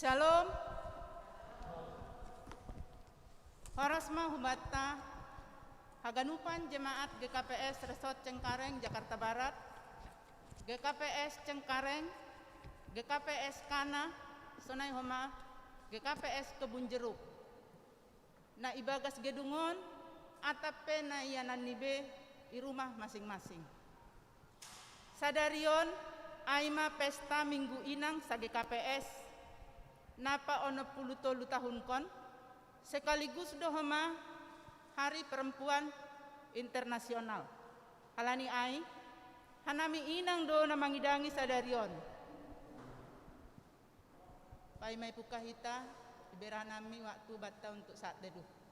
Shalom. Horasma Hubatta, Haganupan Jemaat GKPS Resort Cengkareng, Jakarta Barat, GKPS Cengkareng, GKPS Kana, Sonai Homa, GKPS Kebun Jeruk. Na ibagas gedungon, atape na iyanan nibe di rumah masing-masing. Sadarion, aima pesta minggu inang sa GKPS, napa ono 10 tahun kon, sekaligus dohoma Hari Perempuan Internasional. Halani ai, hanami inang do na mangidangi sadarion. Pai mai pukahita, iberanami waktu bata untuk saat teduh.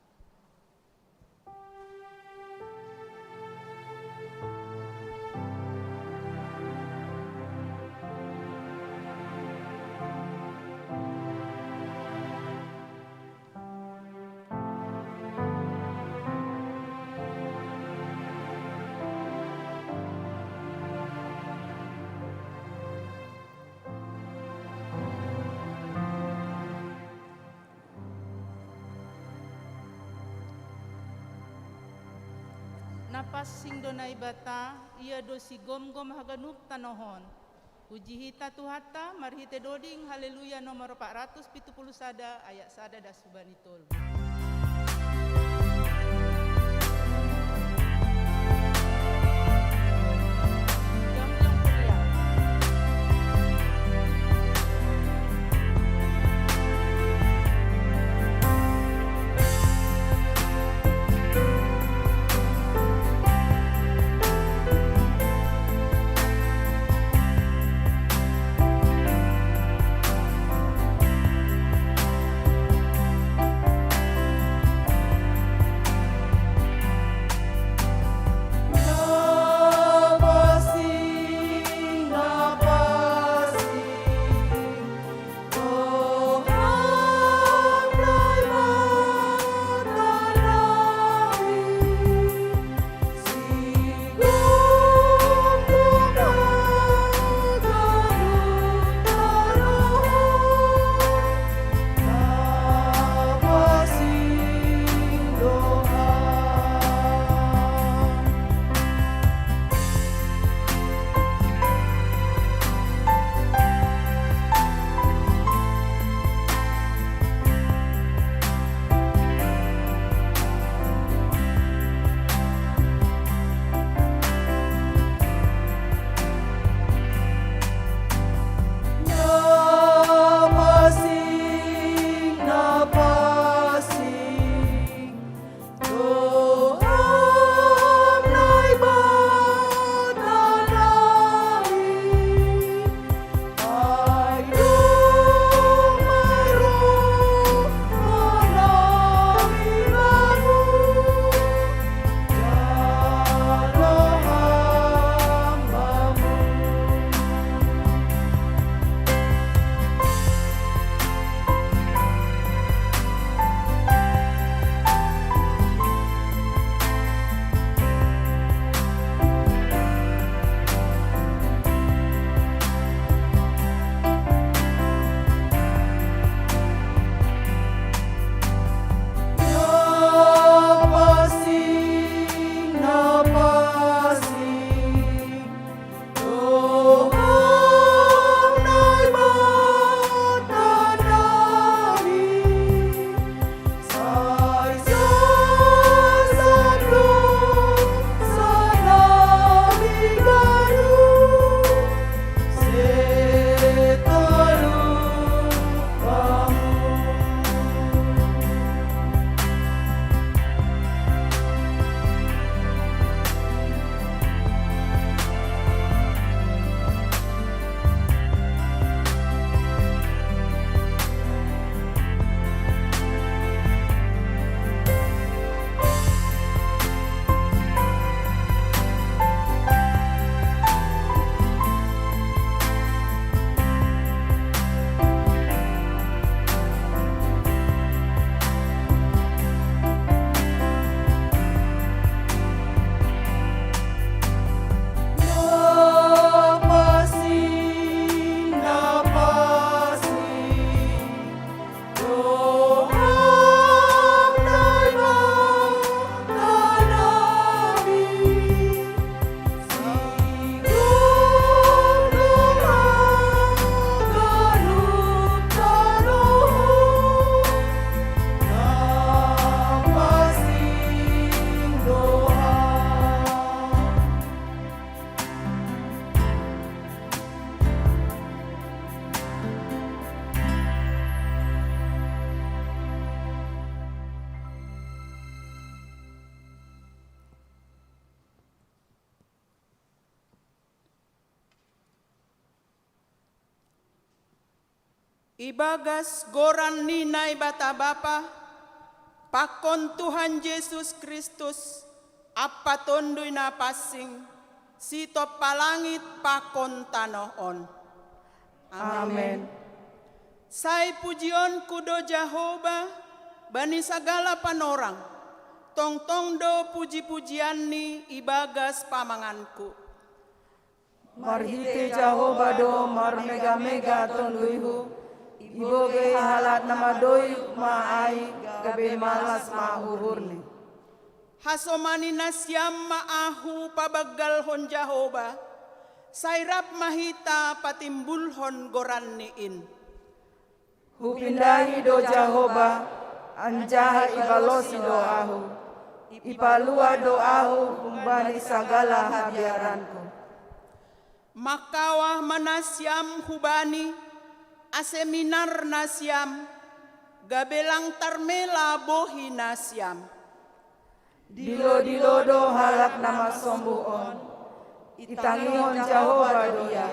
Napas sing donai bata, ia dosi gom-gom haganup tanohon. Puji hita tuhata, marhite doding, haleluya nomor 470 sada, ayat sada das subanitul. Ibagas goran ninay bata bapa, pakon Tuhan Yesus Kristus, apa tondoy na pasing, sito palangit pakon tanoon. Amen. Say pujion kudo Jehovah, bani sagala panorang, tong-tong do puji-pujian ni ibagas pamanganku. Marhite Jehovah do marmega-mega tonduihu, iboge halat nama doi maai gabe malas mahuhurni. Hasomani nasyam maahu pabagal hon Jehovah, sayrap mahita patimbulhon goran niin. Hupindahi do Jehovah, anjaha ibalosi doahu, ipalua doahu kumbali sagala habiaranku. Makawah manasyam hubani, aseminar nasyam, gabelang tarmela bohi nasyam. Dilo do halak nama sombuon, itangihon Jehovah do ia,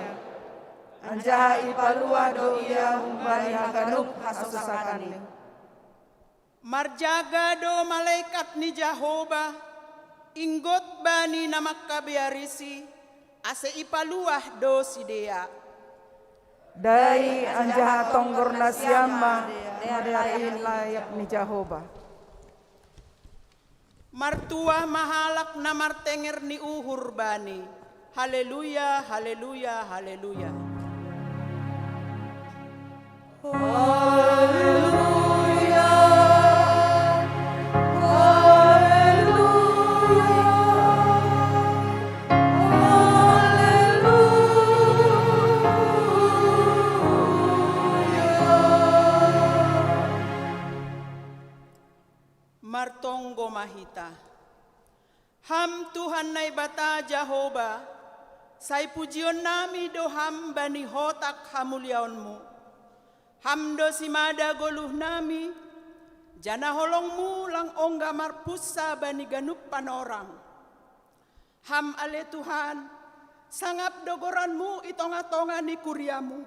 anjaha ipalua do ia kumbali haganuk hasusakani. Marjaga do malaikat ni Jehovah, inggot bani namak kabiarisi, ase ipaluah do sidea. Dai anjaha tonggor nasyama ngadain layak ni Jehovah. Martua mahalak na martenger ni uhur bani. Haleluya, haleluya, haleluya. Martonggo mahita. Ham Tuhan nai bata Jehovah, say pujion nami do ham bani hotak hamuliaonmu. Ham do simada goluh nami, jana holongmu lang ongga marpusa bani ganup panorang. Ham ale Tuhan, sangap dogoranmu itonga-tonga ni kuriamu.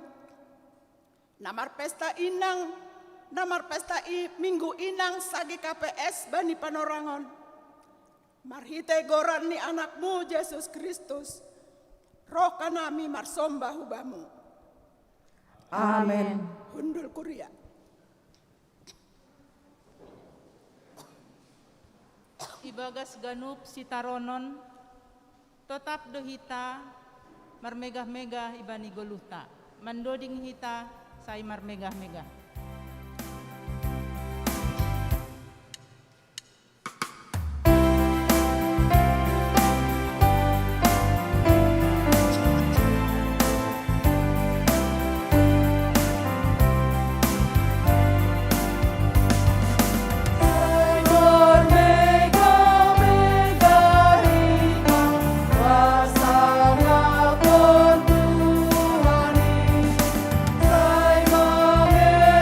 Namar pesta inang, namar pesta minggu inang sagi KPS bani panorangon. Marhite goran ni anakmu Yesus Kristus, roh kanami marsombah hubamu. Amin. Hundul kuria. Ibagas ganup sitaronon, tetap dohita marmegah-megah ibani goluhta. Mandoding hita say marmegah-megah. Saya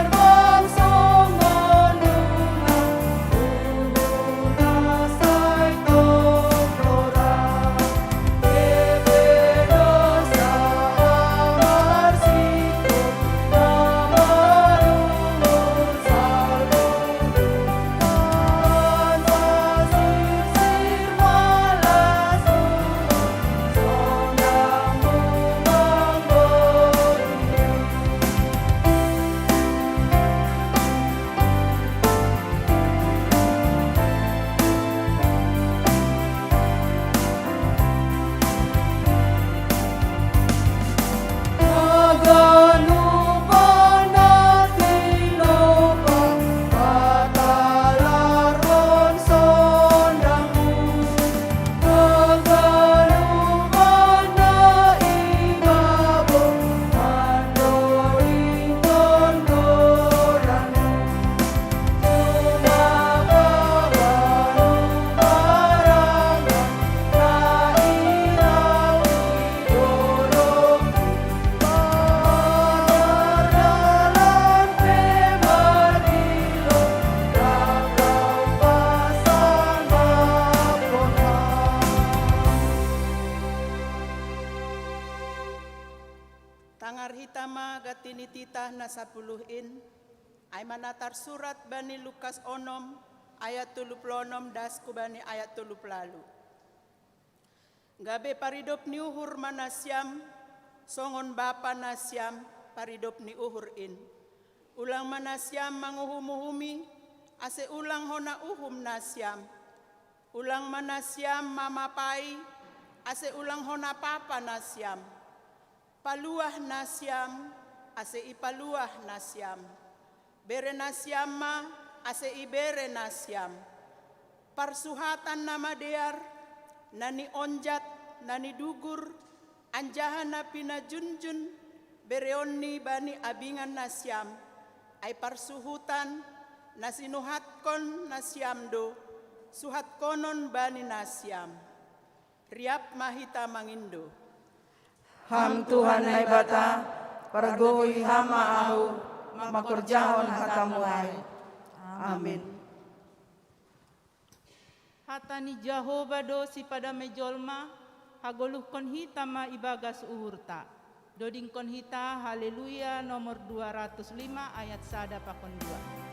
hitama gatini titah na 10 ay manatar surat bani Lukas 6 ayat 36 das kubani ayat 30. Gabe paridop ni uhur manasyam songon bapa nasyam paridop ni uhur in. Ulang manasyam manguhumuhumi ase ulang hona uhum nasyam. Ulang manasyam mamapai ase ulang hona papa nasyam. Paluah nasyam ase ipaluah nasyam. Bere nasyam ma ase ibere nasyam. Parsuhatan nama dear nani onjat nani dugur anjahan na pinajunjun bereonni bani abingan nasyam. Ay parsuhutan nasinuhatkon nasyam do suhat konon bani nasyam. Riap mahita mangindo. Ham Tuhan ay bata, paragoi hama ahu, makurjahon hatamuay. Amin. Hatani Jehovah do si pada mejolma, hagoluhkon hita ma ibagas uhurta. Dodingkon hita, haleluya, nomor 205 ayat 1 pakon 2.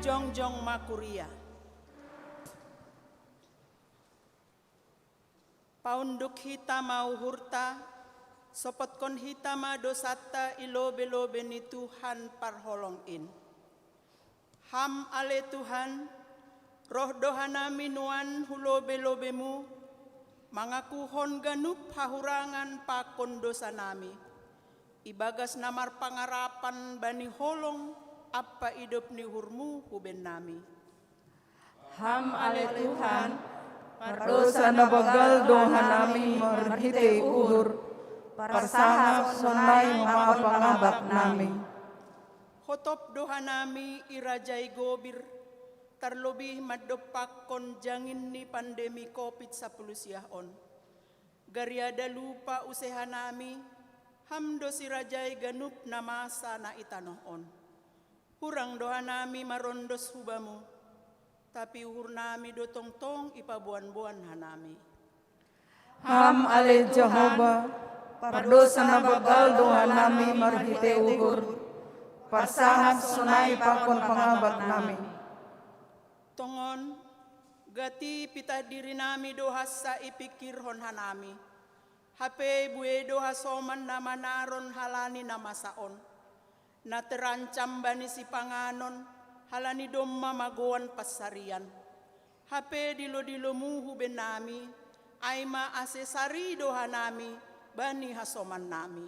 Jongjong makuria. Paunduk hita mau hurta, sopot kon hita ma dosata ilobe-lobe ni Tuhan parholong in. Ham ale Tuhan, roh dohanami nuan hulobe-lobemu, mangakuhon ganup hahurangan pakon dosa nami. Ibagas namar pangarapan bani holong, apa hidup ni hurmu huben nami. Ham ale Tuhan, pardosa na bagal doha nami marhite uhur, parsahap sonay mga pangabak nami. Hotop doha nami irajay gobir, tarlobih madopak kon jangin ni pandemi COVID-19 siahon. Gariada lupa useha nami, hamdo si rajay ganup na masa na itanoon. Hurang doha nami marondos hubamu, tapi uhur nami do tongtong ipabuan-buan hanami. Ham ale Jehovah, pardosa na bagal doha nami marhite uhur, parsahap sunay pakon pangabak nami. Tongon, gati pitah diri nami dohas sa ipikir hon hanami. Hape bue doha soman na manaron halani na masaon. Na terancam bani si panganon, halani domma magoan pasarian. Hape dilo-dilo muhu ben nami, ay maasesari doha nami, bani hasoman nami.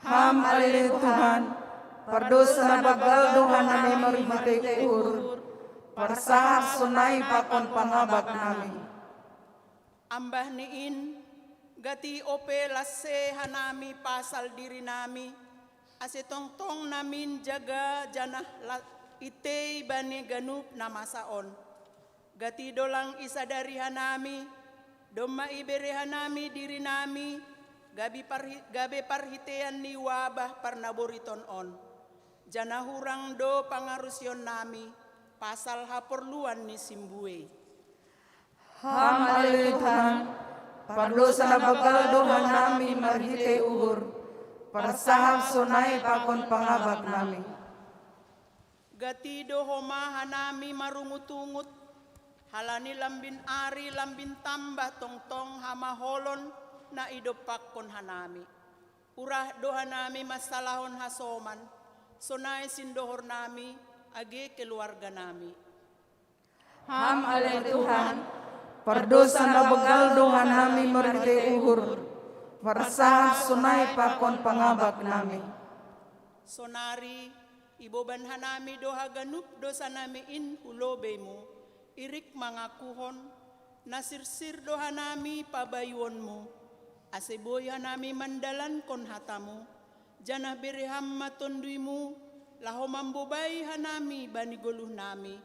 Ham ale Tuhan, pardosa na bagal doha nami marhite uhur, parsahap sunay pakon pangabak nami. Ambah niin, gati ope lase hanami pasal diri nami, ase tongtong namin jaga janah itei bani ganup na masaon. Gati dolang isadari hanami, domma ibere hanami diri nami, gabe parhitean ni wabah parnaboriton on. Janah hurang do pangarusyon nami, pasal haporluan ni simbue. Ham ale Tuhan, pardosa na bagal doha nami marhite uhur, parsahap sunay pakon pangabak nami. Gati do homa hanami marungutungut, halani lambin ari lambin tambah tongtong hamaholon na idopak kon hanami. Urah do hanami masalahon hasoman, sonay sindohor nami, age keluarga nami. Ham ale Tuhan, pardosa na bagal doha nami marhite uhur, parsahap sunay pakon pangabak nami. Sonari, iboban hanami doha ganup dosa nami in hulobemu, irik mangakuhon, nasirsir doha nami pabayuonmu, aseboy hanami mandalan kon hatamu, janah bereham matonduimu, laho mambobay hanami bani goluh nami,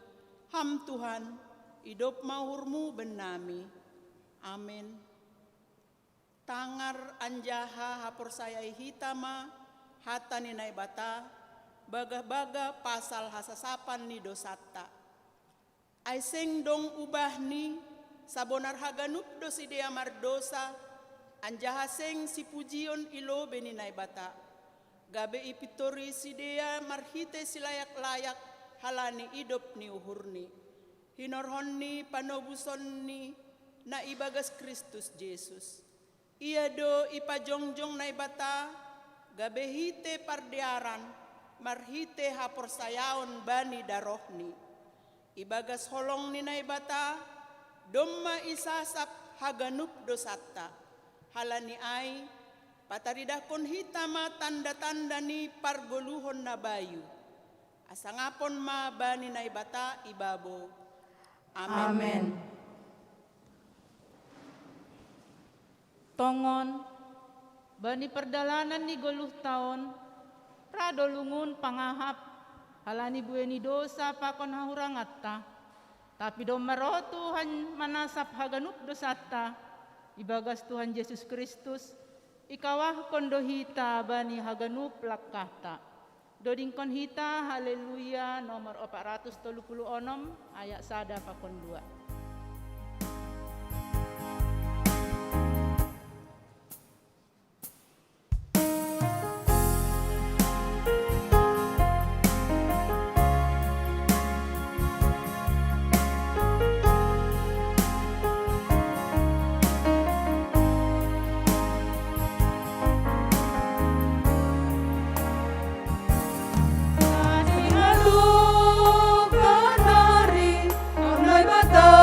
ham Tuhan, idop mahurmu ben nami. Amin. Tangar anjaha haporsayai hitama, hata ninay bata, baga-baga pasal hasasapan ni dosata. Ay seng dong ubah ni, sabonar haganup dosidea mardosa, anjaha seng si pujion ilo beninay bata. Gabe ipitori sidea marhite silayak-layak, halani idop ni uhurni. Hinorhon ni panobuson ni, na ibagas Kristus Jesus. Ia do ipajongjong na ibata, gabehite pardiaran, marhite haporsayaon bani darohni. Ibagas holong ni na ibata, domma isasap haganup dosata. Halani ay, pataridakon hitama tanda-tanda ni pargoluhon na bayu. Asangapon ma bani na ibata ibabo. Amen. Amen. Tongon, bani perdalanan ni goluh taon, pradolungun pangahap, halani bueni dosa pakon hahurangatta, tapi domaro Tuhan manasap haganup dosata, ibagas Tuhan Yesus Kristus, ikawah kondohita bani haganup lakahta. Dodingkon hita, haleluya, nomor 436, ayat 1 pakon 2. Kanari, amlay mata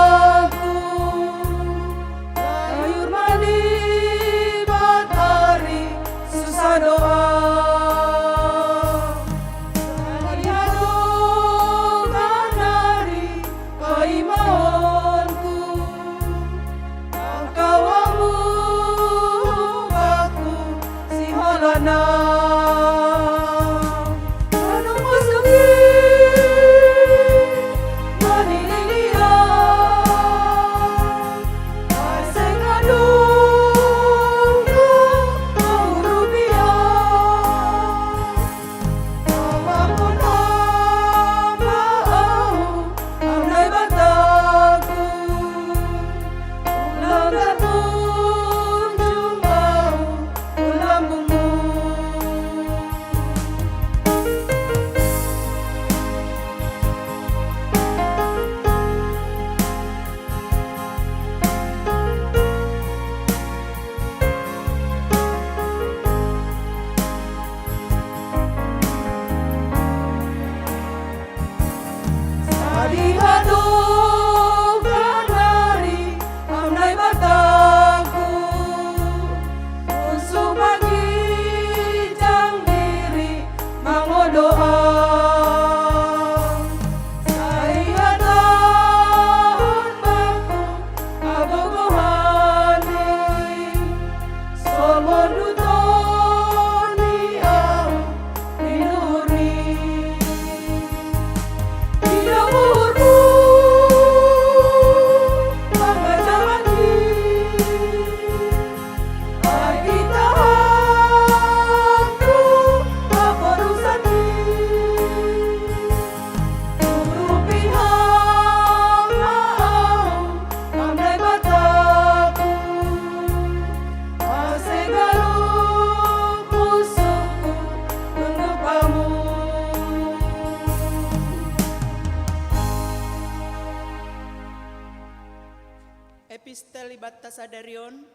batta sadarion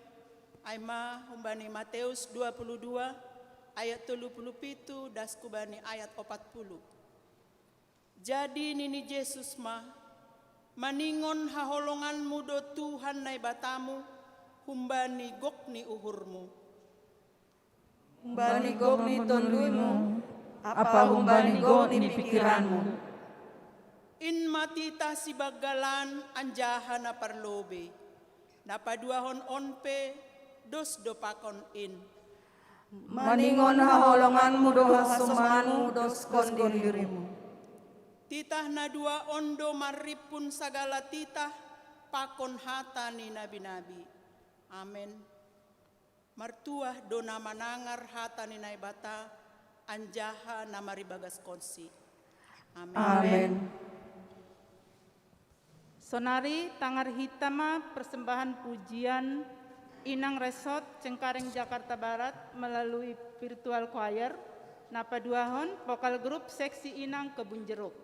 aima humbani Matius 22 ayat 37 das kubani ayat 40. Jadi nini Yesus mah maningon haholongan mudo Tuhan nai batamu humbani gokni uhurmu. Humbani gokni tonduimu, apa humbani gokni pikiranmu. In matita si bagalan anjahana parlobe, napaduahon onpe dos dopakon in. Maningon haholonganmu do hasumanmu dos kondon dirimu. Titah na dua ondo maripun sagala titah pakon hata ni nabi-nabi. Amen. Martuah dona manangar hata ni naibata anjaha namaribagas konsi. Amen. Amen. Sonari tangar hitama persembahan pujian Inang Resort Cengkareng Jakarta Barat melalui virtual choir napaduahon vokal grup seksi Inang Kebun Jeruk.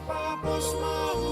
Papos mau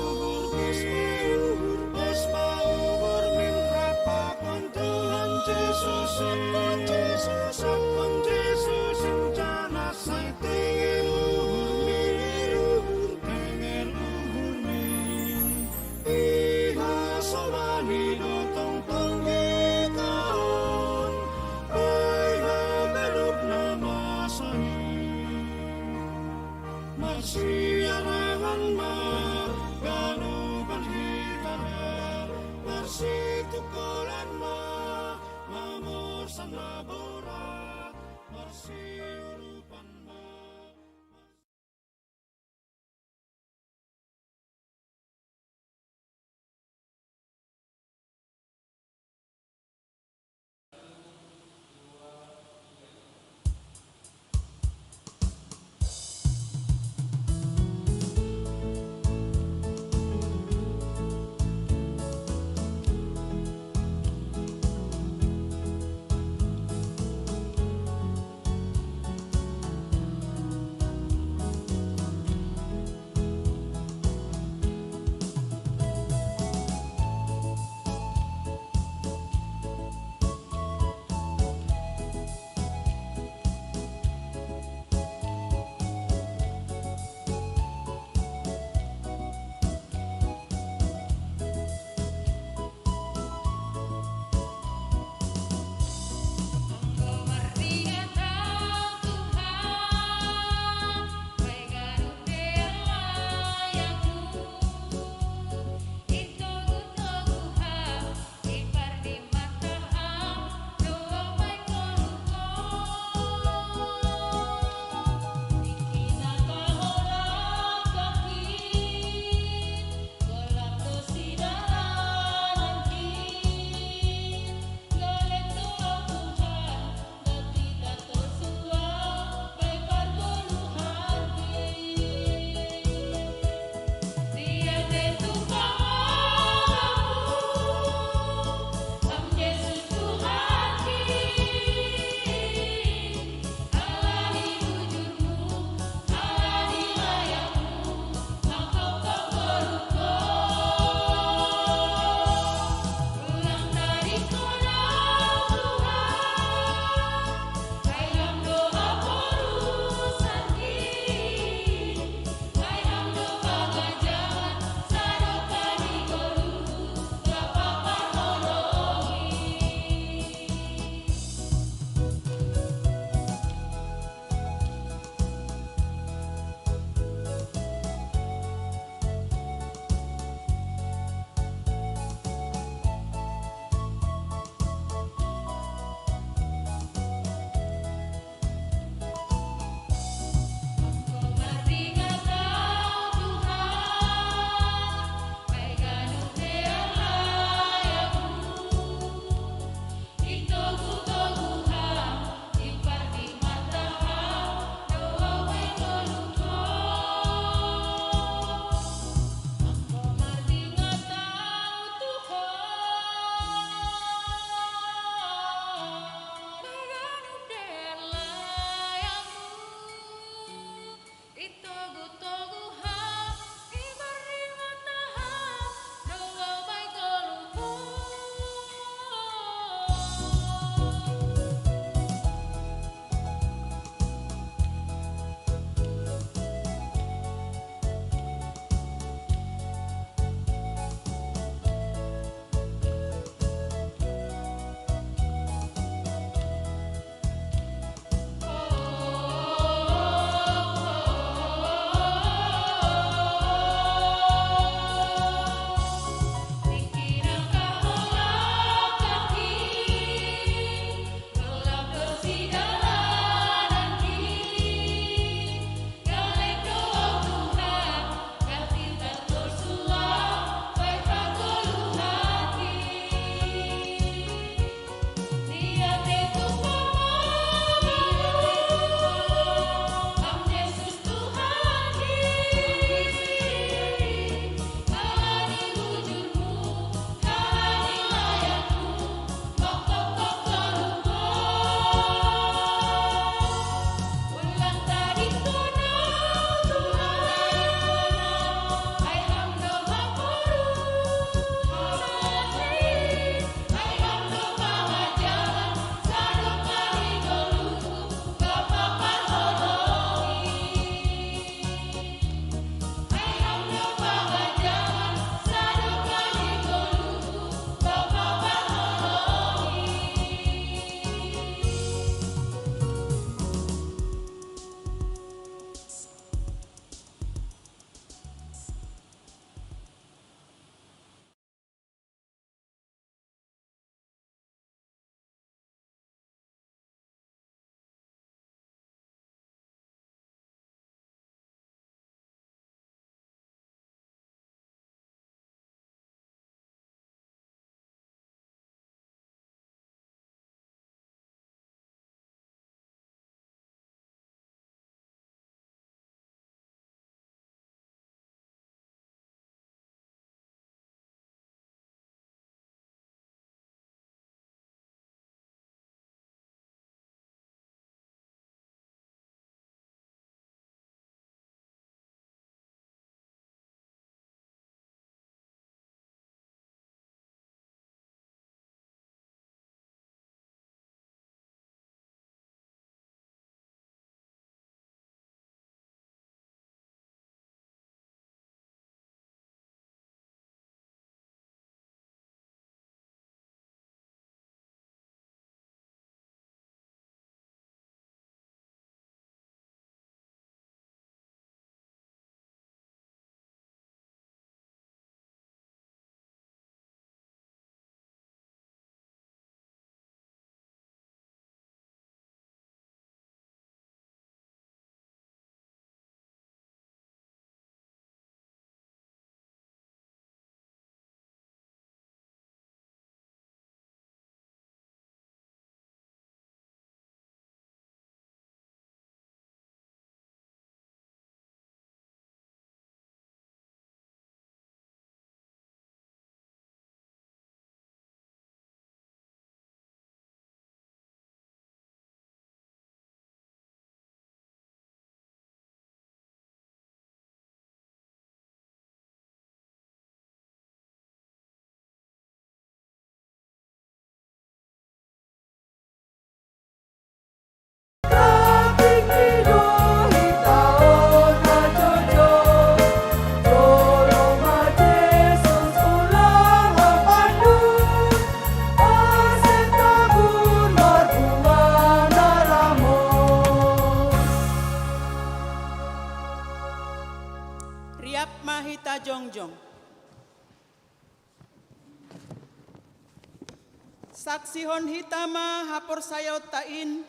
jongjong. Saksihon hitama hapor sayot tain,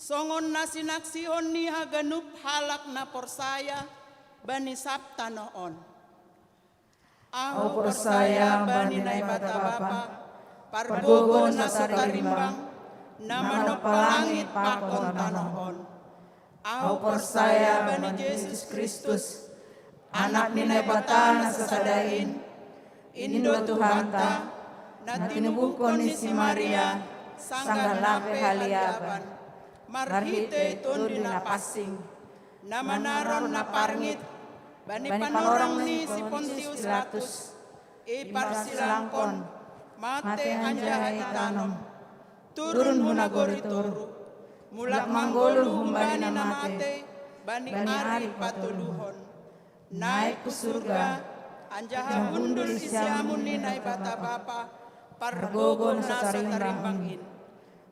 songon nasinaksihon ni haganup halak na porsaya, bani sabta noon. Au porsaya bani nai bata bapa, pargogon na sutarimbang, naman palangit pakon tanoon. Au porsaya bani Yesus Kristus, anak ni nai bata na sasadain, Indo Tuhan ta, na tinubukon ni si Maria, sangga lape haliaban, marhite tundi na pasing, na manaron na parngit, bani panorang ni si Pontius Pilatus, iparsilangkon, mate anjahay tanom, turun hunagori turu, mulak manggolul humbani na mate, bani ari patuluhon, naik ke surga, anjaha hundul isiamun ni nai bata bapa, pargogon na sotarimbangin.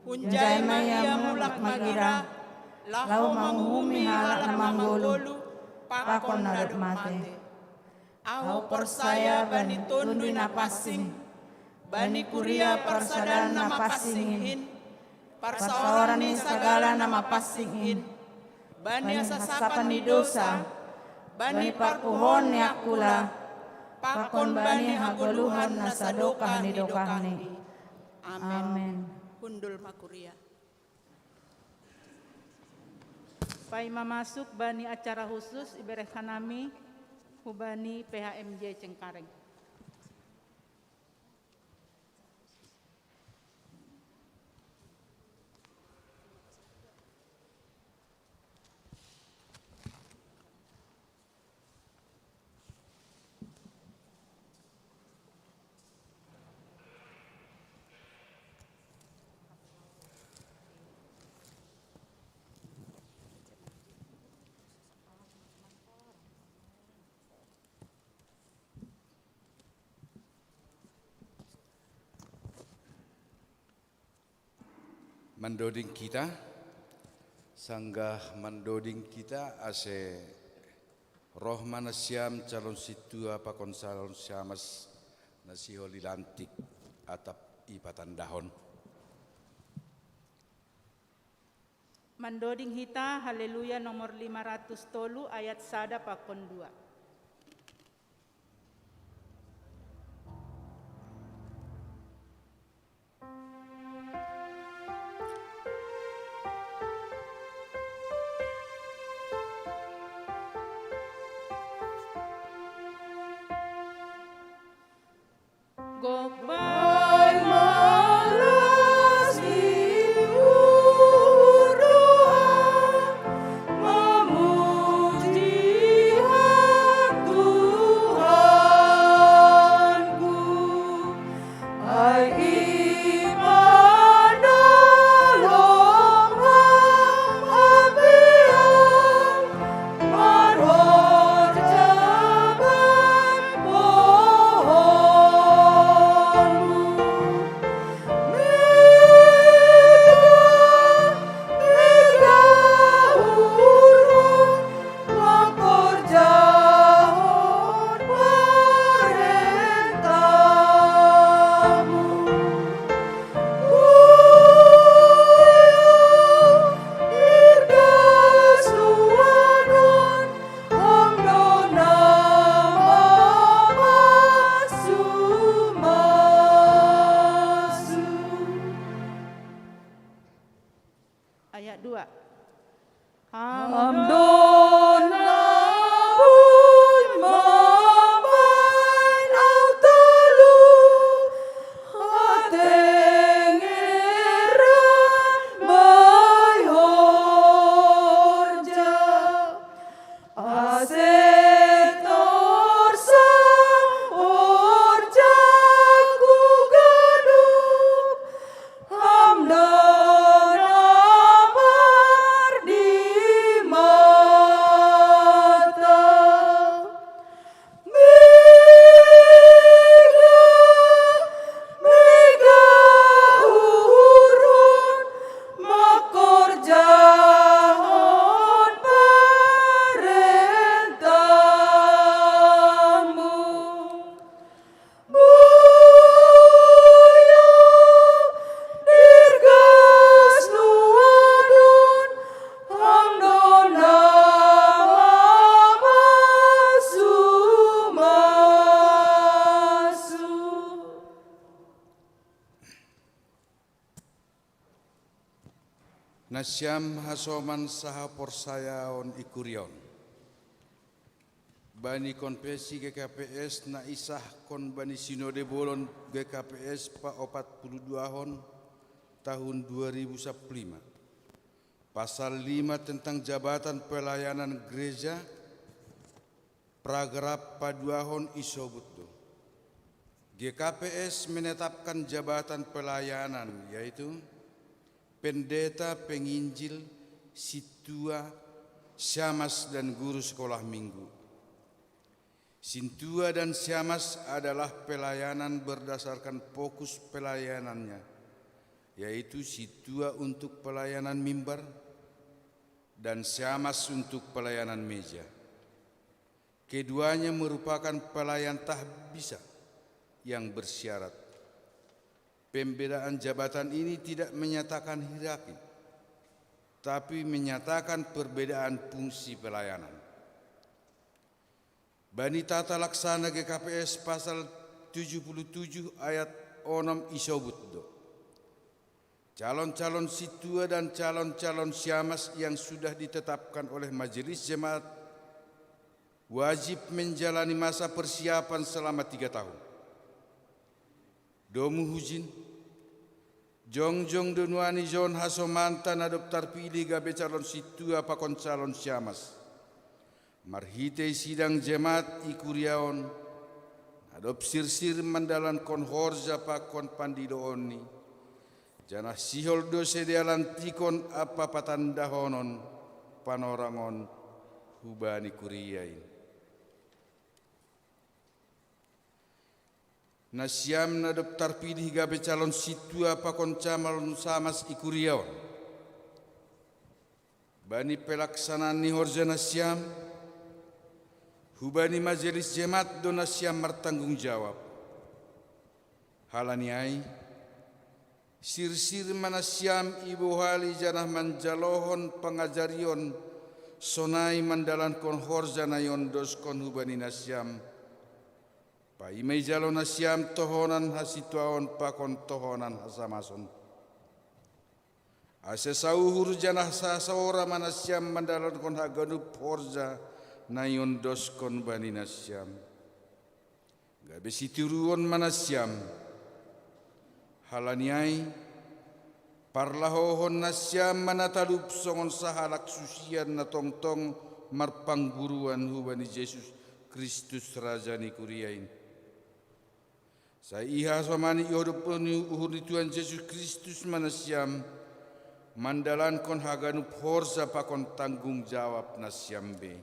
Hunjay maya mulak magira, laho manghumi halak na manggolu, pakon na mate. Aho porsaya bani tunduy na pasing, bani kuria parsadan na mapasingin, parsaoran ni sagala na mapasingin, bani asasapan ni dosa, bani parpuhon ni akula, pakon bani hagoluhan na sadoka ni dokahni. Amen. Hundul makuria. Pai mamasuk bani acara khusus iberekanami hubani PHMJ Cengkareng. Mandoding kita, sanggah mandoding kita ase roh manasiam calon situa pakon calon siamas nasiholi lantik atap ipatan dahon. Mandoding hita haleluya nomor 503 ayat 1 pakon 2. Ay malas diuruan, memuji Tuhanku. Ay ibadah loham abiang, marhor jaban pohonmu. Mega urun makor jahon perintahmu. Irgas luanon hamdon nama masu. Ayat 2. Hamdon nabuy mamain au talu, ateng eran bay horja, aset norsa horja ku gadup, hamdon amar di Nasyam hasoman saha porsayaon ikurion. Bani konfesi GKPS na isah kon bani sinode bolon GKPS pa 42 hon tahun 2015. Pasal 5 tentang jabatan pelayanan gereja, paragraf paduahon isobutdo. GKPS menetapkan jabatan pelayanan yaitu pendeta, penginjil, situa, syamas dan guru sekolah minggu. Sintua dan syamas adalah pelayanan berdasarkan fokus pelayanannya, yaitu situa untuk pelayanan mimbar dan syamas untuk pelayanan meja. Keduanya merupakan pelayan tahbisa yang bersyarat. Pembedaan jabatan ini tidak menyatakan hierarki, tapi menyatakan perbedaan fungsi pelayanan. Bani tata laksana GKPS pasal 77 ayat 6 isobutdo. Calon-calon situa dan calon-calon syamas yang sudah ditetapkan oleh majelis jemaat wajib menjalani masa persiapan selama 3 tahun. Domu hujin, jongjong donuani jon hasomantan adoptar pilih gabe calon situa pakon calon syamas. Marhite sidang jemaat ikuriaon, adop sir-sir mandalan kon horja pakon pandidooni, janah sihol dose dialantikon apa patandahonon, panorangon hubani kuriain. Nasyam nadop tarpilih gabe calon situa pakon calon samas ikuriaon. Bani pelaksanaan ni horja nasyam, hubani majelis jemaat do nasyam bertanggung jawab. Halaniai, sir-sir manasyam ibu hali janah manjalohon pengajarion sonai mandalan kon horja nayon dos kon hubani nasyam. Paimei jalo nasyam tohonan hasituaon pakon tohonan hasamason. Ase sauhur janah sasaora manasyam mandalan kon haganup horja nayon dos kon bani nasyam. Gabe situruon manasyam. Halaniai parlahohon nasyam manatalup songon sahalak susian na tongtong marpangguruan hubani Yesus Kristus Rajani kuriain. Sa iha somani ihodoponi uhuri Tuhan Yesus Kristus manasyam mandalan kon haganup horsa pakon tanggung jawab nasyam be.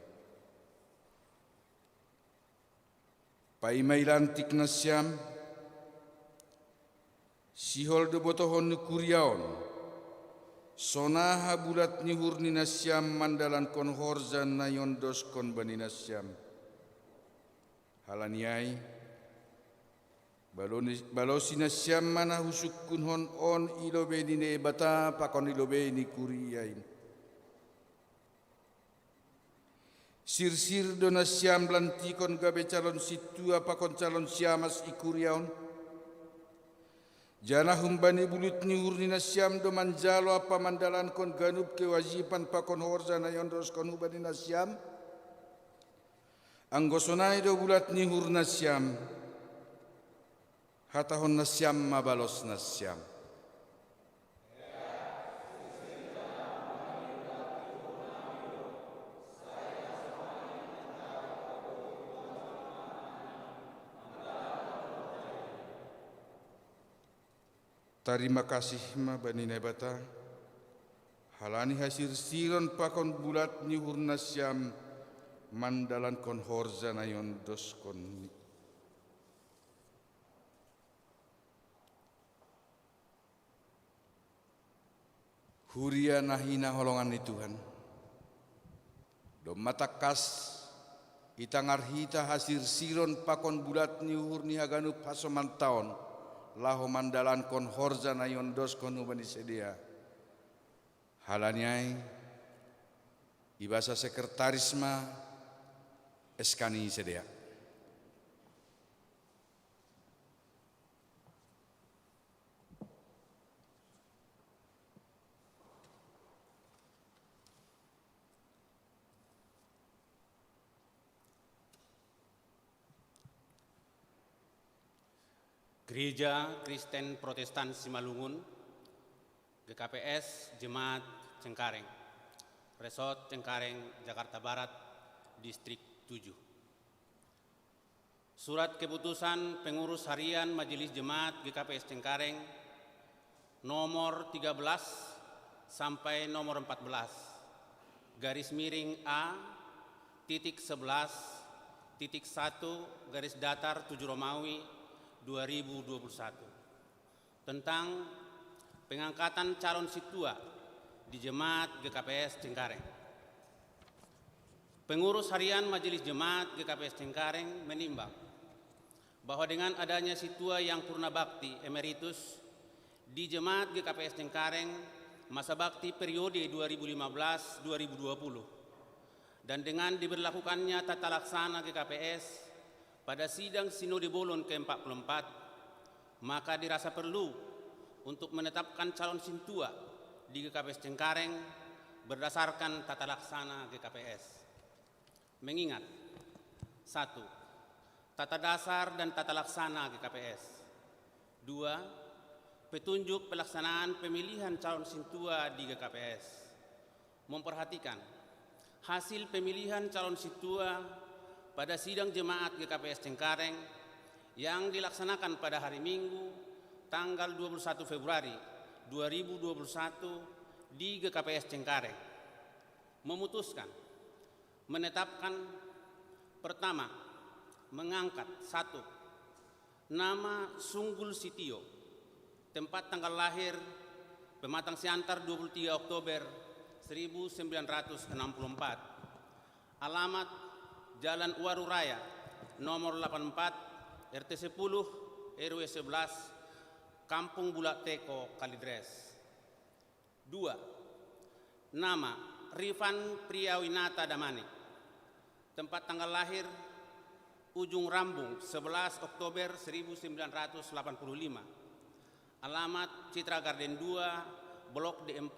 Paimai lantik nasyam, sihol de botohon ni kuriaon, sonaha bulat ni hurni nasyam mandalan kon horzan nayon dos kon bani nasyam. Halaniai, balosi nasyam mana husuk kun hon on ilobe ni ne bata pakon ilobe ni kuriain. Sir-sir do nasyam lantikon gabe calon situa pakon calon syamas ikuriaon. Janah humbani bulut ni hurni nasyam do manjalo apa mandalan kon ganup kewajiban pakon horja nayon dos kon hubani nasyam. Anggosonai do bulat ni hur nasyam. Hatahon nasyam mabalos nasyam. Terima kasih ma bani nebata. Halani hasil siron pakon bulat ni hurnasyam mandalan kon horza nayon dos kon. Huria nahina holongan ni Tuhan. Do matakas itangarhita hasil siron pakon bulat ni hurni haganup hasoman taon. Laho mandalan kon horza nayon dos kon ubani sedia. Halaniai ibasa sekretarisma eskani sedia. Gereja Kristen Protestan Simalungun, GKPS Jemaat Cengkareng, Resort Cengkareng, Jakarta Barat, Distrik 7. Surat keputusan pengurus harian Majelis Jemaat GKPS Cengkareng nomor 13 sampai nomor 14 garis miring A titik 11 titik 1 garis datar 7 Romawi 2021 tentang pengangkatan calon situa di Jemaat GKPS Cengkareng. Pengurus harian Majelis Jemaat GKPS Cengkareng menimbang bahwa dengan adanya situa yang purna bakti emeritus di Jemaat GKPS Cengkareng masa bakti periode 2015-2020 dan dengan diberlakukannya tata laksana GKPS pada sidang Sinode Bolon ke-44, maka dirasa perlu untuk menetapkan calon sintua di GKPS Cengkareng berdasarkan tata laksana GKPS. Mengingat 1. Tata dasar dan tata laksana GKPS. 2. Petunjuk pelaksanaan pemilihan calon sintua di GKPS. Memperhatikan hasil pemilihan calon sintua pada sidang jemaat GKPS Cengkareng yang dilaksanakan pada hari Minggu tanggal 21 Februari 2021 di GKPS Cengkareng. Memutuskan menetapkan pertama, mengangkat 1. Nama Sunggul Sitio, tempat tanggal lahir Pematang Siantar 23 Oktober 1964, alamat Jalan Waru Raya nomor 84 RT 10 RW 11 Kampung Bulak Teko, Kalidres. 2. Nama Rifan Priyawinata Damani, tempat tanggal lahir Ujung Rambung 11 Oktober 1985, alamat Citra Garden 2 Blok D4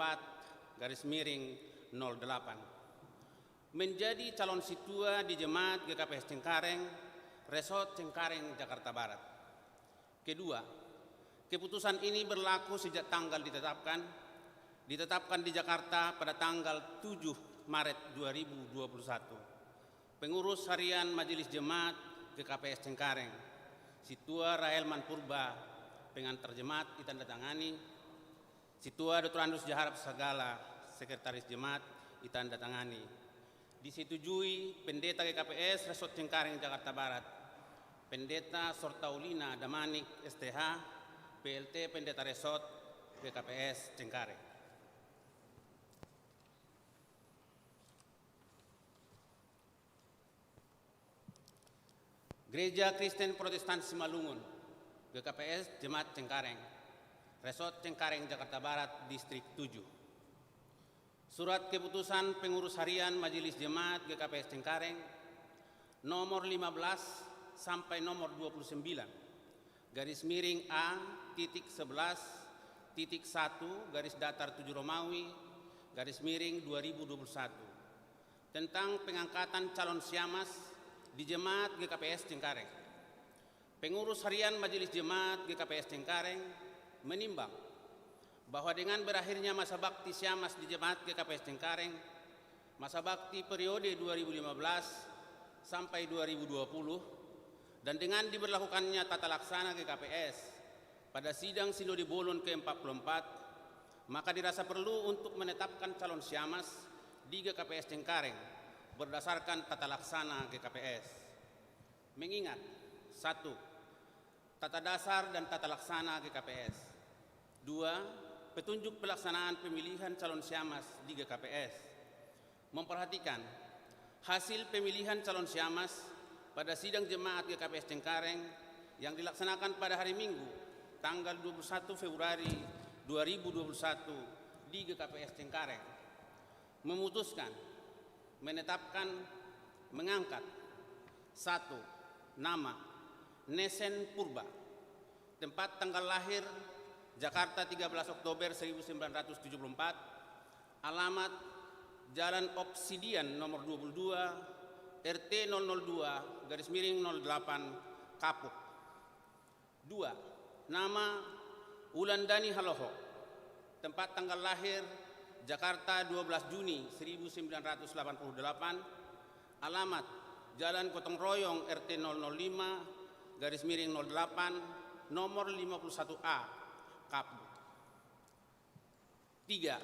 garis miring 08, menjadi calon situa di Jemaat GKPS Cengkareng, Resort Cengkareng, Jakarta Barat. Kedua, keputusan ini berlaku sejak tanggal ditetapkan di Jakarta pada tanggal 7 Maret 2021. Pengurus harian Majelis Jemaat GKPS Cengkareng, Situa Rahel Manpurba, pengantar jemaat ditandatangani, Situa Dr. Andus Jaharap Sagala, Sekretaris Jemaat ditandatangani. Disetujui Pendeta GKPS Resort Cengkareng, Jakarta Barat, Pendeta Sortaulina Damanik STH, PLT Pendeta Resort GKPS Cengkareng. Gereja Kristen Protestan Simalungun, GKPS Jemaat Cengkareng, Resort Cengkareng, Jakarta Barat, Distrik 7. Surat keputusan pengurus harian Majelis Jemaat GKPS Cengkareng nomor 15 sampai nomor 29 garis miring A titik 11 titik 1 garis datar 7 Romawi garis miring 2021 tentang pengangkatan calon siamas di Jemaat GKPS Cengkareng. Pengurus harian Majelis Jemaat GKPS Cengkareng menimbang bahwa dengan berakhirnya masa bakti siamas di Jemaat GKPS Cengkareng, masa bakti periode 2015 sampai 2020, dan dengan diberlakukannya tata laksana GKPS pada sidang Sinode Bolon ke-44, maka dirasa perlu untuk menetapkan calon siamas di GKPS Cengkareng berdasarkan tata laksana GKPS. Mengingat 1. Tata dasar dan tata laksana GKPS. 2. Petunjuk pelaksanaan pemilihan calon siamas di GKPS. Memperhatikan hasil pemilihan calon siamas pada sidang Jemaat GKPS Cengkareng yang dilaksanakan pada hari Minggu tanggal 21 Februari 2021 di GKPS Cengkareng. Memutuskan menetapkan mengangkat 1. Nama Nesen Purba, tempat tanggal lahir Jakarta 13 Oktober 1974, alamat Jalan Obsidian nomor 22 RT 002 garis miring 08 Kapuk. 2. Nama Wulandani Haloho. Tempat tanggal lahir Jakarta 12 Juni 1988. Alamat Jalan Gotong Royong RT 005/08 nomor 51A Kapdu. 3.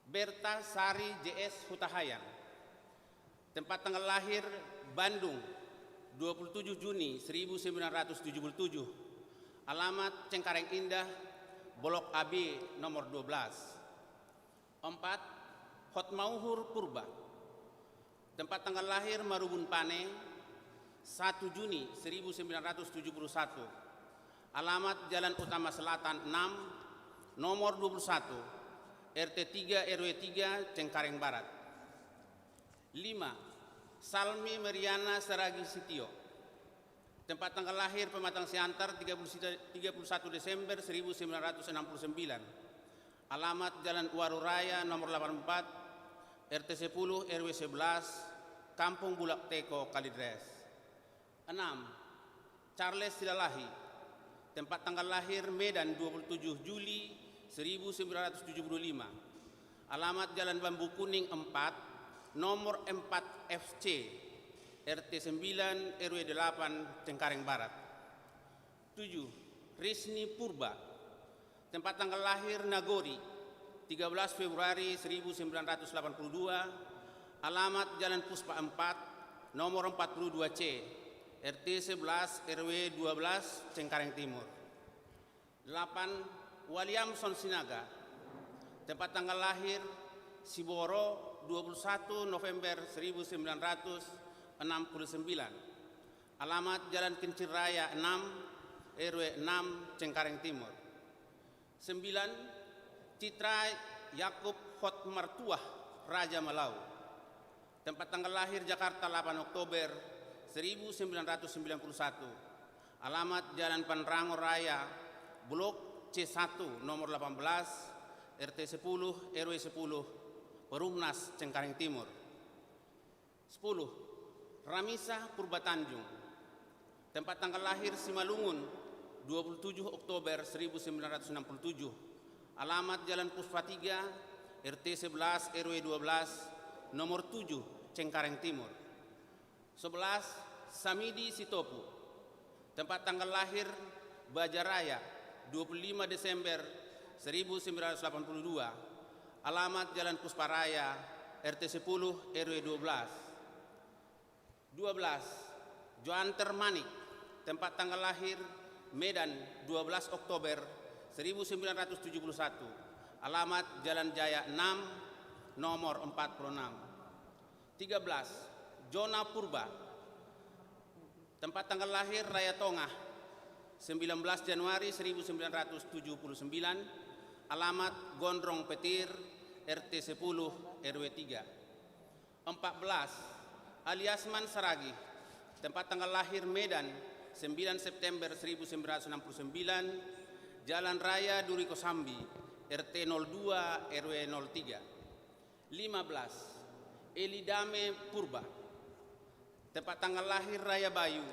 Berta Sari JS Hutahayan. Tempat tanggal lahir Bandung 27 Juni 1977. Alamat Cengkareng Indah, Blok AB nomor 12. 4. Hotmauhur Purba. Tempat tanggal lahir Marubun Pane 1 Juni 1971. Alamat Jalan Utama Selatan 6 nomor 21 RT 3 RW 3 Cengkareng Barat. 5. Salmi Meriana Seragi Sitio. Tempat tanggal lahir Pematang Siantar 31 Desember 1969. Alamat Jalan Waru Raya nomor 84 RT 10 RW 11 Kampung Bulak Teko Kalidres. 6. Charles Silalahi. Tempat tanggal lahir Medan 27 Juli 1975. Alamat Jalan Bambu Kuning 4 nomor 4 FC RT 9 RW 8 Cengkareng Barat. 7. Risni Purba. Tempat tanggal lahir Nagori 13 Februari 1982. Alamat Jalan Puspa 4 nomor 42C RT 11 RW 12 Cengkareng Timur. 8. Waliamson Sinaga. Tempat tanggal lahir Siboro 21 November 1969. Alamat Jalan Kincir Raya 6 RW 6 Cengkareng Timur. 9. Citra Yakub Hotmartuah Raja Malau. Tempat tanggal lahir Jakarta 8 Oktober 1991. Alamat Jalan Panrango Raya Blok C1 nomor 18 RT 10 RW 10 Perumnas Cengkareng Timur. 10. Ramisa Purba Tanjung. Tempat tanggal lahir Simalungun 27 Oktober 1967. Alamat Jalan Puspa 3 RT 11 RW 12 nomor 7 Cengkareng Timur. 11. Samidi Sitopu. Tempat tanggal lahir Bajaraya 25 Desember 1982. Alamat Jalan Pusparaya RT 10 RW 12. 12. Joanter Manik. Tempat tanggal lahir Medan 12 Oktober 1971. Alamat Jalan Jaya 6 nomor 46. 13. Jona Purba. Tempat tanggal lahir Raya Tongah 19 Januari 1979. Alamat Gondrong Petir RT 10 RW 3. 14. Aliasman Saragi. Tempat tanggal lahir Medan 9 September 1969. Jalan Raya Duri Kosambi RT 02 RW 03. 15. Elidame Purba. Tempat tanggal lahir Raya Bayu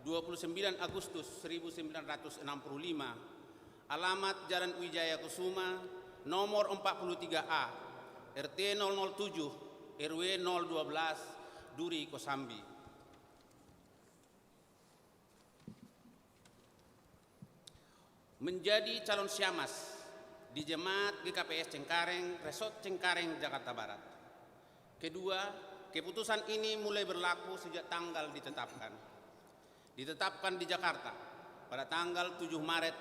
29 Agustus 1965. Alamat Jalan Wijaya Kusuma nomor 43A RT 007 RW 012 Duri Kosambi. Menjadi calon syahmas di Jemaat GKPS Cengkareng, Resort Cengkareng, Jakarta Barat. Kedua, keputusan ini mulai berlaku sejak tanggal ditetapkan di Jakarta pada tanggal 7 Maret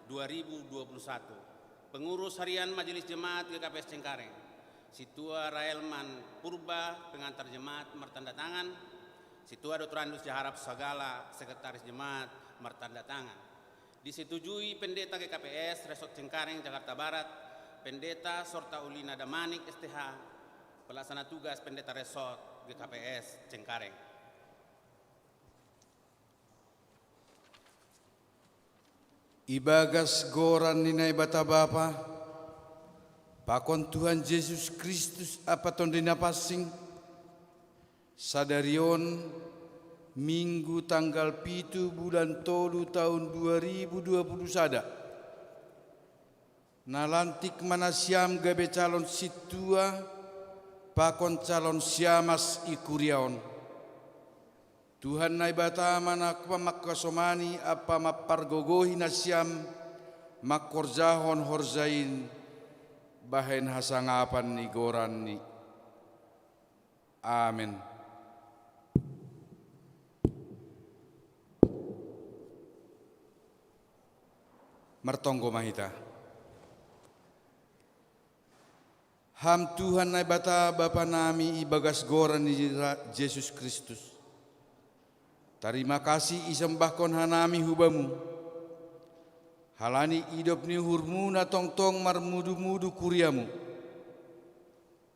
2021. Pengurus Harian Majelis Jemaat GKPS Cengkareng, Situa Raelman Purba, pengantar jemaat mertanda tangan. Situa Dr. Andus Jaharap Sagala, Sekretaris Jemaat mertanda tangan. Disetujui Pendeta GKPS Resort Cengkareng, Jakarta Barat, Pendeta Sorta Ulina Damanik STH, Pelaksana Tugas Pendeta Resort GKPS Cengkareng. Ibagas goran ninai bata bapa, pakon Tuhan Yesus Kristus apa tondina passing, sadarion Minggu tanggal 7 bulan tolu tahun 2020 sada. Nalantik manasiam gabe calon situa pakon calon siamas ikuriaon. Tuhan nai bata manak pamakkasomani apa mapargogohi nasiam makkorjahon horzain bahen hasangapan ni goran ni. Amin. Martonggo mahita. Ham Tuhan nai bata Bapa nami ibagas goran ni Yesus Kristus. Terima kasih isembahkon hanami hubamu. Halani idop ni hurmu na tongtong marmudu-mudu kuriamu.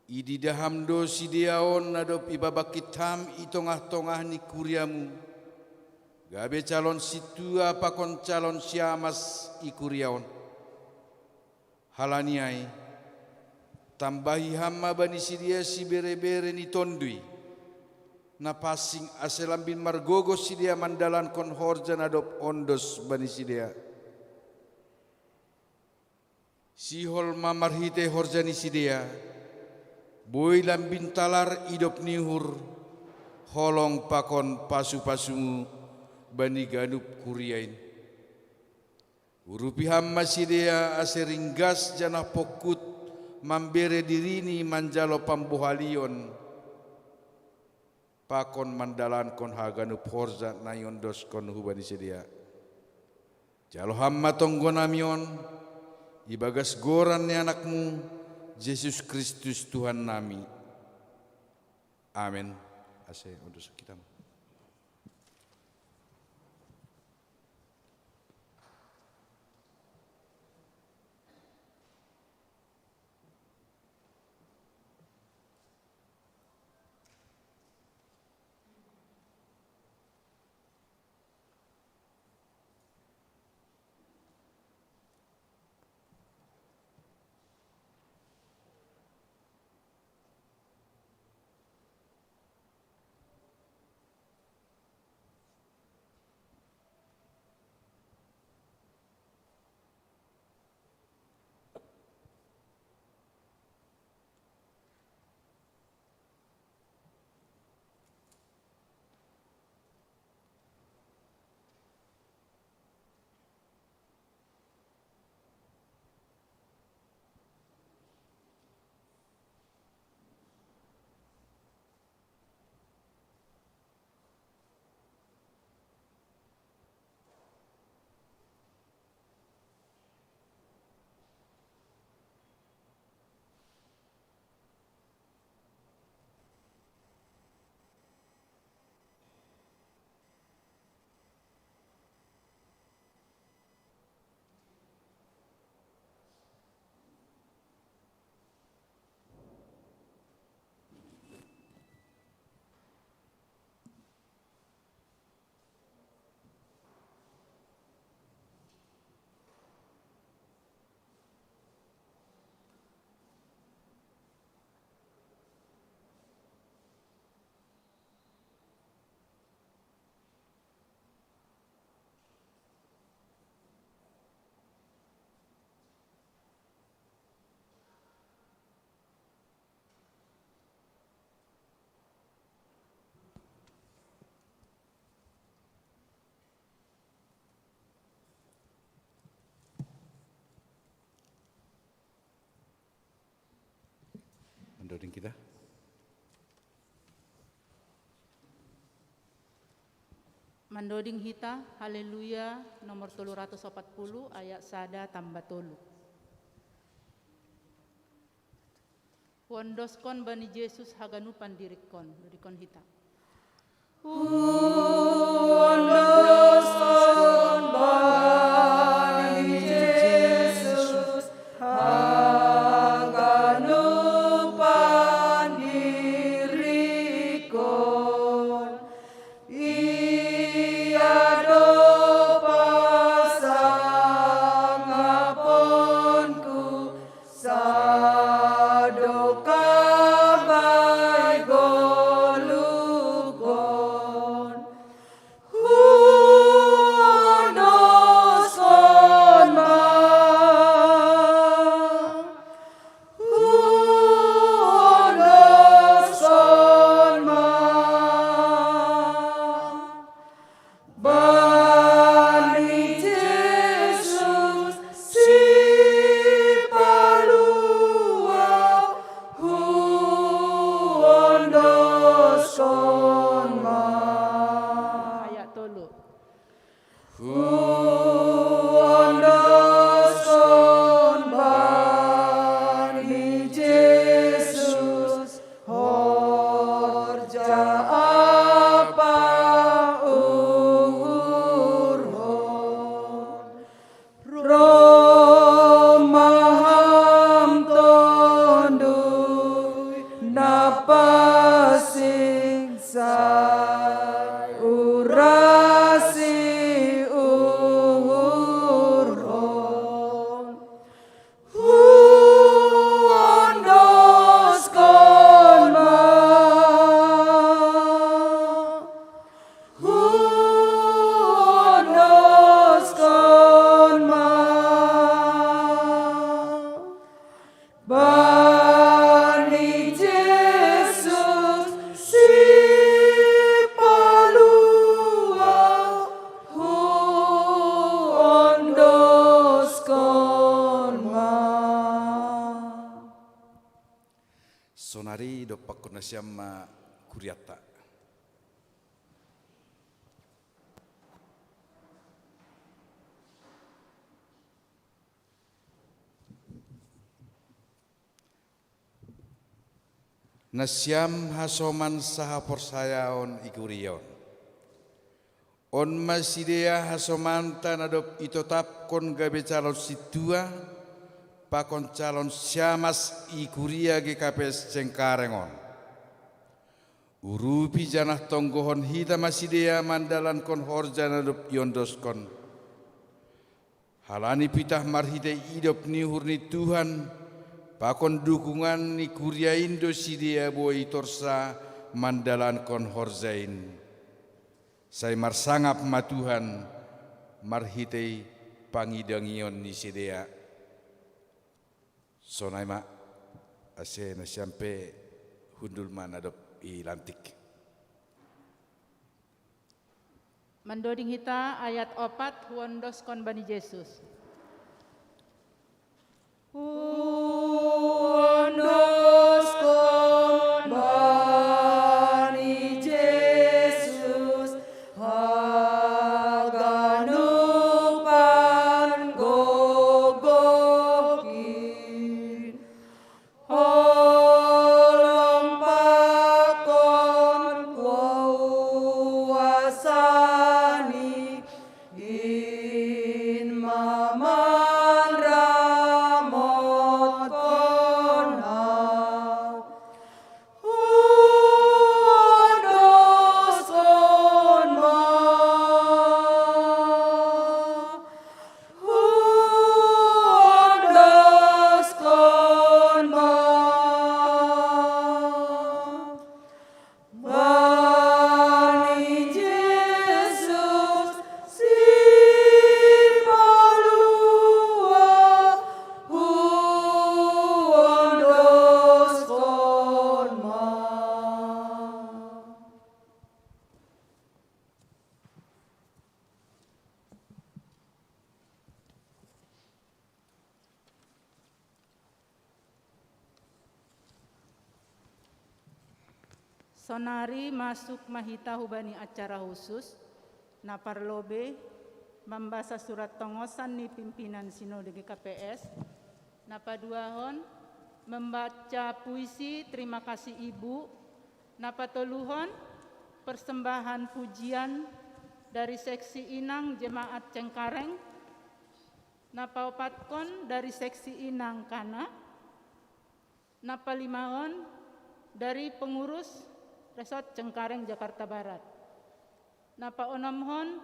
Idi daham do sidiaon nadop ibabakit ham itongah-tongah ni kuriamu. Gabe calon situa pakon calon siamas ikuriaon. Halaniai tambahi hamma bani sidia si bere-bere ni tondui. Na pasing aselambin margogo sidia mandalan kon horjan adop ondos bani sidia. Sihol mamarhite horjani sidia. Boy lambin talar idop nihur. Holong pakon pasu-pasumu bani ganup kuriain. Urupi hamma sidia aseringgas janah pokut mambere dirini manjalo pambohalion. Pakon mandalan kon haganup horza nayondos kon hubani sedia. Jalo hamma tonggonamion ibagas goran ni anakmu Yesus Kristus Tuhan nami. Amin. Ase untuk kita. Mendoding kita. Mandoding hita, haleluya, nomor 340 ayat sada tambah tolu. Wondoskon bani Yesus haganupan dirikon, dirikon hita. Wondoskon bani Yesus haganupan dirikon. Ia do pasang aponku sadoka bai golukon. Hidei do pakona siama kuriata. Nasyam hasoman saha porsayaon ikurion. On masidea hasomanta nadop itotap kon gabe calon situa pakon calon siamas ikuria GKPS Cengkarengon. Urupi janah tonggohon hita masidea mandalan kon horja nadop yondos kon. Halani pitah marhide idop ni hurni Tuhan. Pakon dukungan ni kuria Indo sidia boi torsa mandalan kon horzain. Saya marsangap matuhan marhitei pangidangion ni sidia. Sonai mak ase na sampai hundul manadop i lantik. Mendoding hita ayat 4 huondos kon Bani Yesus. Undos kon Bani Yesus, haganupan gogokin, holong pakon kuasani, in maman ramot kona. Undos kon undos kon Bani Yesus si palua undos kon Sonari masuk mahita hubani acara khusus na parlobe membaca surat tongosan ni pimpinan Sinode GKPS na paduahon membaca puisi terima kasih Ibu na patoluhon persembahan pujian dari seksi Inang Jemaat Cengkareng na paopatkon dari seksi Inang Kana na palimahon dari pengurus Resort Cengkareng Jakarta Barat. Napa onomhon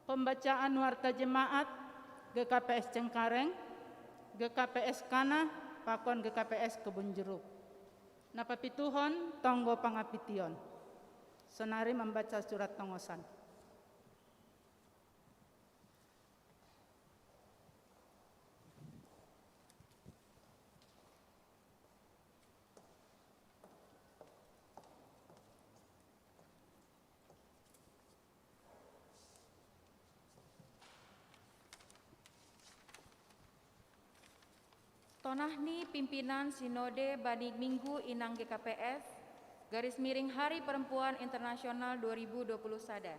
pembacaan warta jemaat GKPS Cengkareng, GKPS Kana, pakon GKPS Kebun Jeruk. Napa pituhon tonggo pangapition. Sonari membaca surat tongosan. Tonahni pimpinan Sinode Bani Minggu Inang GKPS, garis miring Hari Perempuan Internasional 2020 Sada.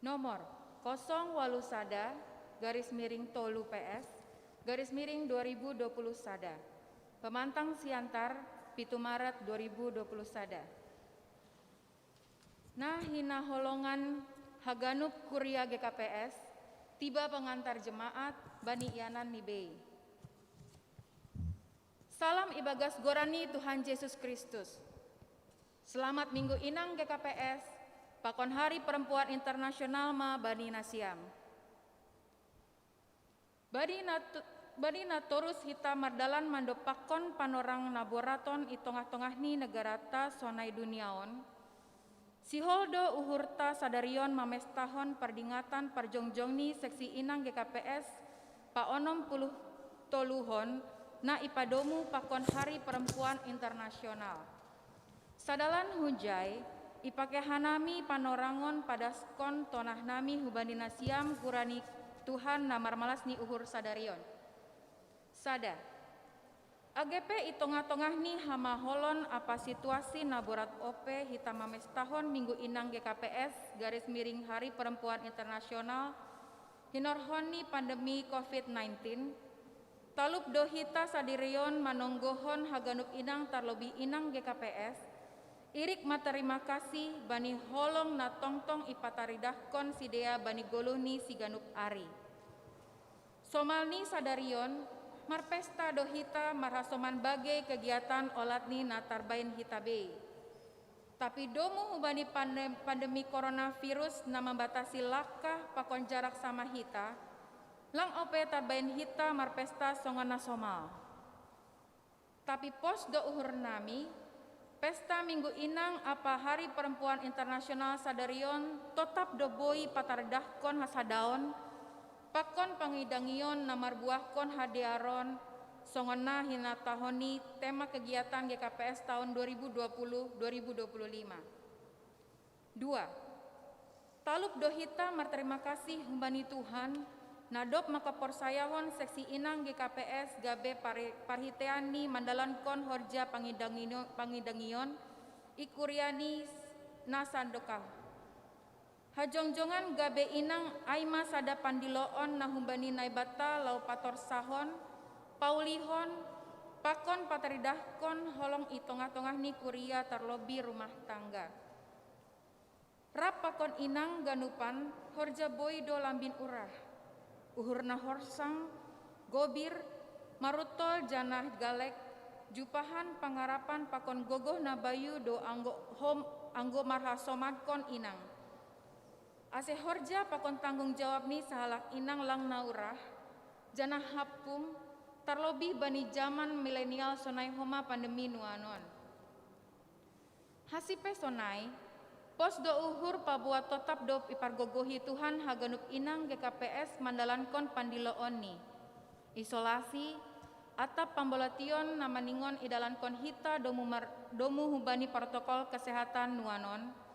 Nomor 08 Sada, garis miring Tolu PS, garis miring 2020 Sada. Pemantang Siantar, 7 Maret 2020 Sada. Nah hina holongan Haganup Kuria GKPS, tiba pengantar jemaat Bani Ianan Nibei. Salam ibagas gorani Tuhan Yesus Kristus. Selamat Minggu Inang GKPS, pakon Hari Perempuan Internasional ma Bani Nasiam. Bani natorus hita mardalan mando pakon panorang naboraton itongah-tongah ni negara ta sonai duniaon. Si holdo uhurta sadarion mamestahon perdingatan parjongjong ni seksi Inang GKPS pa onom puluh toluhon na ipadomu pakon Hari Perempuan Internasional. Sadalan hujai, ipake hanami panorangon pada skon tonah nami hubani nasiam kurani Tuhan namar malas ni uhur sadarion. Sada, AGP itonga-tongah ni hama holon apa situasi naborat OP hita mames tahun minggu inang GKPS _ Hari Perempuan Internasional hinorhoni pandemi COVID-19 talup do hita sadirion manonggohon haganup inang tarlobi inang GKPS irik materima kasih bani holong na tongtong ipataridahkon sidea bani goluhni siganup ari somalni sadarion marpesta do hita marhasoman bagai kegiatan olatni natarbain hitabe. Tapi domu hubani pandemi coronavirus na membatasi lakah pakon jarak sama hita, lang ope tarbain hita marpesta songana somal. Tapi pos do uhur nami, pesta minggu inang apa Hari Perempuan Internasional sadarion tetap do boi patardahkon hasadaon, pakon pangidangion namar buahkon hadiaron songona hina tahoni tema kegiatan GKPS tahun 2020-2025. 2. Talup dohita marterima kasih humbani Tuhan nadop maka porsayahon seksi inang GKPS gabe parhiteani mandalankon horja pangidangion ikuriani nasandokah. Hajongjongan gabe inang aima sada pandiloon nahumbani naibata lau pator sahon, paulihon, pakon pataridahkon holong itongah-tongah ni kuria tarlobi rumah tangga. Rap pakon inang ganupan horja boy do lambin urah, uhurna horsang, gobir, marutol janah galek, jupahan pangarapan pakon gogoh nabayu do anggo marhasomadkon inang. Ase horja pakon tanggung jawab ni sahalak inang lang naurah, janah hapum, tarlobi bani zaman milenial sonai homa pandemi nuanon. Hasipe sonai, pos do uhur pabuat tetap do ipargogohi Tuhan haganup inang GKPS mandalankon pandiloon ni. Isolasi, atap pambolation namaningon idalankon hita domu hubani protokol kesehatan nuanon.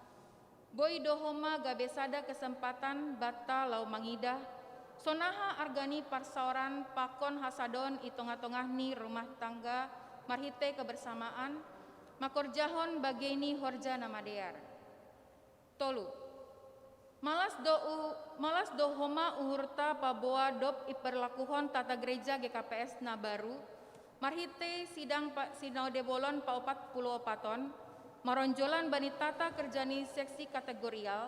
Boy dohoma gabesada kesempatan bata lau mangidah sonaha argani parsaoran pakon hasadon itongah-tongah ni rumah tangga marhite kebersamaan makorjahon bageni horja namadear. Tolu. Malas do homa uhurta paboa dop iperlakuhon tata gereja GKPS na baru marhite sidang sinode bolon pa 40 paton maronjolan bani tata kerjani seksi kategorial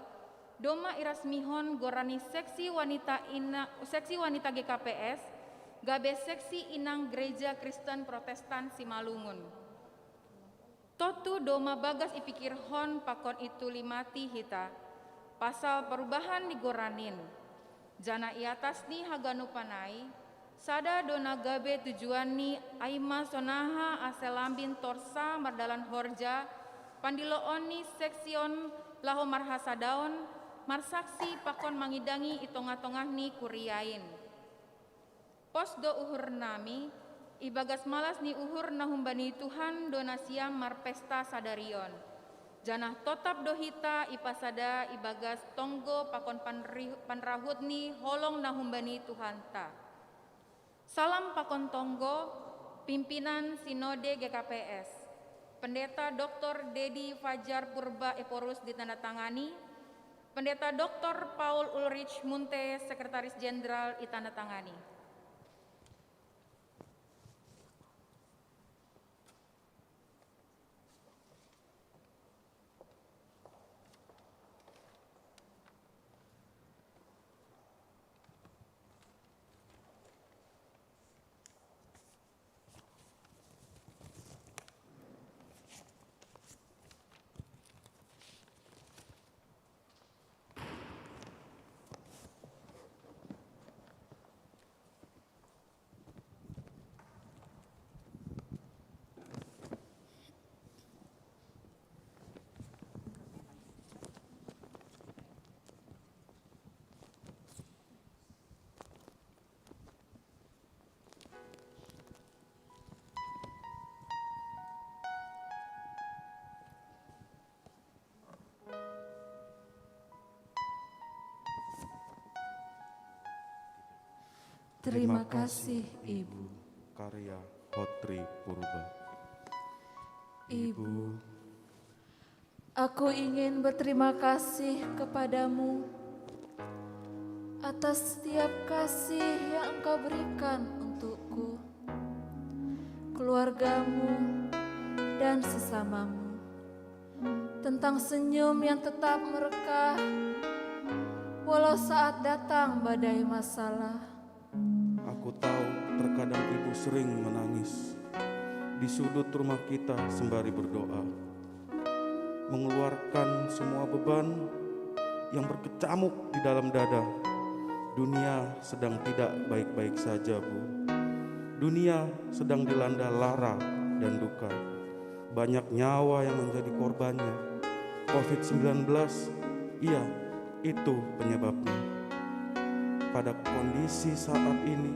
doma irasmihon gorani seksi wanita GKPS gabe seksi inang gereja Kristen Protestan Simalungun. Totu doma bagas ipikir hon pakon itu limati hita pasal perubahan di goranin jana iatas ni haganupanai sada dona gabe tujuan ni aima sonaha aselambin torsa mardalan horja pandilooni seksion laho marhasadaon marsaksi pakon mangidangi itongah-tongah ni kuriain. Pos do uhur nami ibagas malas ni uhur nahumbani Tuhan dona siam marpesta sadarion. Janah totap dohita ipasada ibagas tonggo pakon panrahut ni holong nahumbani Tuhan ta. Salam pakon tonggo pimpinan Sinode GKPS. Pendeta Dr. Dedi Fajar Purba Eporus ditandatangani, Pendeta Dr. Paul Ulrich Munte, Sekretaris Jenderal ditandatangani. Terima kasih, Ibu. Karya Hot Putri Purba. Ibu, aku ingin berterima kasih kepadamu atas setiap kasih yang Engkau berikan untukku, keluargamu, dan sesamamu. Tentang senyum yang tetap merekah walau saat datang badai masalah. Aku tahu terkadang ibu sering menangis di sudut rumah kita sembari berdoa, mengeluarkan semua beban yang berkecamuk di dalam dada. Dunia sedang tidak baik-baik saja, Bu. Dunia sedang dilanda lara dan duka. Banyak nyawa yang menjadi korbannya. COVID-19, iya, itu penyebabnya. Pada kondisi saat ini,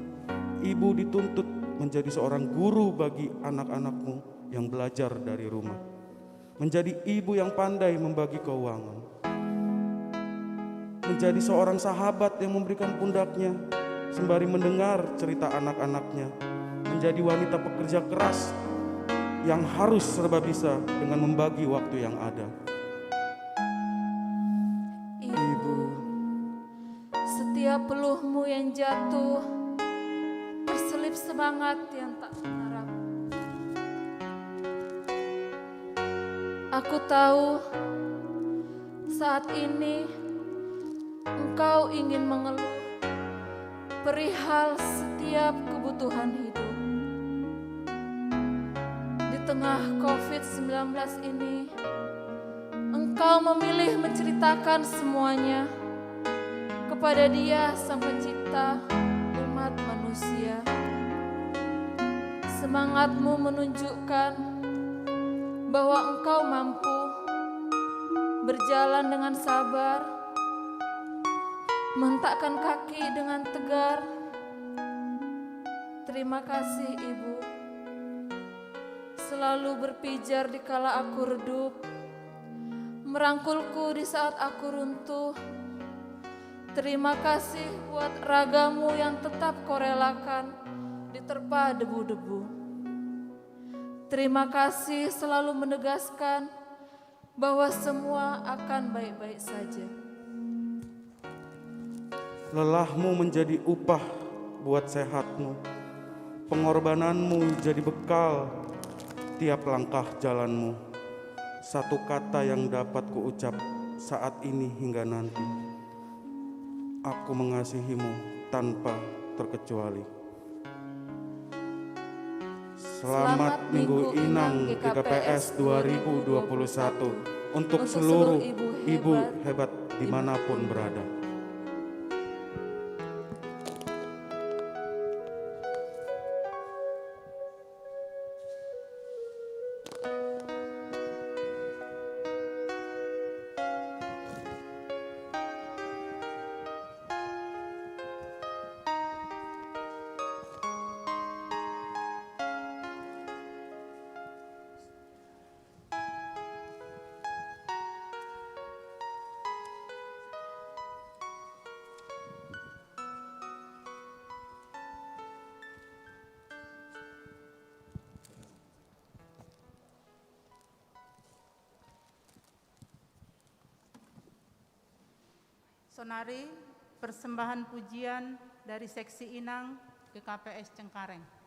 ibu dituntut menjadi seorang guru bagi anak-anakmu yang belajar dari rumah. Menjadi ibu yang pandai membagi keuangan. Menjadi seorang sahabat yang memberikan pundaknya sembari mendengar cerita anak-anaknya. Menjadi wanita pekerja keras yang harus serba bisa dengan membagi waktu yang ada. Ibu, setiap peluhmu yang jatuh terselip semangat yang tak berharap. Aku tahu saat ini Engkau ingin mengeluh perihal setiap kebutuhan hidup. Di tengah COVID-19 ini, Engkau memilih menceritakan semuanya kepada Dia Sang Pencipta umat manusia. Semangatmu menunjukkan bahwa Engkau mampu berjalan dengan sabar, menghentakkan kaki dengan tegar. Terima kasih Ibu, selalu berpijar di kala aku redup, merangkulku di saat aku runtuh. Terima kasih buat ragamu yang tetap Kau relakan diterpa debu-debu. Terima kasih selalu menegaskan bahwa semua akan baik-baik saja. Lelahmu menjadi upah buat sehatmu. Pengorbananmu jadi bekal tiap langkah jalanmu. Satu kata yang dapat kuucap saat ini hingga nanti. Aku mengasihimu tanpa terkecuali. Selamat Minggu Inang GKPS 2021 untuk seluruh ibu hebat dimanapun berada. Sonari, persembahan pujian dari Seksi Inang GKPS Cengkareng.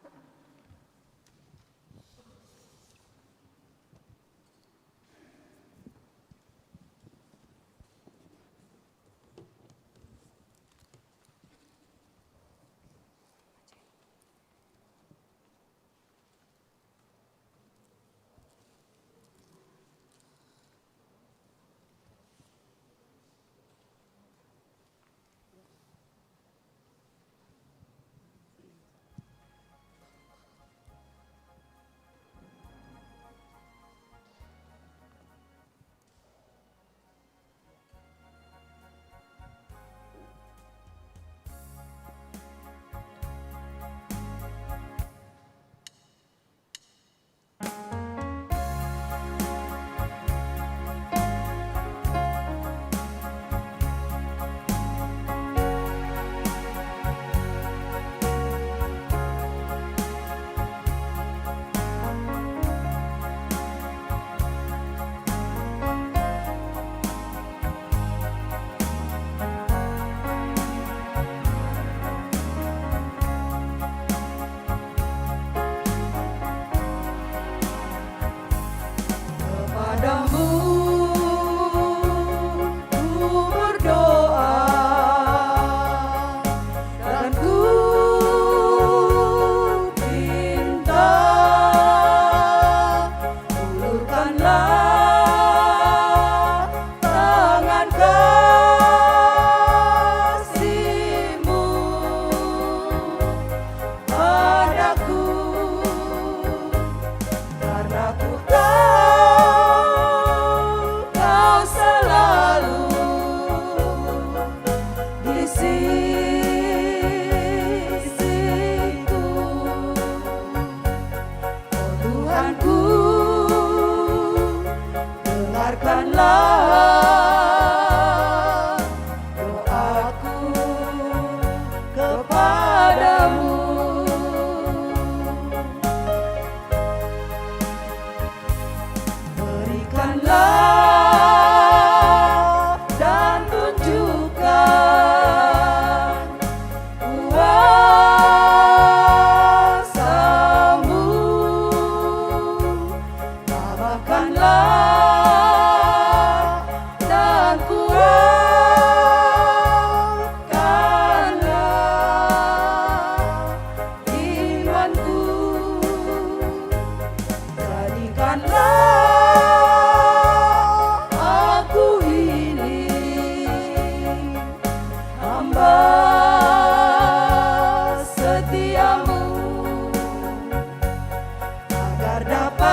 kabulkanlah doaku kepadamu. Berikanlah dan tunjukkan kuasa-Mu, tambahkanlah dan kuatkanlah imanku, jadikanlah aku ini hamba setiamu, agar dapat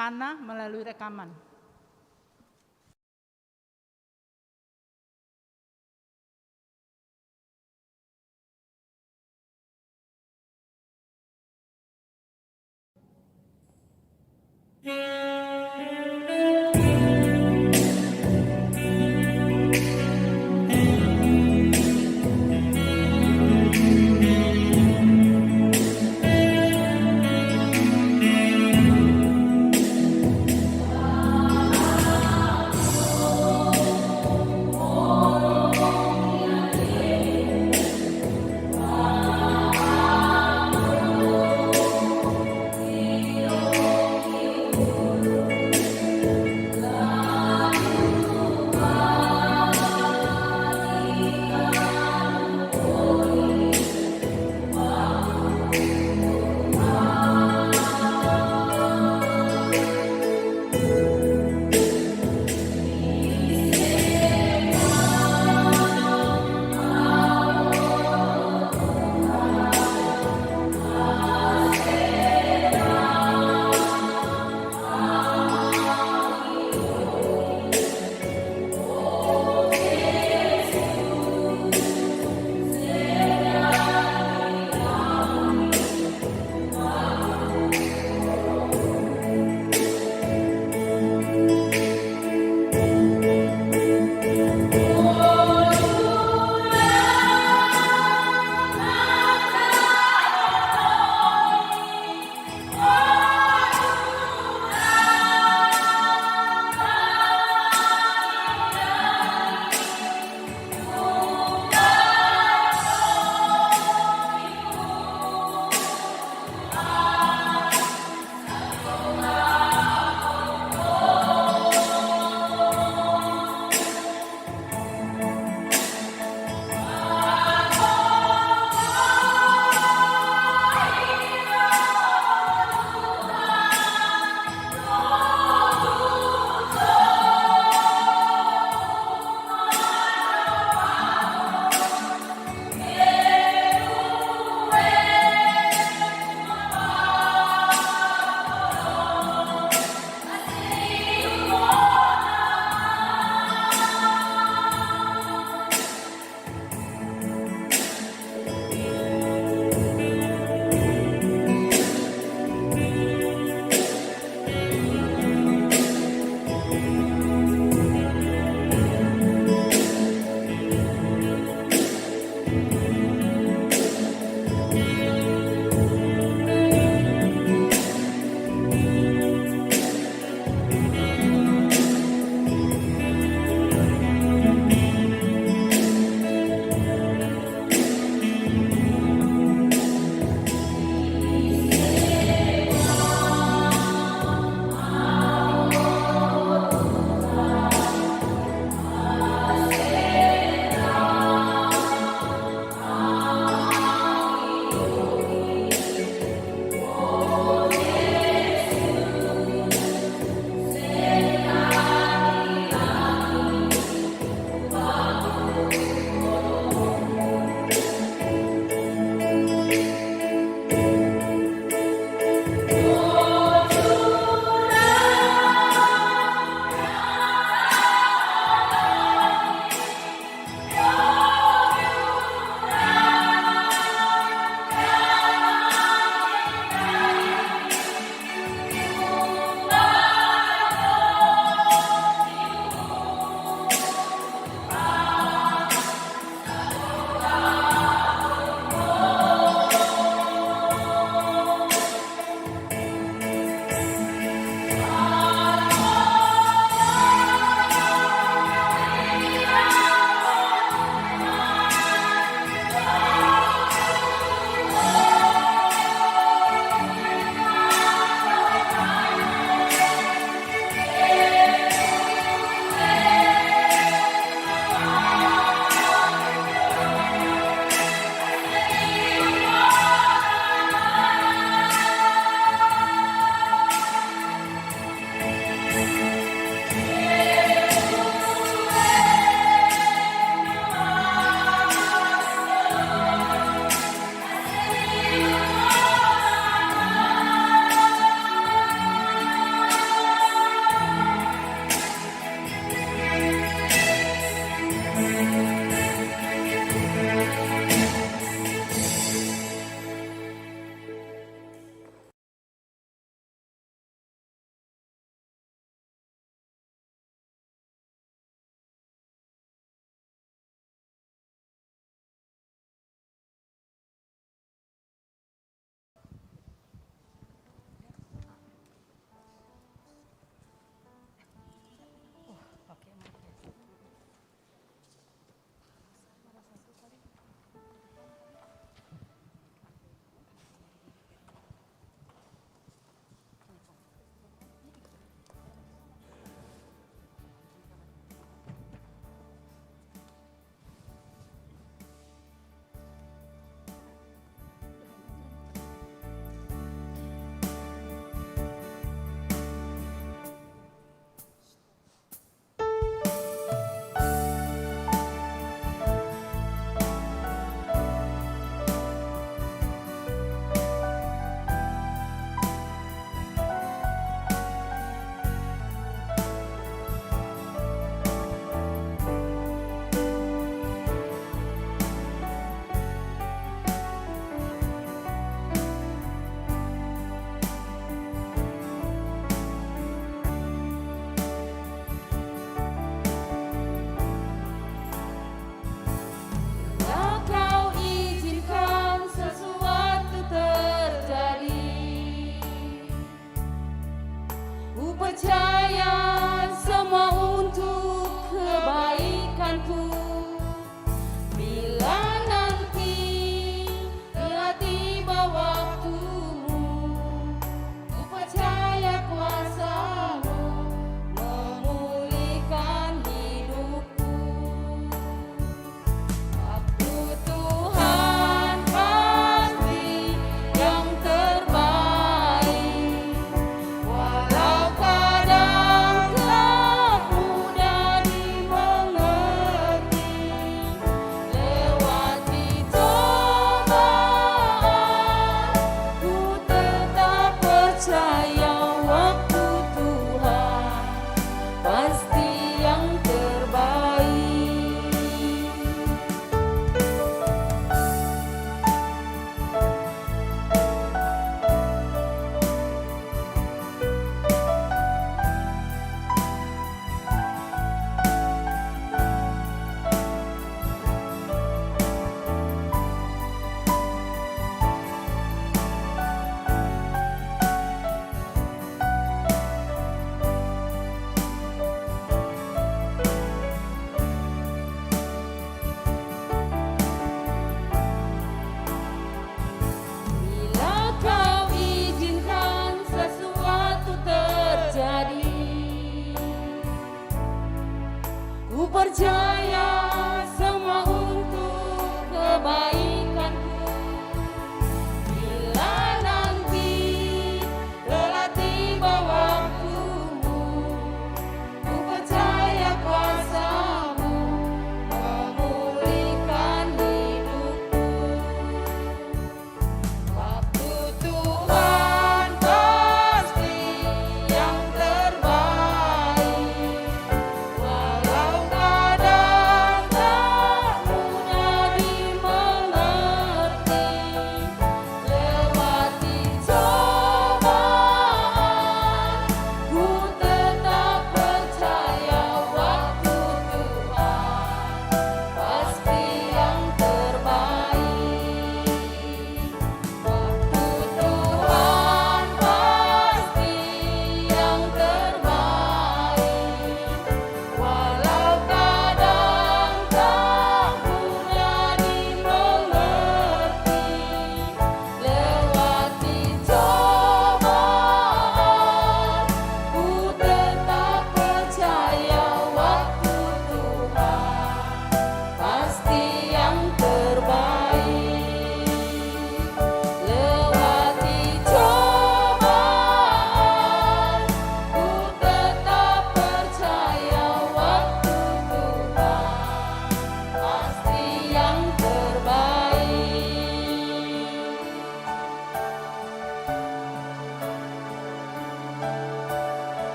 Kana melalui rekaman.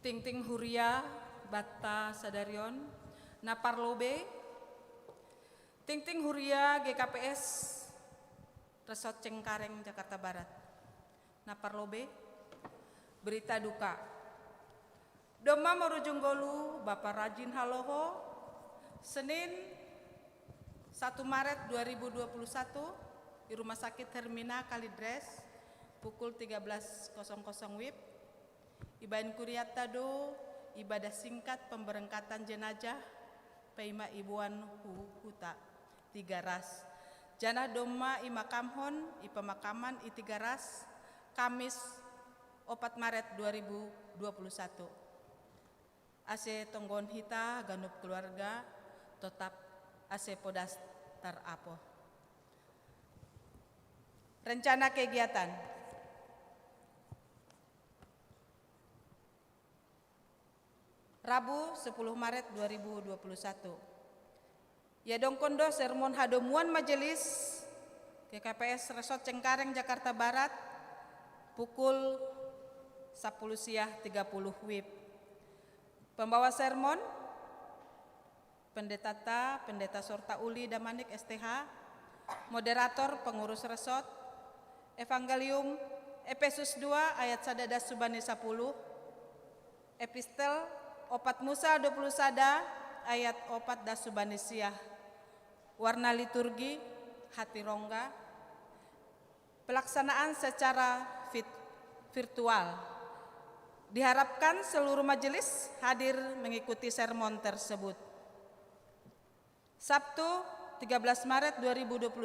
Ting Huria Batta Sadarion Naparlobe Ting Huria GKPS Resort Cengkareng Jakarta Barat. Naparlobe berita duka Doma Morujung Golu Bapak Rajin Haloho Senin 1 Maret 2021 di Rumah Sakit Hermina Kalidres pukul 13.00 WIB. Ibain Kuriatado ibadah singkat pemberangkatan jenazah Paima Ibuan Huta Tigaras. Jana Doma Imakamhon Ipemakaman Itigaras Kamis 4 Maret 2021. Ase Tonggon Hita Ganup keluarga tetap ase Podas Tarapo. Rencana kegiatan Rabu 10 Maret 2021. Yadong Kondo sermon hadomuan majelis GKPS Resort Cengkareng Jakarta Barat pukul 10.30 WIB. Pembawa sermon Pendeta Sorta Uli Damanik STH, moderator pengurus resort, Evangelium Efesus 2 ayat 1 Subani 10, Epistel Opat Musa 20 sada ayat 4 Subani Siah, warna liturgi hati rongga, pelaksanaan secara virtual. Diharapkan seluruh majelis hadir mengikuti sermon tersebut. Sabtu 13 Maret 2021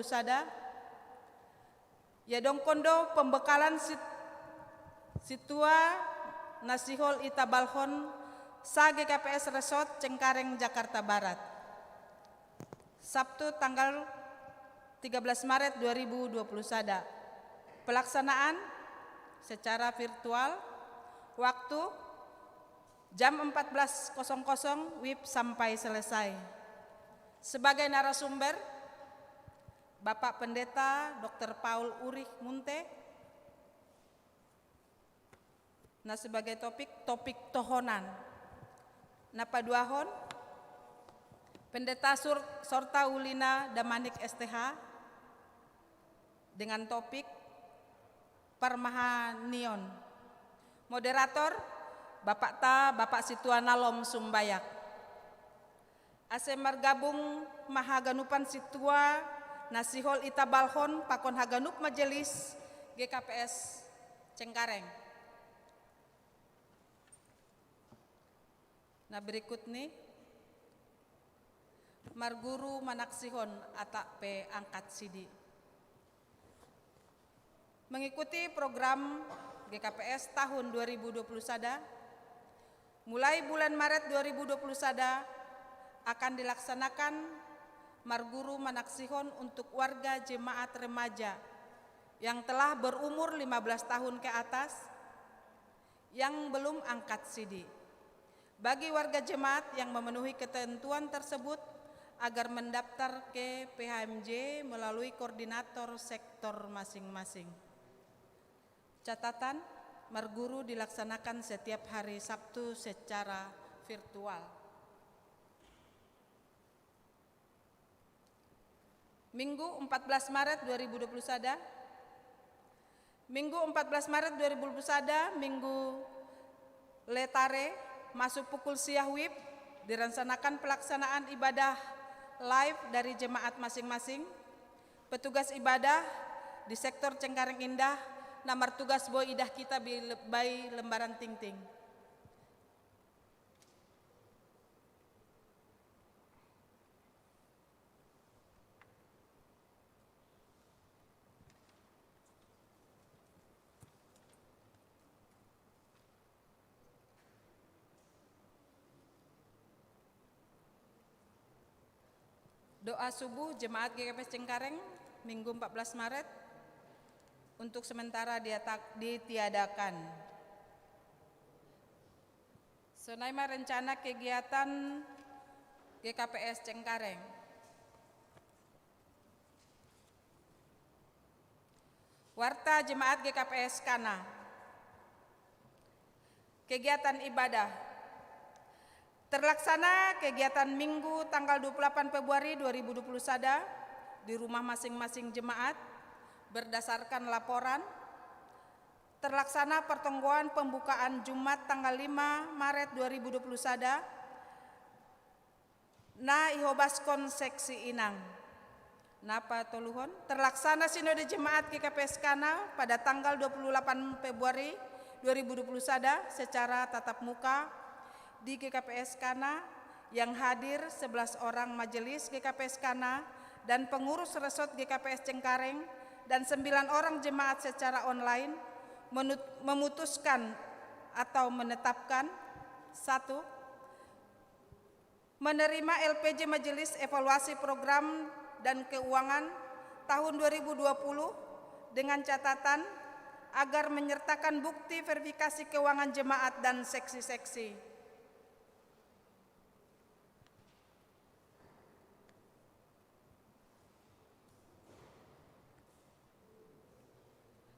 Yadong Kondo pembekalan situa Nasihol Itabalhon Sa GKPS Resort Cengkareng Jakarta Barat. Sabtu tanggal 13 Maret 2021 pelaksanaan secara virtual, waktu jam 14.00 WIB sampai selesai. Sebagai narasumber, Bapak Pendeta Dr. Paul Urich Munte. Nah, sebagai topik tohonan. Napa duahon? Pendeta Sorta Ulina Damanik STH dengan topik Parmahanion. Moderator Bapak Situana Lom Sumbayak. Ase margabung mahaganupan situa Nasihol Itabalhon pakon haganup majelis GKPS Cengkareng. Nah, berikut nih marguru manaksihon atak pe angkat sidi. Mengikuti program GKPS tahun 2021 mulai bulan Maret 2021 akan dilaksanakan marguru manaksihon untuk warga jemaat remaja yang telah berumur 15 tahun ke atas yang belum angkat sidi. Bagi warga jemaat yang memenuhi ketentuan tersebut agar mendaftar ke PHMJ melalui koordinator sektor masing-masing. Catatan, marguru dilaksanakan setiap hari Sabtu secara virtual. Minggu 14 Maret 2021, Minggu 14 Maret 2021, Minggu Letare, masuk pukul siah WIB, direncanakan pelaksanaan ibadah live dari jemaat masing-masing. Petugas ibadah di sektor Cengkareng Indah, nomor tugas boy idah kita by lembaran ting-ting. Doa subuh Jemaat GKPS Cengkareng Minggu 14 Maret untuk sementara ditiadakan. Senaima rencana kegiatan GKPS Cengkareng. Warta Jemaat GKPS Kana. Kegiatan ibadah. Terlaksana kegiatan Minggu tanggal 28 Februari 2020 Sada di rumah masing-masing jemaat berdasarkan laporan. Terlaksana pertengguan pembukaan Jumat tanggal 5 Maret 2020 Sada na Ihobaskon seksi Inang. Napa toluhon? Terlaksana Sinode Jemaat GKPS Kana pada tanggal 28 Februari 2020 Sada secara tatap muka di GKPS Kana yang hadir 11 orang majelis GKPS Kana dan pengurus resort GKPS Cengkareng dan 9 orang jemaat secara online memutuskan atau menetapkan: 1. Menerima LPJ Majelis Evaluasi Program dan Keuangan tahun 2020 dengan catatan agar menyertakan bukti verifikasi keuangan jemaat dan seksi-seksi.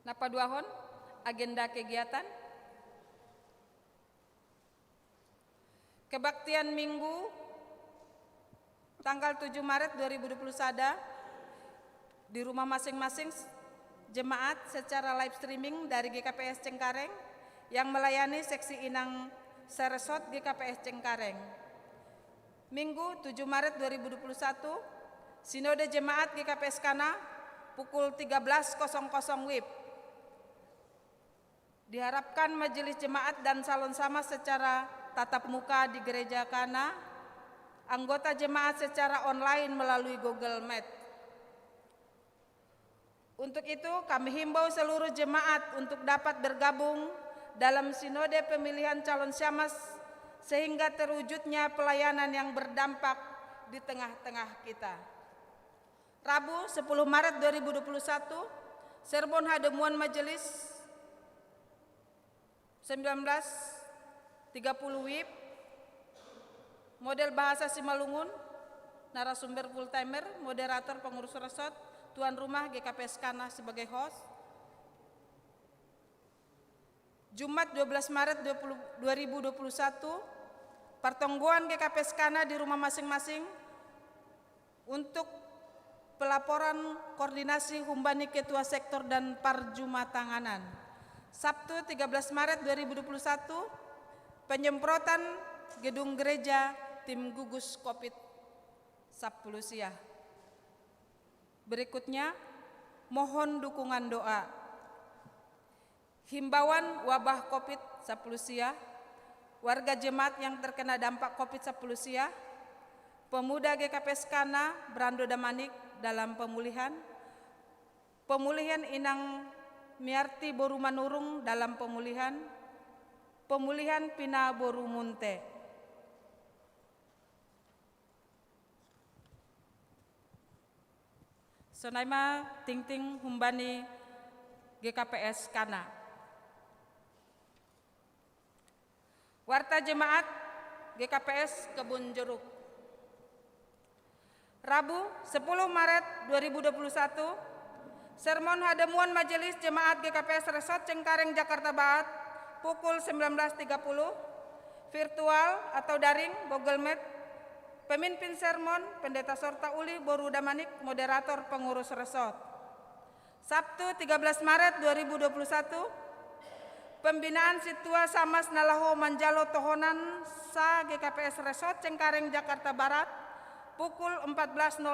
Napa duahon agenda kegiatan? Kebaktian Minggu tanggal 7 Maret 2020 Sada di rumah masing-masing jemaat secara live streaming dari GKPS Cengkareng yang melayani seksi Inang Seresot GKPS Cengkareng. Minggu 7 Maret 2021 Sinode Jemaat GKPS Kana pukul 13.00 WIB. Diharapkan majelis jemaat dan salon sama secara tatap muka di gereja Kana, anggota jemaat secara online melalui Google Meet. Untuk itu kami himbau seluruh jemaat untuk dapat bergabung dalam sinode pemilihan calon syamas sehingga terwujudnya pelayanan yang berdampak di tengah-tengah kita. Rabu 10 Maret 2021, sermon hademuan majelis 19.30 WIB, model bahasa Simalungun, narasumber full timer, moderator pengurus resort, tuan rumah GKPS Kana sebagai host. Jumat 12 Maret 2021, pertengguan GKPS Kana di rumah masing-masing untuk pelaporan koordinasi Humbani Ketua Sektor dan Parjumatanganan. Sabtu 13 Maret 2021, penyemprotan gedung gereja tim gugus COVID-10 siah. Berikutnya, mohon dukungan doa. Himbauan wabah COVID-10 siah, warga jemaat yang terkena dampak COVID-10 siah, pemuda GKPS Kana Brando Damanik dalam pemulihan Inang Miarti Boru Manurung dalam pemulihan Pina Boru Munte. Sonaima ting-ting Humbani GKPS Kana. Warta Jemaat GKPS Kebun Jeruk. Rabu 10 Maret 2021, sermon hademuan Majelis Jemaat GKPS Resort Cengkareng Jakarta Barat pukul 19.30, virtual atau daring Google Meet. Pemimpin sermon Pendeta Sorta Uli Boru Damanik, moderator pengurus resort. Sabtu 13 Maret 2021, pembinaan Situa Samas Nalaho Manjalo Tohonan Sa GKPS Resort Cengkareng Jakarta Barat pukul 14.00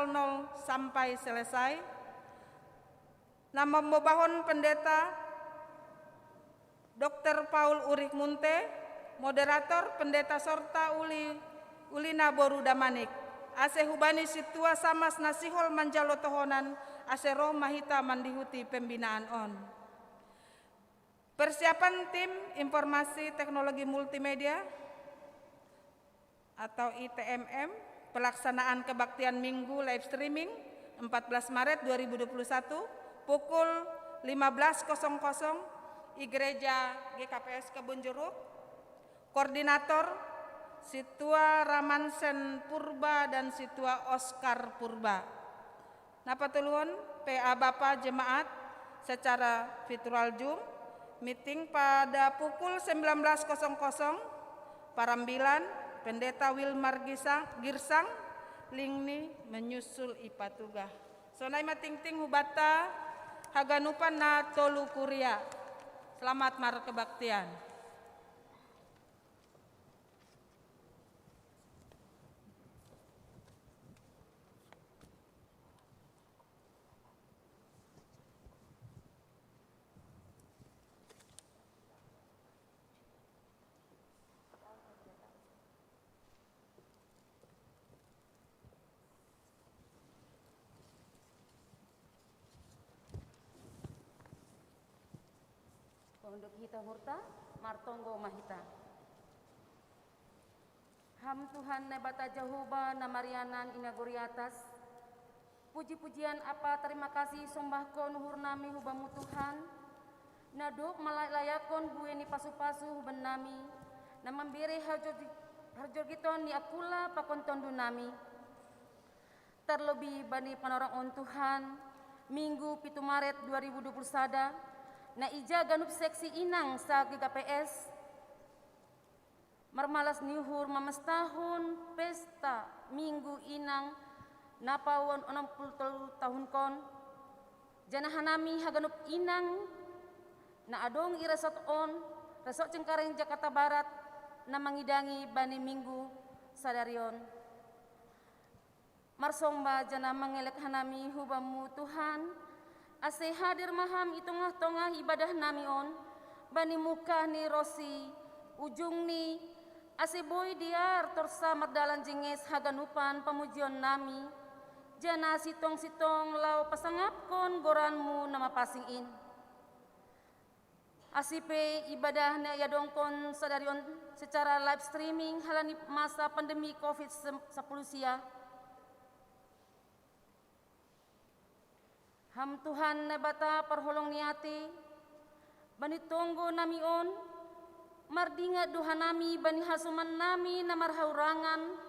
sampai selesai. Nama membahon Pendeta Dr. Paul Urik Munte, moderator Pendeta Sorta Ulina Boru Damanik. Ase Hubani Situa Samas Nasihol Manjalo Tohonan, ase Roh Mahita Mandihuti pembinaan on. Persiapan tim informasi teknologi multimedia atau ITMM, pelaksanaan kebaktian Minggu live streaming 14 Maret 2021 pukul 15.00 Gereja GKPS Kebun Jeruk. Koordinator Situa Ramansen Purba dan Situa Oscar Purba. Napa tuluhun PA Bapa Jemaat secara virtual Zoom Meeting pada pukul 19.00, Parambilan, Pendeta Wilmar Girsang, Lingni menyusul ipatuga. Sonai matingting hubata, haganupan na tolu kuria. Selamat markebaktian. Pondok Hita Hurta, Martonggo Mahita. Ham Tuhan nebata Jehovah namarianan inagori atas. Puji-pujian apa terima kasih sombahkon nuhur nami hubamu Tuhan. Naduk malayakon bueni pasu-pasu huban nami. Namambiri harjogiton ni akula pakontondu nami. Terlebih bani panorang on Tuhan, Minggu 7 Maret 2021, na ija ganup seksi inang sa GKPS, marmalas niuhur mamestahun pesta Minggu inang napawon 63 tahun kon, janahanami haganup inang na adong iresot on, resot Cengkareng Jakarta Barat na mangidangi bani Minggu sadarion. Marsomba jana mangelek hanami hubamu Tuhan, ase hadir maham itongah-tongah ibadah nami on, bani muka ni rosi, ujung ni, ase boy diar torsa mardalan jenges haganupan pemujian nami, jana sitong-sitong lau pasangapkon goranmu nama pasingin. Asipe ibadah na yadongkon sadarion secara live streaming halani masa pandemi COVID-19 sia. Ham Tuhan nebata perholong niati, bani tonggo nami on, mardinga duha nami bani hasuman nami na marhaurangan,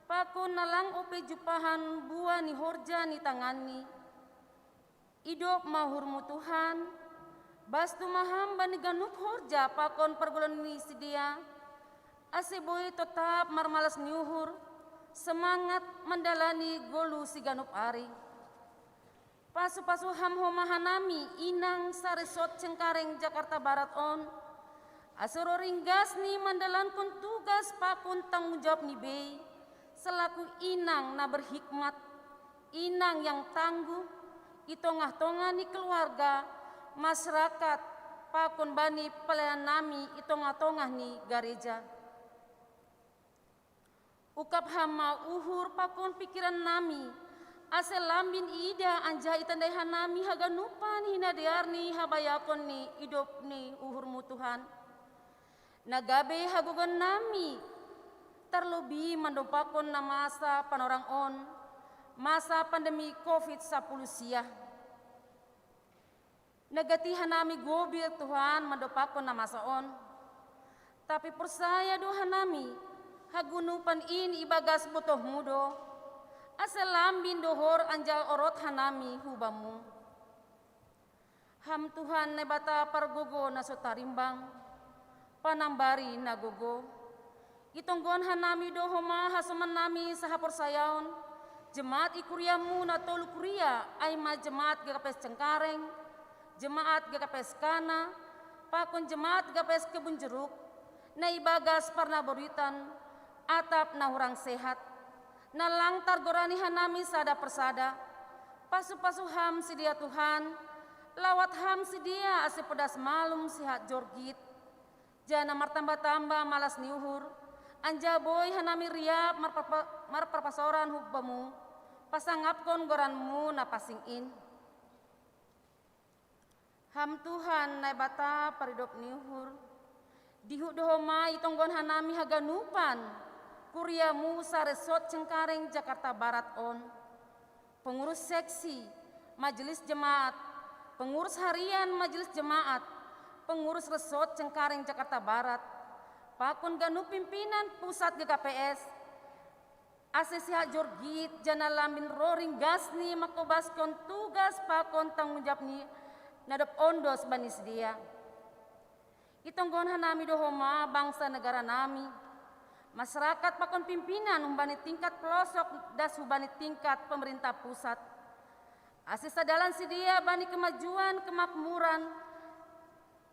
pakon nalang ope jupahan buah ni horja ni tangani. Idop mahurmu Tuhan, bastu maham bani ganup horja pakon pergolon ni sidia, ase boy tetap marmalas niuhur, semangat mendalani golu si ganup ari. Pasu-pasu ham homahanami inang sa resort Cengkareng Jakarta Barat on. Asuro ringgas ni mandalankon tugas pakun tanggung jawab ni Bey. Selaku inang na berhikmat, inang yang tangguh, itongah-tongah ni keluarga, masyarakat, pakun bani pelayan nami, itongah-tongah ni gereja. Ukap hama uhur pakun pikiran nami, asal lambin ida anja itandaihan nami haganupan hina diarni habayakon ni idop ni uhurmu Tuhan. Nagabe hagugan nami terlebih mendopakon na masa panorang on, masa pandemi COVID-19 sia. Negatihan nami gobir Tuhan mendopakon na masa on. Tapi persaya doha nami hagunupan in ibagas butoh mudo. Asal lambin dohor anjal orot hanami hubamu. Ham Tuhan nebata pargogo na sotarimbang, panambari na gogo. Itonggon hanami dohoma hasuman nami sahapor sayaon, jemaat ikuriamu na tolu kuria ay ma jemaat GKPS Cengkareng, jemaat GKPS Kana, pakon jemaat GKPS Kebun Jeruk, na ibagas parnaboritan, atap na hurang sehat, na langtar gorani hanami sada persada, pasu-pasu ham sidia Tuhan, lawat ham sidia ase pedas malum sihat jorgit, jana martamba-tamba malas niuhur, anja boy hanami riap marparpasoran hubbamu, pasangapkon goranmu na pasingin. Ham Tuhan na bata paridop niuhur, dihuk dohoma itonggon hanami haganupan, kuriamu sa resort Cengkareng Jakarta Barat on, pengurus seksi, majelis jemaat, pengurus harian majelis jemaat, pengurus resort Cengkareng Jakarta Barat, pakun ganu pimpinan pusat GKPS, asesihat jorgit, jana lamin roring gasni makobaskon tugas pakon tanggung jawab ni nadop ondos banis dia. Itonggon hanami dohoma bangsa negara nami. Masyarakat pakon pimpinan umbani tingkat pelosok das ubani tingkat pemerintah pusat. Asisa dalan sidia bani kemajuan kemakmuran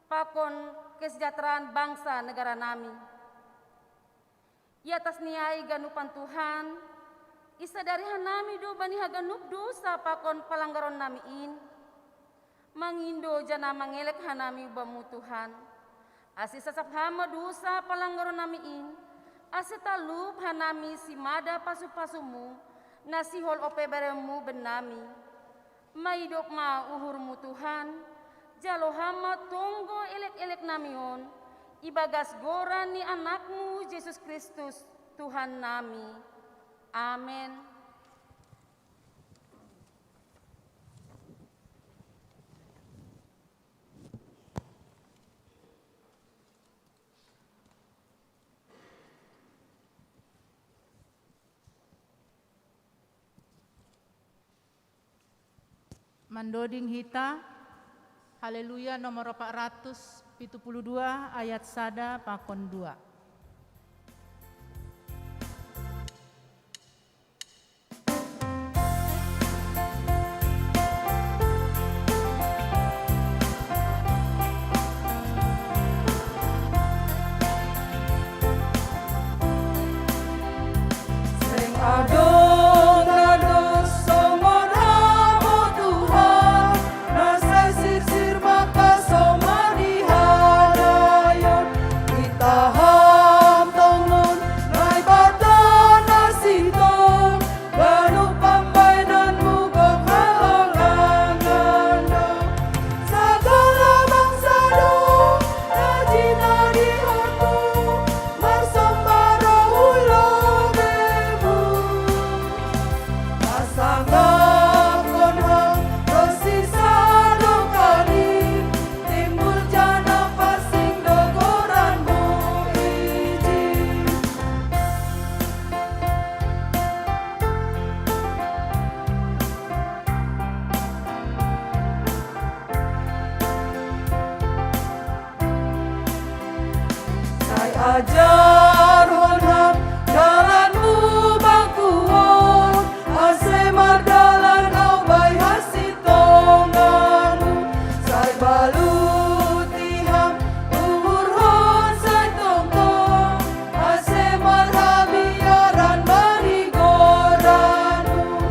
pakon kesejahteraan bangsa negara nami. I atas niai ganupan Tuhan, isa dari hanami do bani haganup dosa pakon palanggaron namiin. Mangindo jana mangelek hanami bamu Tuhan. Asisa saphama dosa palanggaron namiin. Asitalup hanami si mada pasu-pasumu, nasihol ope beremu benami. Maidok ma uhurmu Tuhan, jalo hama tonggo elek-elek namion, ibagas goran ni anakmu Yesus Kristus Tuhan nami. Amin. Mandoding hita, haleluya nomor 472 ayat sada pakon 2. Sing adong dados somon hamo Tuhan, nasa sirsir maka somani hadayon. Kita ham tongon nai batan nasitong, ganuk pambainan mugok halongangan dong. Segala bangsa dong, najina di hatu, marsambara ulo bemu. Masanggap konhang tersisa dokani, timbul jana pasing dogoranmu iji. Sai ajar honam jalanmu bangkuon, ase mardalan au bai hasitonganmu. Sai balutiham umur hon sai tongtong, ase marhabiaran bani godanmu.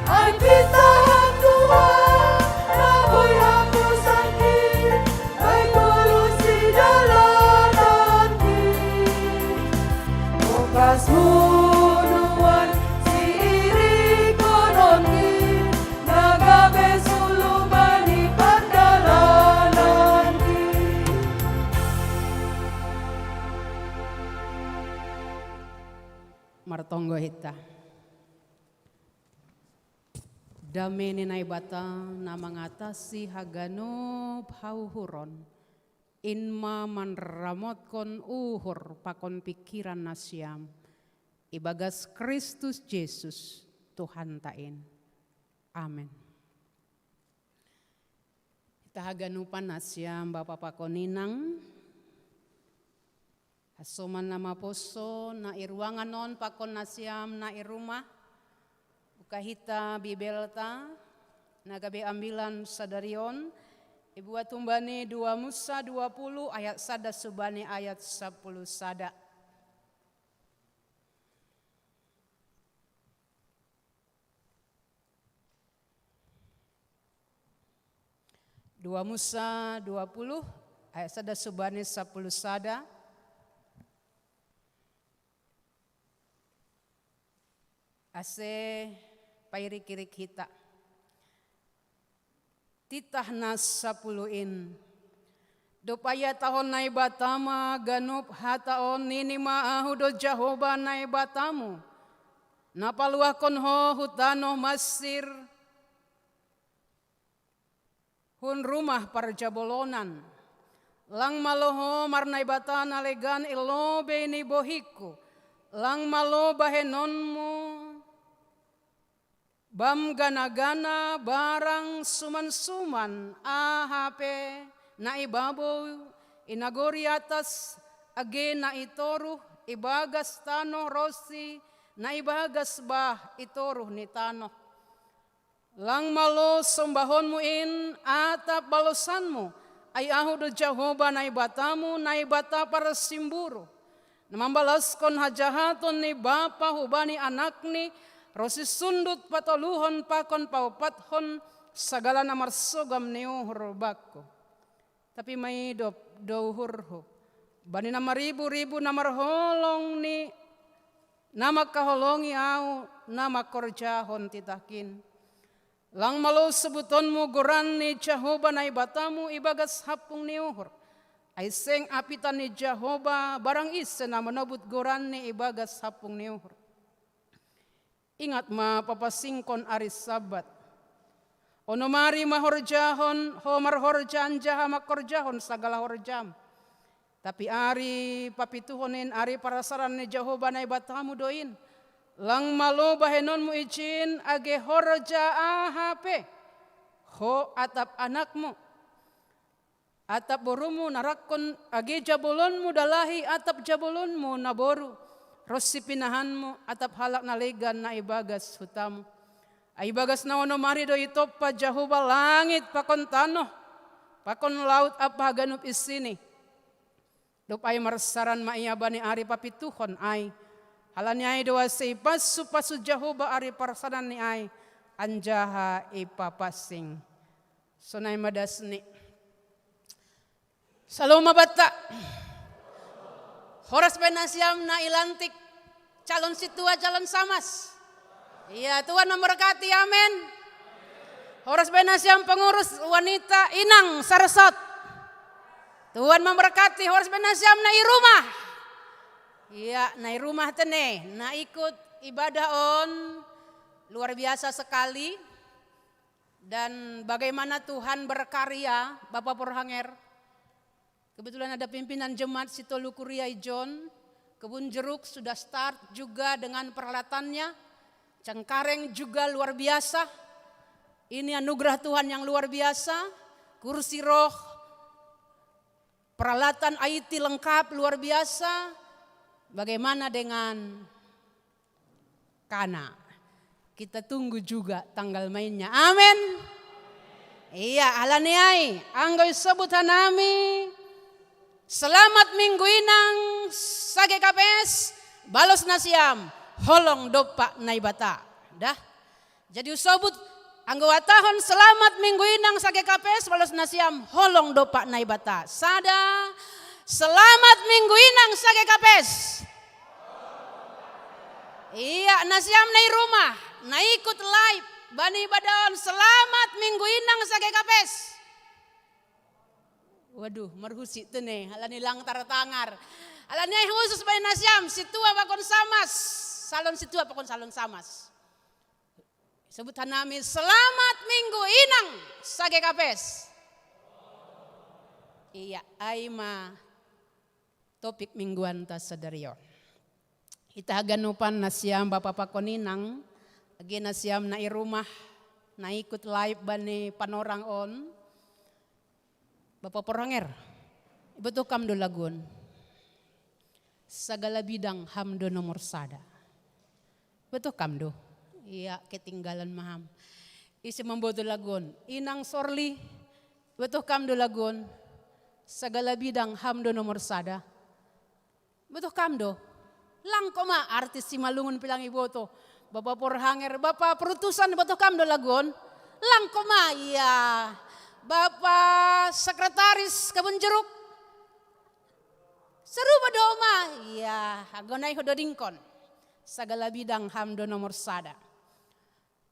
Ai kita ham Tuhan, naboy hamu sakit, ai kolusi dalanan ki. Okasmu nuan si iri konon ki, nagabe sulubani pandalanan ki. Martonggo hita. Dame ninay bata na mangatasi hagano hauhuron. Inma manramot kon uhur pakon pikiran nasyam. Ibagas Kristus Yesus Tuhan tain. Amin. Kita haganupan nasyam Bapak pakoninang. Asuman nama poso na iruangan non pakon nasyam na irumah. Kahita bibelta nagabe ambilan sadarion ibu atumbani 2 Musa 20 ayat sada subani ayat 10 sada. Dua Musa 20 ayat sada subani 10 sada. Ase pairik-irik hita. Titah nas 10 Dopaya tahun nai batama ganup hataon nini maahu do Jahoba nai batamu. Napaluah konho hutano masir. Hun rumah parjabolonan. Lang maloho marnai batana legan ilobe ni bohiku. Lang malo bahenonmu. Bam gana-gana barang suman-suman ahape na ibabaw inagori atas age na itoruh ibagas tano rosi na ibagas bah itoruh ni tano. Lang malo sombahon mo in atap balosan mo ay aho do Jehovah na ibatamu na ibata para simburo. Namambalas kon hajahaton ni bapa hubani anak ni rosi sundut patoluhon pakon paupathon sagala na marsogam ni uhur bako. Tapi may dohurho. Bani na maribu-ribu na marholong ni na magkaholongi au na makorjahon titakin. Lang malo sebuton mo goran ni Jehovah na ibatamu ibagas hapung ni uhur. Ay seng apitan ni Jehovah barang isa na manabut goran ni ibagas hapung ni uhur. Ingat mapapasingkon ari sabat. Ono mari mahorjahon, homar horjan jaha makorjahon sagala horjam. Tapi ari papituhonin ari parasaran ni Jehovah na ibatamu doin. Lang malo bahenon mo ijin age horja ahape. Ho atap anakmu. Atap borumu narakon age jabolonmu dalahi atap jabolonmu naboru. Rosi pinahanmu atap halak na legan na ibagas hutamu. Ay ibagas na ono mari do itop pa Jehovah langit pakon tanoh. Pakon laut apa ganup isini. Dop ay marsaran maiyabani ari papituhon ay. Halani ay doa say pasu Jehovah ari parasanan ni ay. Anjaha ipapasing. Sonay madasni. Saloma bata. Horas penasiam na ilantik. Calon situa calon samas. Iya Tuhan memberkati amin. Horas penasiam pengurus wanita inang saresot. Tuhan memberkati horas penasiam na irumah. Iya na irumah tene. Na ikut ibadah on. Luar biasa sekali. Dan bagaimana Tuhan berkarya Bapak Porhanger. Kebetulan ada pimpinan jemaat Sitolu Kuriai John. Kebun jeruk sudah start juga dengan peralatannya. Cengkareng juga luar biasa. Ini anugerah Tuhan yang luar biasa. Kursi roh. Peralatan IT lengkap luar biasa. Bagaimana dengan Kana? Kita tunggu juga tanggal mainnya. Amin. Iya alaniai. Anggoy sebutan nami. Selamat minggu inang sage KPS balos nasiam holong dopa naibata. Dah. Jadi usobut anggawatahon selamat minggu inang sage KPS balos nasiam holong dopa naibata. Sada selamat minggu inang sage KPS. Iya nasiam nai rumah, na ikut live bani badon selamat minggu inang sage KPS. Waduh, merhusi tene, alani lang taratangar. Alani ay khusus bay nasyam, situa pakon samas. Salon situa pakon salon samas. Sebutan namin, selamat minggu inang sa GKPS. Iya, ay ma topik mingguan ta sadarion. Itahaganupan nasyam Bapak pakon inang, agi nasyam na irumah, na ikut live bani panorang on. Bapak Porhanger, betul kamdo lagun. Segala bidang hamdo nomor sada. Betul kamdo. Iya ketinggalan maham. Isi memboto lagun. Inang sorli. Betul kamdo lagun. Segala bidang hamdo nomor sada. Betul kamdo. Langkoma artis si Malungun pilang iboto. Bapak Porhanger, Bapak perutusan betul kamdo lagun. Langkoma iya. Bapak Sekretaris Kebun Jeruk. Seru badoma. Iya, agonay hododingkon. Segala bidang hamdo nomor sada.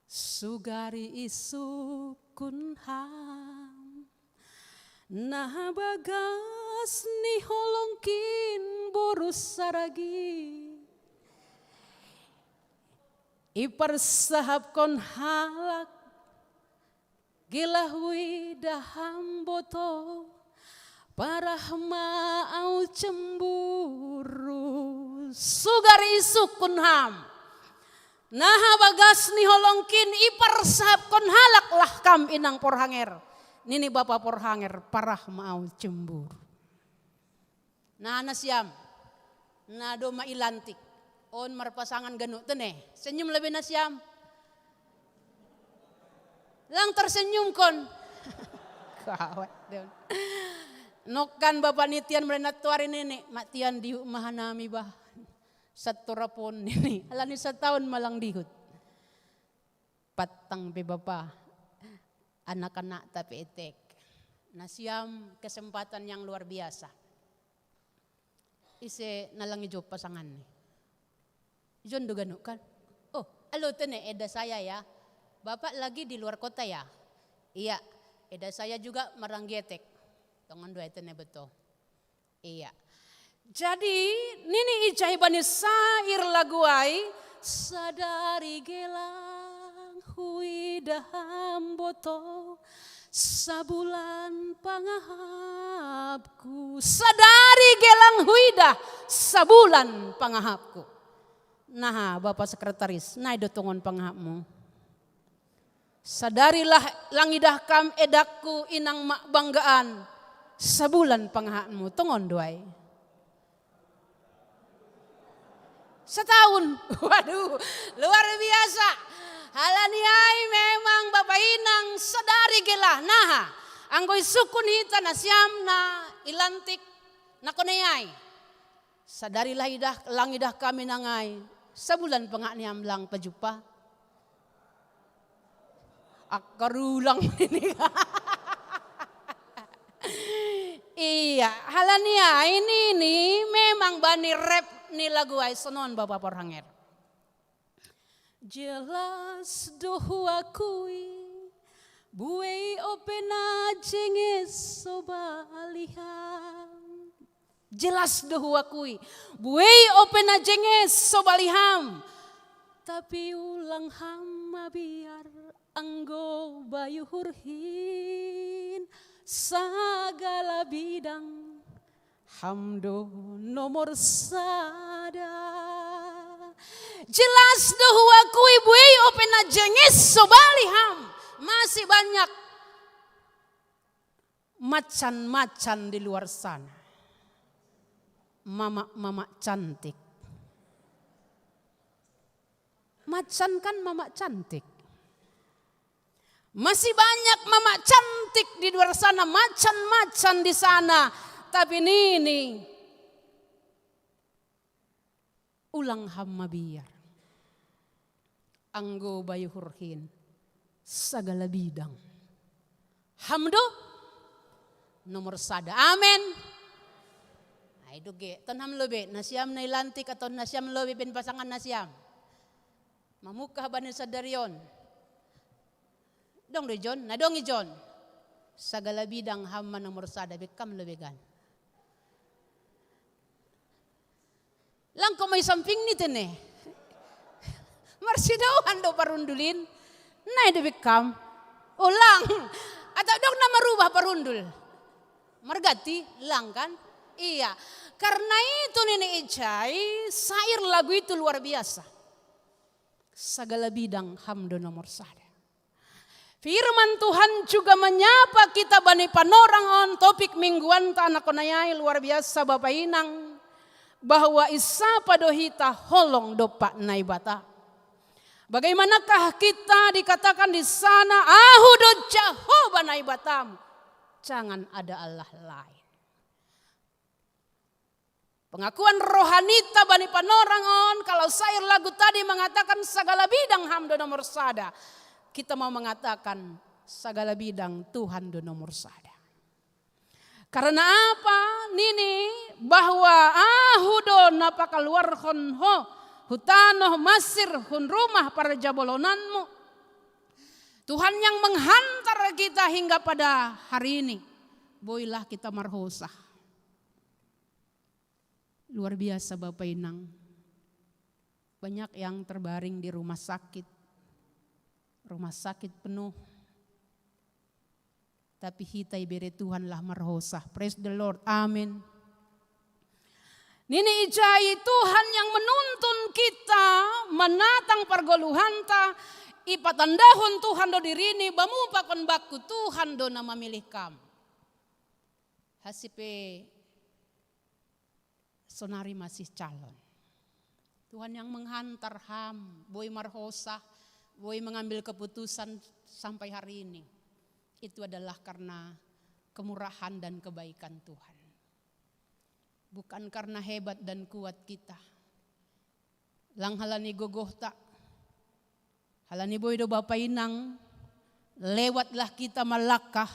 Sugari isukun ham. Nah bagas ni holongkin borus saragi. Iparsahap kon halak. Gilahui daham boto parahma au cemburu sugar isukun ham nah bagas ni holongkin ipar sahab kon halak lah kam inang Porhanger nini Bapak Porhanger parahma au cemburu Nah nasiam, na do mailantik, on marpasangan ganu tene, senyum lebih nasiam. Lang tersenyum kon. Kawat don. Nokan bapak nitian merenat tuari nenek, matian di mahanami bah. Saturapon ini, alani setahun malang dihut. Patang be bapak, anak-anak tapi etek. Nasiam kesempatan yang luar biasa. Ise nalang ijo pasangan ni. Ijon do ganu kan? Oh, alo tene eda saya ya. Bapak lagi di luar kota ya? Iya, eda saya juga Maranggetek. Tongan dua tene betul. Iya. Jadi nini ijai bani sair laguai sadari gelang huidaham boto sabulan pangahabku. Sadari gelang huidah sabulan pangahabku. Nah Bapak Sekretaris, nah itu tongon pangahabmu. Sadarilah langidah kam edakku inang mak banggaan sabulan pangahabmu tongon doai. Setahun, waduh luar biasa. Halaniai memang Bapak Inang sadari gelah. Nah, anggoy sukun hita na siam na ilantik na koneyai. Sadarilah idah langidah kami nangai. Sebulan pengakniam lang pajupa. Akarulang ini. Iya, halania ini memang bani rap ni lagu ay sonon Bapak Porhanger. Jelas dohu akui buai opena jenges sobaliham. Jelas dohu akui buai opena jenges sobaliham. Tapi ulang hama biar anggo bayu hurhin sagala bidang hamdo nomor sada. Jelas dohu akui buai opena jengis sobaliham. Masih banyak macan-macan di luar sana. Mama-mama cantik. Macan kan mama cantik. Masih banyak mama cantik di luar sana, macan-macan di sana. Tapi nini ulang hamma biar anggo bayu hurhin sagala bidang hamdo nomor sada. Amin. Nah itu ge tanam lobe nasiam na ilantik atau nasiam lobe ben pasangan nasiam mamukah bani sadarion dong de John na dong John sagala bidang hamma nomor sada bekam lobe gan. Lang ko may samping ni tene. Marsidawan do parundulin. Nay de bekam. O lang. Atau dok na marubah parundul. Margati lang kan? Iya. Karena itu Nenek Ijai, sair lagu itu luar biasa. Segala bidang hamdo nomor sada. Firman Tuhan juga menyapa kita bani panorang on topik mingguan tanah konayai luar biasa Bapak Inang. Bahwa isa padohita holong dopak naibata. Bagaimanakah kita dikatakan di sana ahudo Jehovah naibatam. Jangan ada Allah lain. Pengakuan rohanita bani panorangon kalau sair lagu tadi mengatakan segala bidang hamdo nomor sada. Kita mau mengatakan segala bidang Tuhan do nomor sada. Karena apa? Nini bahwa ahudo napakaluar honho hutanoh masir hun rumah para jabolonanmu. Tuhan yang menghantar kita hingga pada hari ini. Boilah kita marhosah. Luar biasa Bapak Inang. Banyak yang terbaring di rumah sakit. Rumah sakit penuh. Tapi hitai bere Tuhanlah marhosah. Praise the Lord. Amin. Nini ijai Tuhan yang menuntun kita menatang pergoluhanta. Ipatandahon Tuhan do dirini bamupakon baku Tuhan do nama milih kam. Hasipe sonari masih calon. Tuhan yang menghantar ham, boy marhosa, boy mengambil keputusan sampai hari ini. Itu adalah karena kemurahan dan kebaikan Tuhan. Bukan karena hebat dan kuat kita. Lang halani gogohta, halani boy do Bapa Inang, lewatlah kita malakah,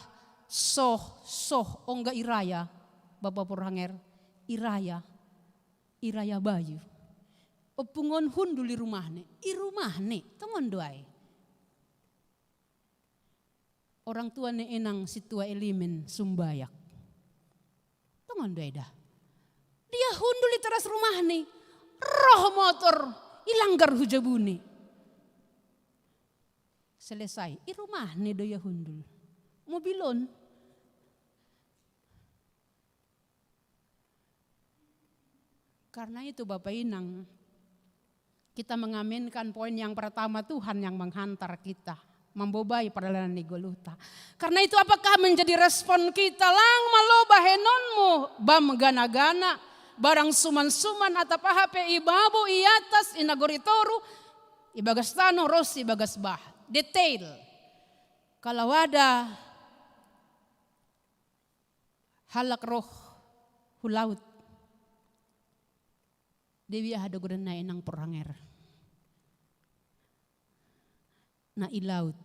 soh ongga iraya, Bapak Purhanger, iraya bayu. Opungon hundul di rumahne, teman doai. Orang tua ne enang situa elimen sumbayak. Teman doai dah. Dia hundul di teras rumahne, roh motor ilanggar hujabuni. Selesai, rumahne doya hundul. Mobilon. Karena itu Bapak Inang, kita mengaminkan poin yang pertama, Tuhan yang menghantar kita. Membobai perjalanan di Golgota. Karena itu apakah menjadi respon kita? Lang maloba henonmu, bam gana-gana, barang suman-suman atau HP ibabu iatas inagoritoru, ibagas tano rosi ibagas bah. Detail. Kalau ada halak roh hulaut, Dewi ada godan na enang Purhanger. Na ilaut.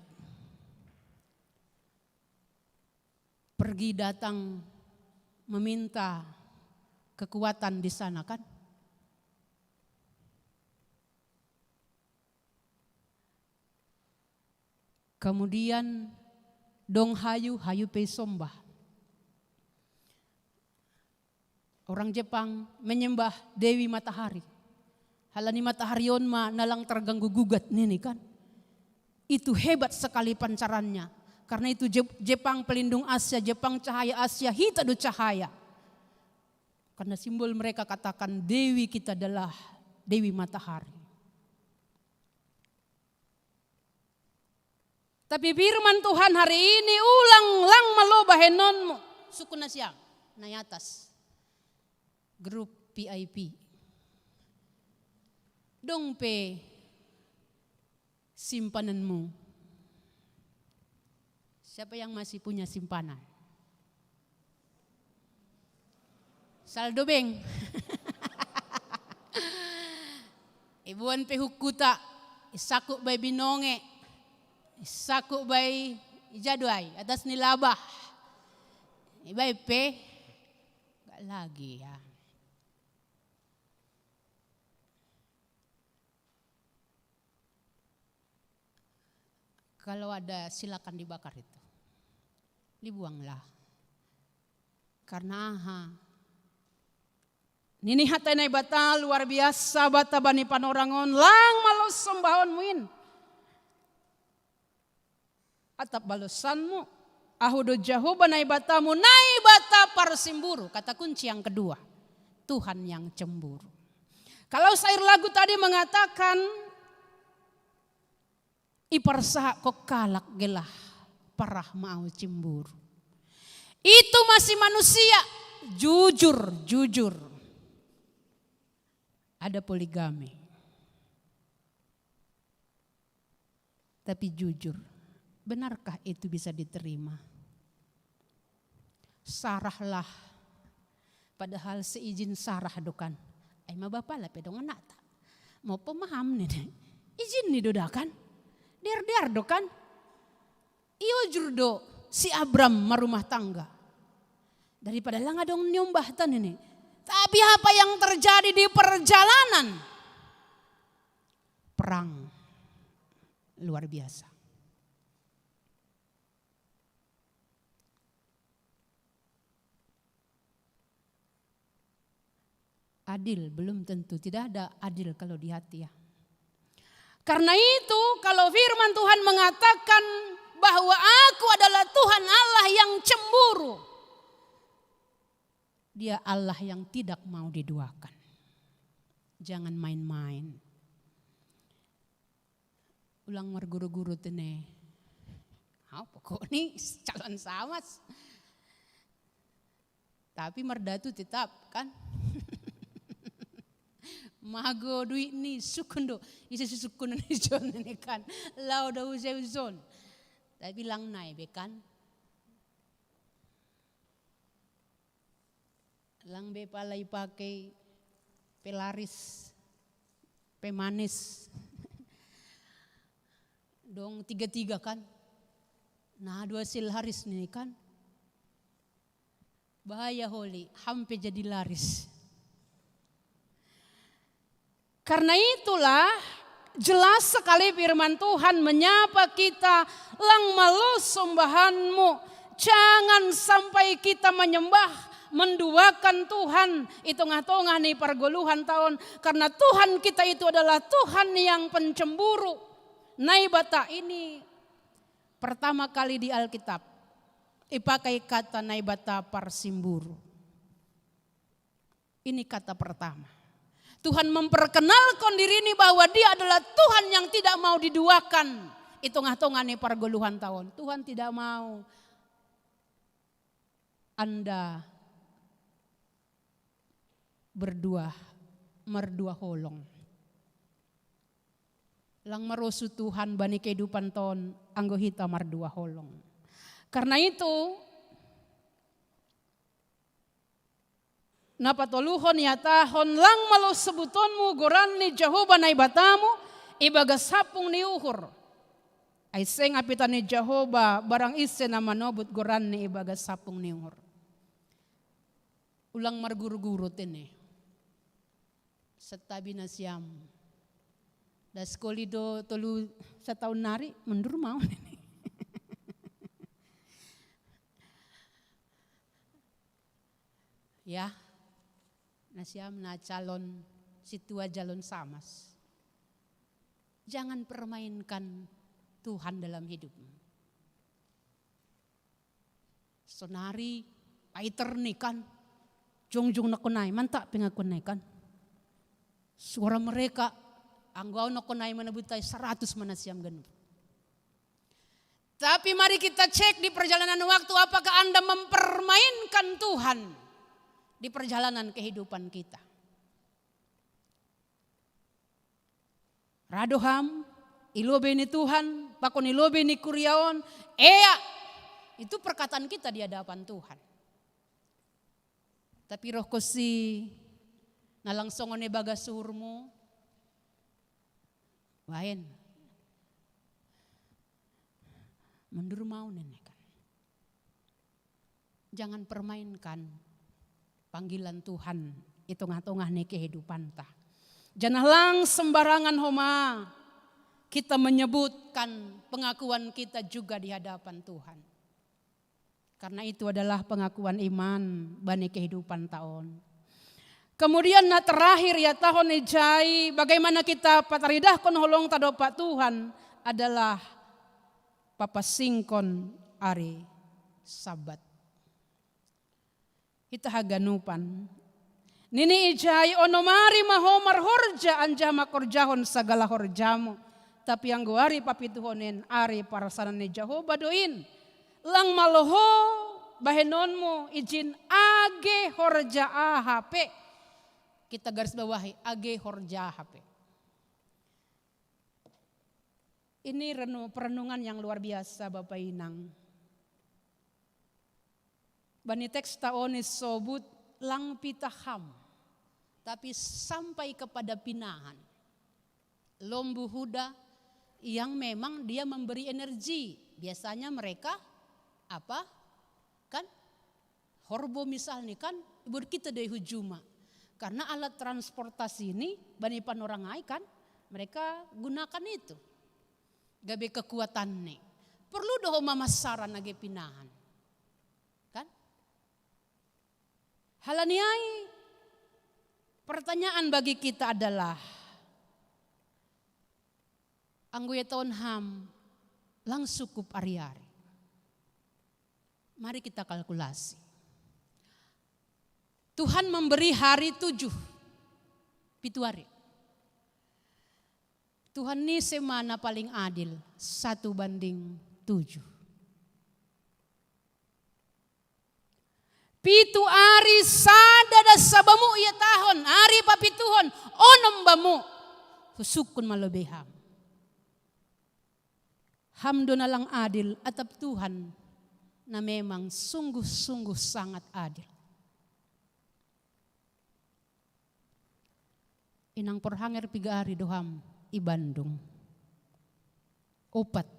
Pergi datang meminta kekuatan di sana kan? Kemudian dong hayu pe sombah. Orang Jepang menyembah Dewi Matahari. Halani mataharion ma nalang terganggu gugat nini kan. Itu hebat sekali pancarannya. Karena itu Jepang pelindung Asia, Jepang cahaya Asia, hita do cahaya. Karena simbol mereka katakan Dewi kita adalah Dewi Matahari. Tapi firman Tuhan hari ini ulang lang maloba henonmu. Suku nasyang, naik atas. Grup PIP. Dong pe simpananmu. Siapa yang masih punya simpanan? Saldo beng. Ibuan pe hukuta. Isakuk bay binonge. Isakuk bay jadwai. Atas nilabah. Ibay pe. Gak lagi ya. Kalau ada silakan dibakar itu. Dibuanglah. Karena nini hatanay bata luar biasa bata bani panorangon lang malos sembahon muin. Atap balosanmu ahudo jahu banay batamu nai bata parsimburu. Kata kunci yang kedua. Tuhan yang cemburu. Kalau sair lagu tadi mengatakan iparsaha kok kalak gelah parah mau cemburu. Itu masih manusia jujur. Ada poligami. Tapi jujur, benarkah itu bisa diterima? Sarahlah. Padahal seizin sarah dokan. Ay mabapa lah pedong anak tak. Mau pemaham nih. Izin nih dodakan. Der dokan. Iyo jurdo si Abram marumah tangga. Daripada lang adong nyombahtan ini. Tapi apa yang terjadi di perjalanan? Perang. Luar biasa. Adil belum tentu. Tidak ada adil kalau di hati ya. Karena itu kalau firman Tuhan mengatakan bahwa aku adalah Tuhan Allah yang cemburu. Dia Allah yang tidak mau diduakan. Jangan main-main. Ulang marguru-guru tene. Apa kok nih calon samas. Tapi merdatu tetap kan. Mago duit ni sukundo. Isa sukundo ni John ni kan. Lau daw zon. Tapi lang nai bekan. Lang be palay pakai pelaris, pemanis. Dong 3-3 kan. Nah 2 silharis nih kan. Bahaya Holy, hampir jadi laris. Karena itulah jelas sekali firman Tuhan menyapa kita, lang malu sembahanmu. Jangan sampai kita menyembah, menduakan Tuhan di tengah-tengah nih perguluhan tahun. Karena Tuhan kita itu adalah Tuhan yang pencemburu. Naibata ini pertama kali di Alkitab dipakai kata naibata parsimburu. Ini kata pertama. Tuhan memperkenalkan diri ini bahwa dia adalah Tuhan yang tidak mau diduakan. Di tengah-tengah nih perguluhan tahun. Tuhan tidak mau Anda merdua holong. Lang marosu Tuhan bani kehidupan tahun anggo hita merdua holong. Karena itu napatoluhon yatahon lang malu sebutonmu goran ni Jehovah naibatamu ibaga sapung ni uhur. Ay seng apitan ni Jehovah barang ise na manobut goran ni ibaga sapung ni uhur. Ulang marguru-guru tene. Setabi na siyam. Das kolido tolu sa taon nari mundur mau nene. Ya. Nasyam na calon situa jalon samas. Jangan permainkan Tuhan dalam hidupmu. Sonari paiter nih kan. Jong-jong nakunay, mantak pengakunay kan. Suara mereka anggaw nakunay manabutay 100 manasyam ganun. Tapi mari kita cek di perjalanan waktu apakah Anda mempermainkan Tuhan di perjalanan kehidupan kita. Radoham, ilobe ni Tuhan, pakon ilobe ni kuriaon, itu perkataan kita di hadapan Tuhan. Tapi roh kosi, nalangsongon ni baga surmu, wain, mundur mau nenek. Jangan permainkan panggilan Tuhan itu tengah-tengah nih kehidupan ta. Jangan lang sembarangan homa kita menyebutkan pengakuan kita juga di hadapan Tuhan. Karena itu adalah pengakuan iman bani kehidupan tahun. Kemudian na terakhir ya tahun ijai bagaimana kita pataridah kon holong tadopa Tuhan adalah papasingkon ari sabat. Kita haganupan. Nini ijai onomari mahomar horja anja makorjahon segala horjamu. Tapi yang guari papituhonen ari parasanan ni Jehovah doin. Lang maloho bahenonmu izin age horja AHP. Kita garis bawahi age horja AHP. Ini perenungan yang luar biasa Bapak Inang. Bani teks taonis sobut lang pitaham. Tapi sampai kepada pinahan. Lombu huda yang memang dia memberi energi. Biasanya mereka apa? Kan? Horbo misalnya kan ibu kita dari hujuma. Karena alat transportasi ini bani panorangai kan mereka gunakan itu. Gabe kekuatan nih. Perlu doh mamasaran nage pinahan. Halaniai, pertanyaan bagi kita adalah, anggoya tahun ham, lang sukup ari-ari. Mari kita kalkulasi. Tuhan memberi hari 7, pituari. Tuhan ini semana paling adil, 1:7. Pitu ari sadada sabamu iya tahun ari papituhon onom bamu husukun malobeham. Ham do na lang adil atap Tuhan na memang sungguh-sungguh sangat adil. Inang porhanger pigaari doham i Bandung. Opat.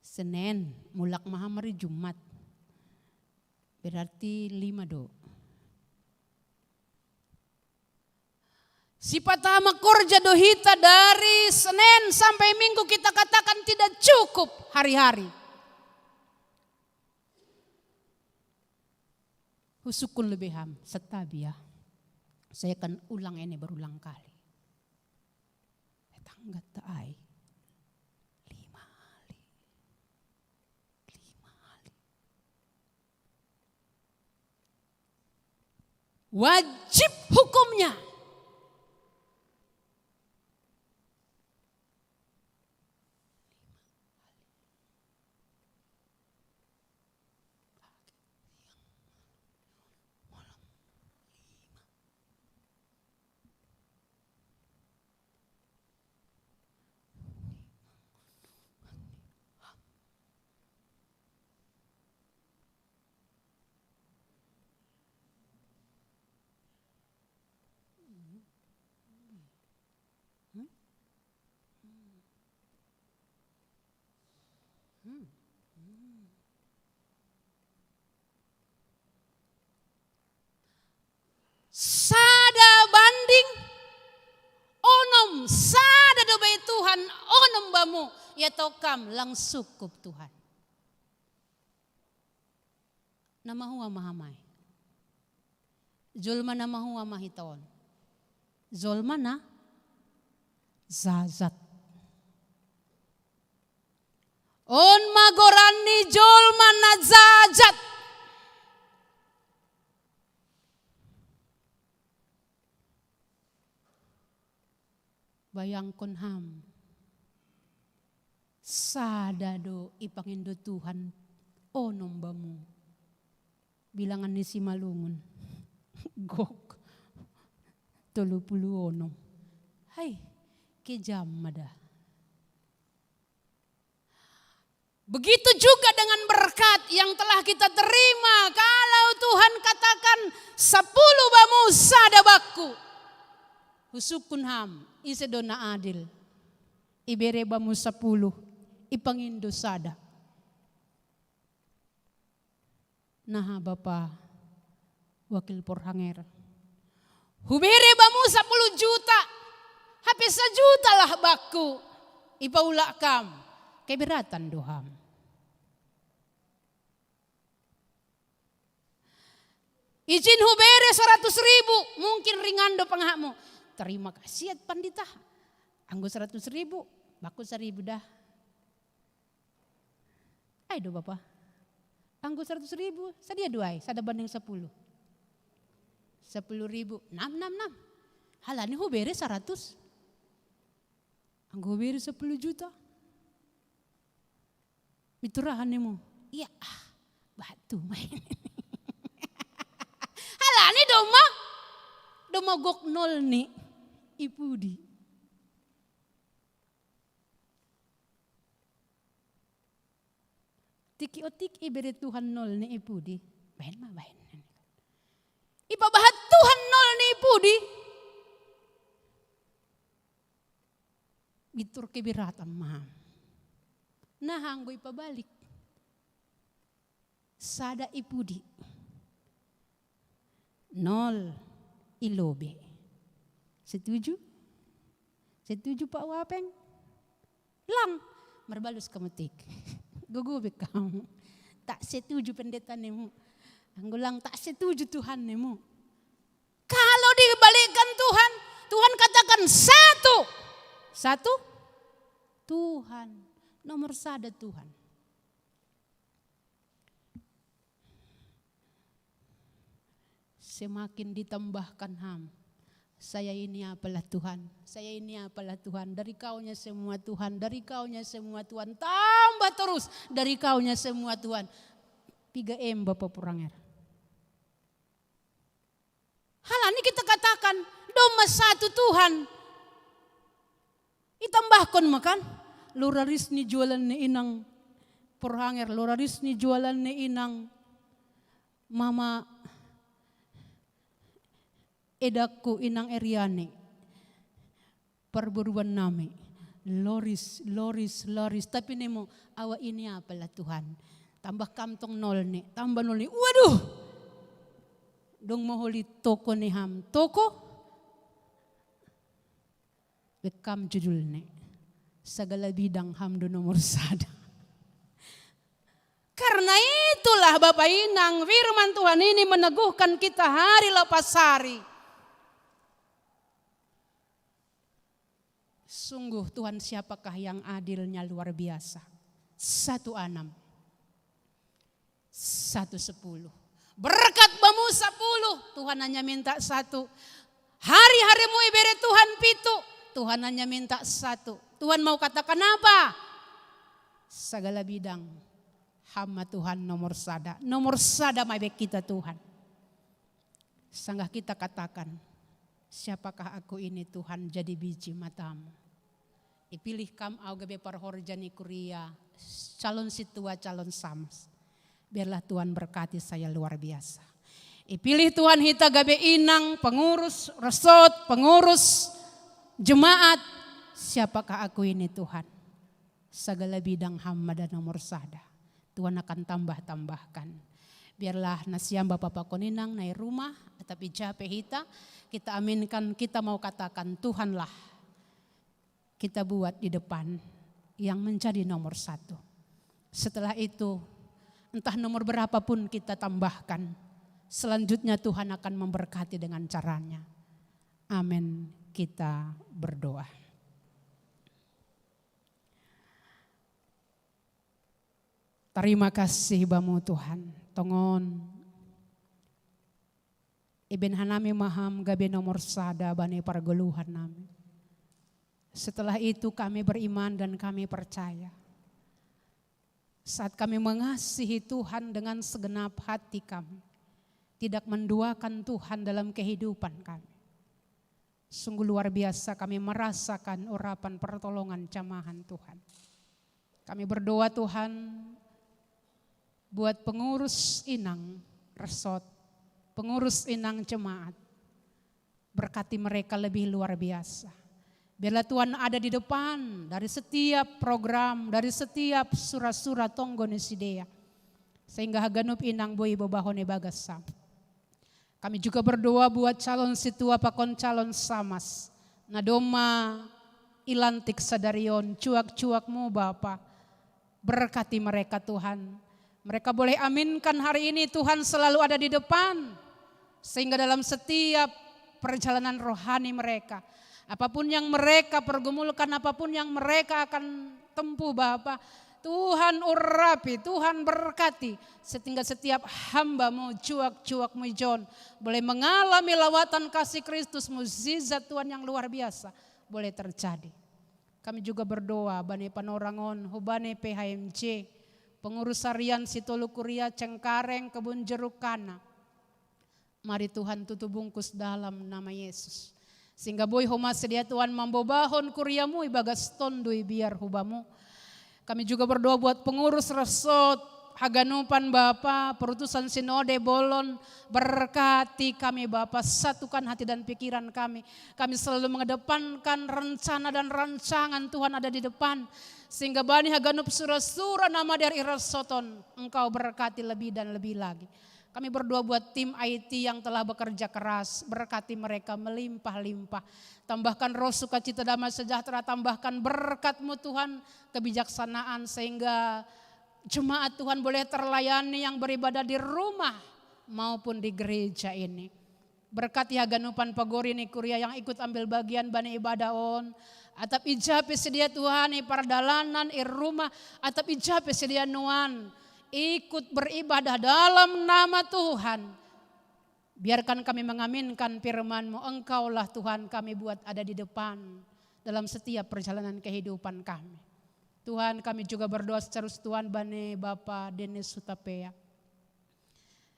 Senin mulak mahamari Jumat. Berarti 5 do. Si patama korja dohita dari Senin sampai Minggu kita katakan tidak cukup hari-hari. Husukun lebih ham, setabia. Saya akan ulang ini berulang kali. Tangga taai. 5 hari. 5 hari. Wajib hukumnya. Sada banding onom sada dobai Tuhan onom bamu ya tokam lang sukup Tuhan. Nama huwa mahamai. Zulma nama huwa mahiton. Zulma na zazat. On magorani zulma na zazat. Bayangkon ham. Sadado ipangindo Tuhan onom bamu. Bilangan ni si Malungun. Gok. 30 onom. Hai, kejam mada. Begitu juga dengan berkat yang telah kita terima. Kalau Tuhan katakan 10 bamu sadabaku. Husukun ham, isedona adil. Ibere bamu 10, ipangindo sada. Nah Bapa, wakil porhanger. Hubere bamu 10 juta, habis 1 juta lah baku. Ipaulak kam, keberatan doham. Izin hubere 100.000, mungkin ringando panghamu. Terima kasih pandita. Anggo 100.000, baku 1.000 dah. Ayo Bapak. Anggo 100.000, sadia duai, sada banding 10. 10.000, 6. Halani hubere 100. Anggo hubere 10 juta. Miturahanmu. Iya, batu main. Halani doma gok 0 nih. Ipudi. Tiki otik ibere Tuhan 0 nih ipudi. Bain. Ipabahat Tuhan 0 nih ipudi. Gitur kebiratan maham. Nah hanggo ipabalik. Sada ipudi. 0 ilobe. Setuju? Setuju Pak Wapeng? Lang, merbalus kemetik. Gugubik kamu. Tak setuju pendeta nemu. Anggulang tak setuju Tuhan nemu. Kalau dibalikkan Tuhan, Tuhan katakan 1. Tuhan, nomor 1 Tuhan. Semakin ditambahkan ham. Saya ini apalah Tuhan, saya ini apalah Tuhan, dari kaunya semua Tuhan, dari kaunya semua Tuhan, tambah terus dari kaunya semua Tuhan. 3M Bapak Puranger. Halani cuma satu Tuhan. Itambahkan makan. Loraris ni jualan ni inang porhanger. Loraris ni jualan ni inang mama edakku inang Eriane. Perburuan nami. Loris. Tapi nemo awa ini apalah Tuhan. Tambah kantong nol nih. Tambah nol nih. Waduh. Dong moholi toko nih ham. Toko. Bekam judul nih. Segala bidang hamdo nomor 1. Karena itulah Bapak Inang, firman Tuhan ini meneguhkan kita hari lepas hari. Sungguh Tuhan siapakah yang adilnya luar biasa. 1:6. 1:10. Berkat bamu 10, Tuhan hanya minta 1. Hari-harimu ibere Tuhan 7, Tuhan hanya minta 1. Tuhan mau katakan apa? Segala bidang hamba Tuhan nomor 1. Nomor 1 maibek kita Tuhan. Sanggah kita katakan, siapakah aku ini Tuhan jadi biji matamu. Ipilih kam au gabe parhorjani kuria, calon situa calon samas. Biarlah Tuhan berkati saya luar biasa. Ipilih Tuhan hita gabe inang, pengurus resort, pengurus jemaat. Siapakah aku ini Tuhan? Segala bidang hamba dan nomor 1. Tuhan akan tambahkan. Biarlah nasiam Bapak Koninang naik rumah, tapi jape hita, kita aminkan, kita mau katakan Tuhanlah kita buat di depan yang menjadi nomor 1. Setelah itu entah nomor berapapun kita tambahkan, selanjutnya Tuhan akan memberkati dengan caranya. Amin. Kita berdoa. Terima kasih bamu Tuhan. Tongon Iben hanami maham gabe nomor 1 bani pargeluhan nami. Setelah itu kami beriman dan kami percaya. Saat kami mengasihi Tuhan dengan segenap hati kami. Tidak menduakan Tuhan dalam kehidupan kami. Sungguh luar biasa kami merasakan urapan pertolongan jamahan Tuhan. Kami berdoa Tuhan buat pengurus inang resort, pengurus inang jemaat. Berkati mereka lebih luar biasa. Biarlah Tuhan ada di depan dari setiap program, dari setiap surah-surah tonggo nisidea. Sehingga haganup inang boi babahone bagasam. Kami juga berdoa buat calon situa pakon calon samas. Nadoma ilantik sadarion, cuak-cuakmu Bapa. Berkati mereka Tuhan. Mereka boleh aminkan hari ini Tuhan selalu ada di depan. Sehingga dalam setiap perjalanan rohani mereka, apapun yang mereka pergumulkan, apapun yang mereka akan tempuh Bapa, Tuhan urapi, Tuhan berkati. Sehingga setiap hamba-Mu, cuak-cuak-Mu John, boleh mengalami lawatan kasih Kristus, mukjizat Tuhan yang luar biasa boleh terjadi. Kami juga berdoa, Bani Panorangon, Hubane PHMJ, pengurus harian Sitolukuria, Cengkareng, Kebun Jeruk Kana. Mari Tuhan tutup bungkus dalam nama Yesus. Sehingga boy homa sedia Tuhan mambobahon kuriamu ibagas tondui biar hubamu. Kami juga berdoa buat pengurus resort, haganupan Bapa, perutusan sinode bolon, berkati kami Bapa, satukan hati dan pikiran kami. Kami selalu mengedepankan rencana dan rancangan Tuhan ada di depan. Sehingga bani haganup surah-surah nama dari resorton, Engkau berkati lebih dan lebih lagi. Kami berdoa buat tim IT yang telah bekerja keras, berkati mereka melimpah-limpah. Tambahkan roh sukacita damai sejahtera, tambahkan berkat-Mu Tuhan, kebijaksanaan sehingga jemaat Tuhan boleh terlayani yang beribadah di rumah maupun di gereja ini. Berkati haganupan pagorini kuria yang ikut ambil bagian bani ibadah on. Atap ijape sedia Tuhan pardalanan rumah, atap ijape sedia nuan. Ikut beribadah dalam nama Tuhan. Biarkan kami mengaminkan firman-Mu. Engkaulah Tuhan kami buat ada di depan dalam setiap perjalanan kehidupan kami. Tuhan kami juga berdoa secara Tuhan Bani Bapak Denis Sutapea.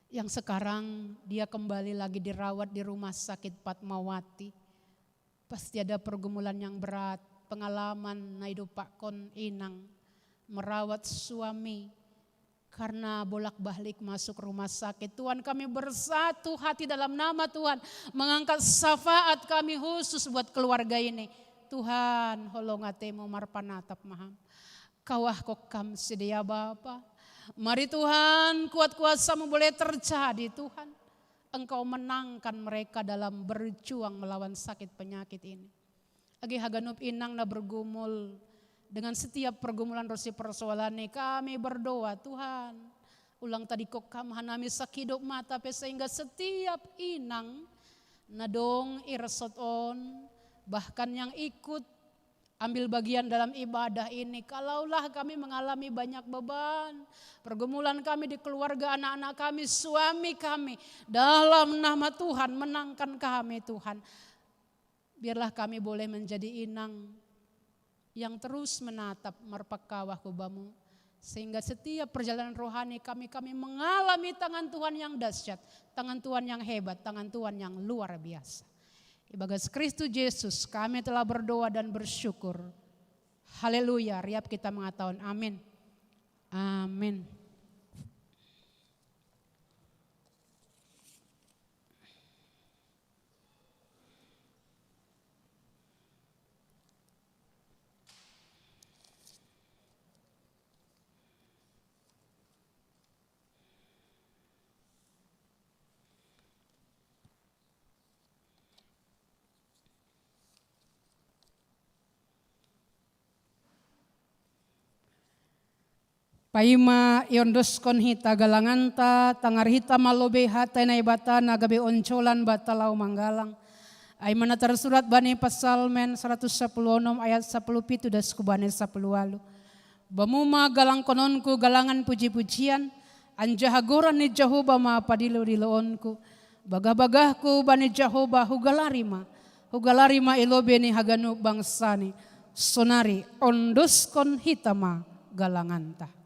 Yang sekarang dia kembali lagi dirawat di rumah sakit Fatmawati. Pasti ada pergumulan yang berat, pengalaman na hidup Pak Kon Inang merawat suami karena bolak-balik masuk rumah sakit. Tuhan, kami bersatu hati dalam nama Tuhan, mengangkat syafaat kami khusus buat keluarga ini. Tuhan, holongatemu marpanatap maham. Kawah kokam sedia Bapa. Mari Tuhan, kuat kuasamu boleh terjadi Tuhan. Engkau menangkan mereka dalam berjuang melawan sakit penyakit ini. Agi Haganup Inang na bergumul dengan setiap pergumulan rosi persoalan ini, kami berdoa Tuhan. Ulang tadi kok kam hanami sakidop mata sehingga setiap inang nadong iresot on, bahkan yang ikut ambil bagian dalam ibadah ini, kalaulah kami mengalami banyak beban, pergumulan kami di keluarga, anak-anak kami, suami kami, dalam nama Tuhan menangkan kami Tuhan. Biarlah kami boleh menjadi inang yang terus menatap merpakawah kubamu, sehingga setiap perjalanan rohani kami mengalami tangan Tuhan yang dahsyat, tangan Tuhan yang hebat, tangan Tuhan yang luar biasa. Ibagas Kristus Yesus kami telah berdoa dan bersyukur. Haleluya, riap kita mengatakan amin. Amin. Paimaiondoskon hita galanganta tangar hita malobe hata naibata nagabe oncolan batalau manggalang. Aimana tersurat bani pasal men 116 ayat 10 pitu das kubane 10 walu. Bamuma galang kononku galangan puji-pujian anjahagoran ni Jehovah ma padilo diloonku. Bagah-bagahku bani Jehovah hugalarima ilobe ni haganu bangsani sonari ondoskon hitama galanganta.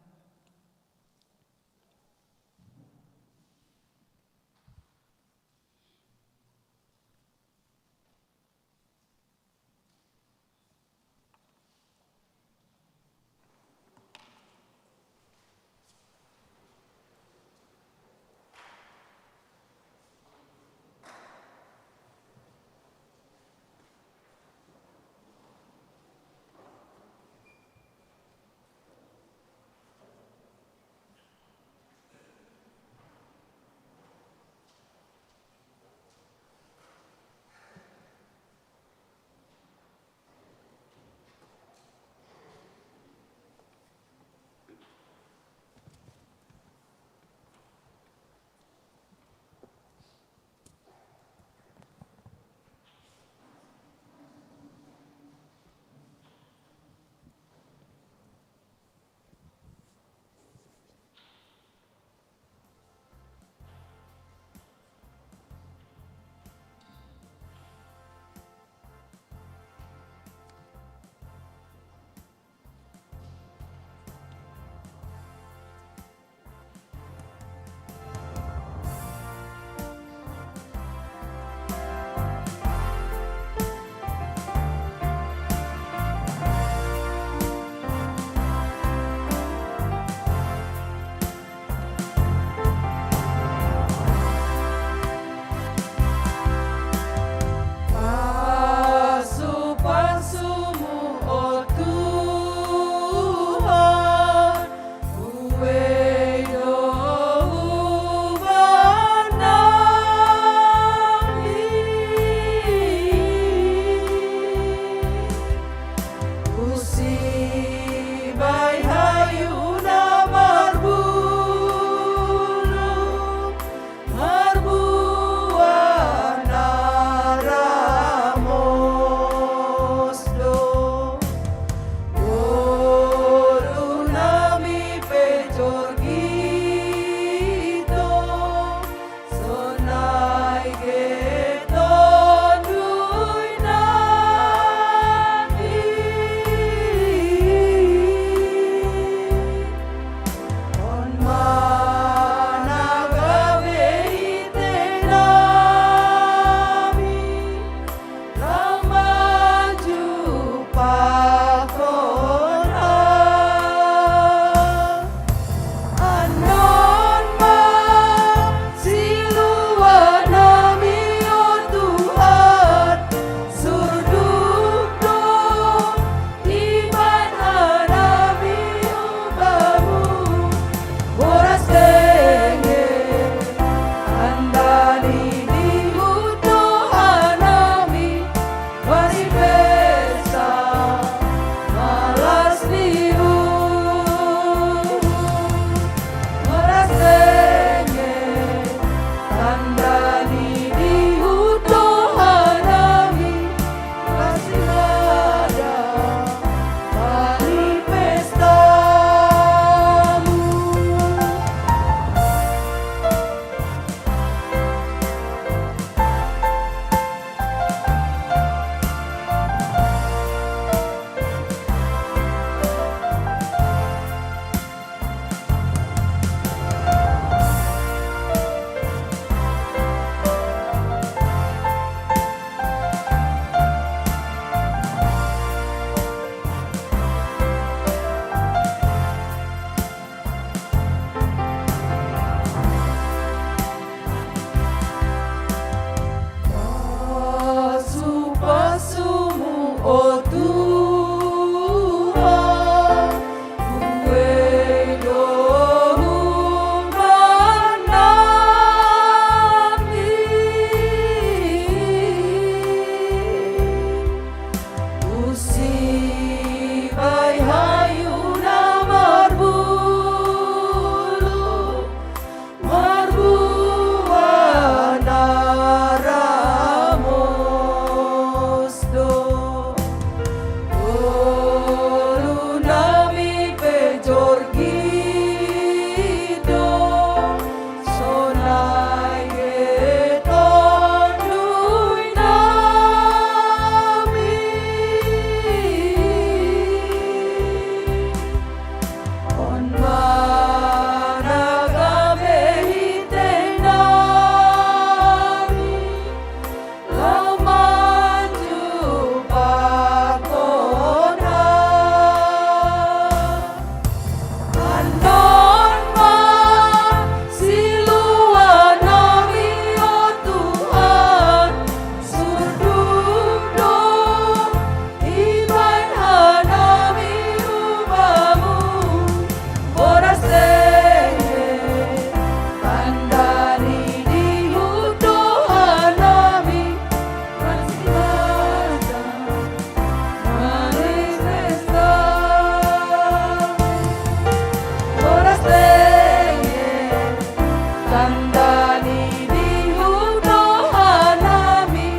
Sandani di Tuhanami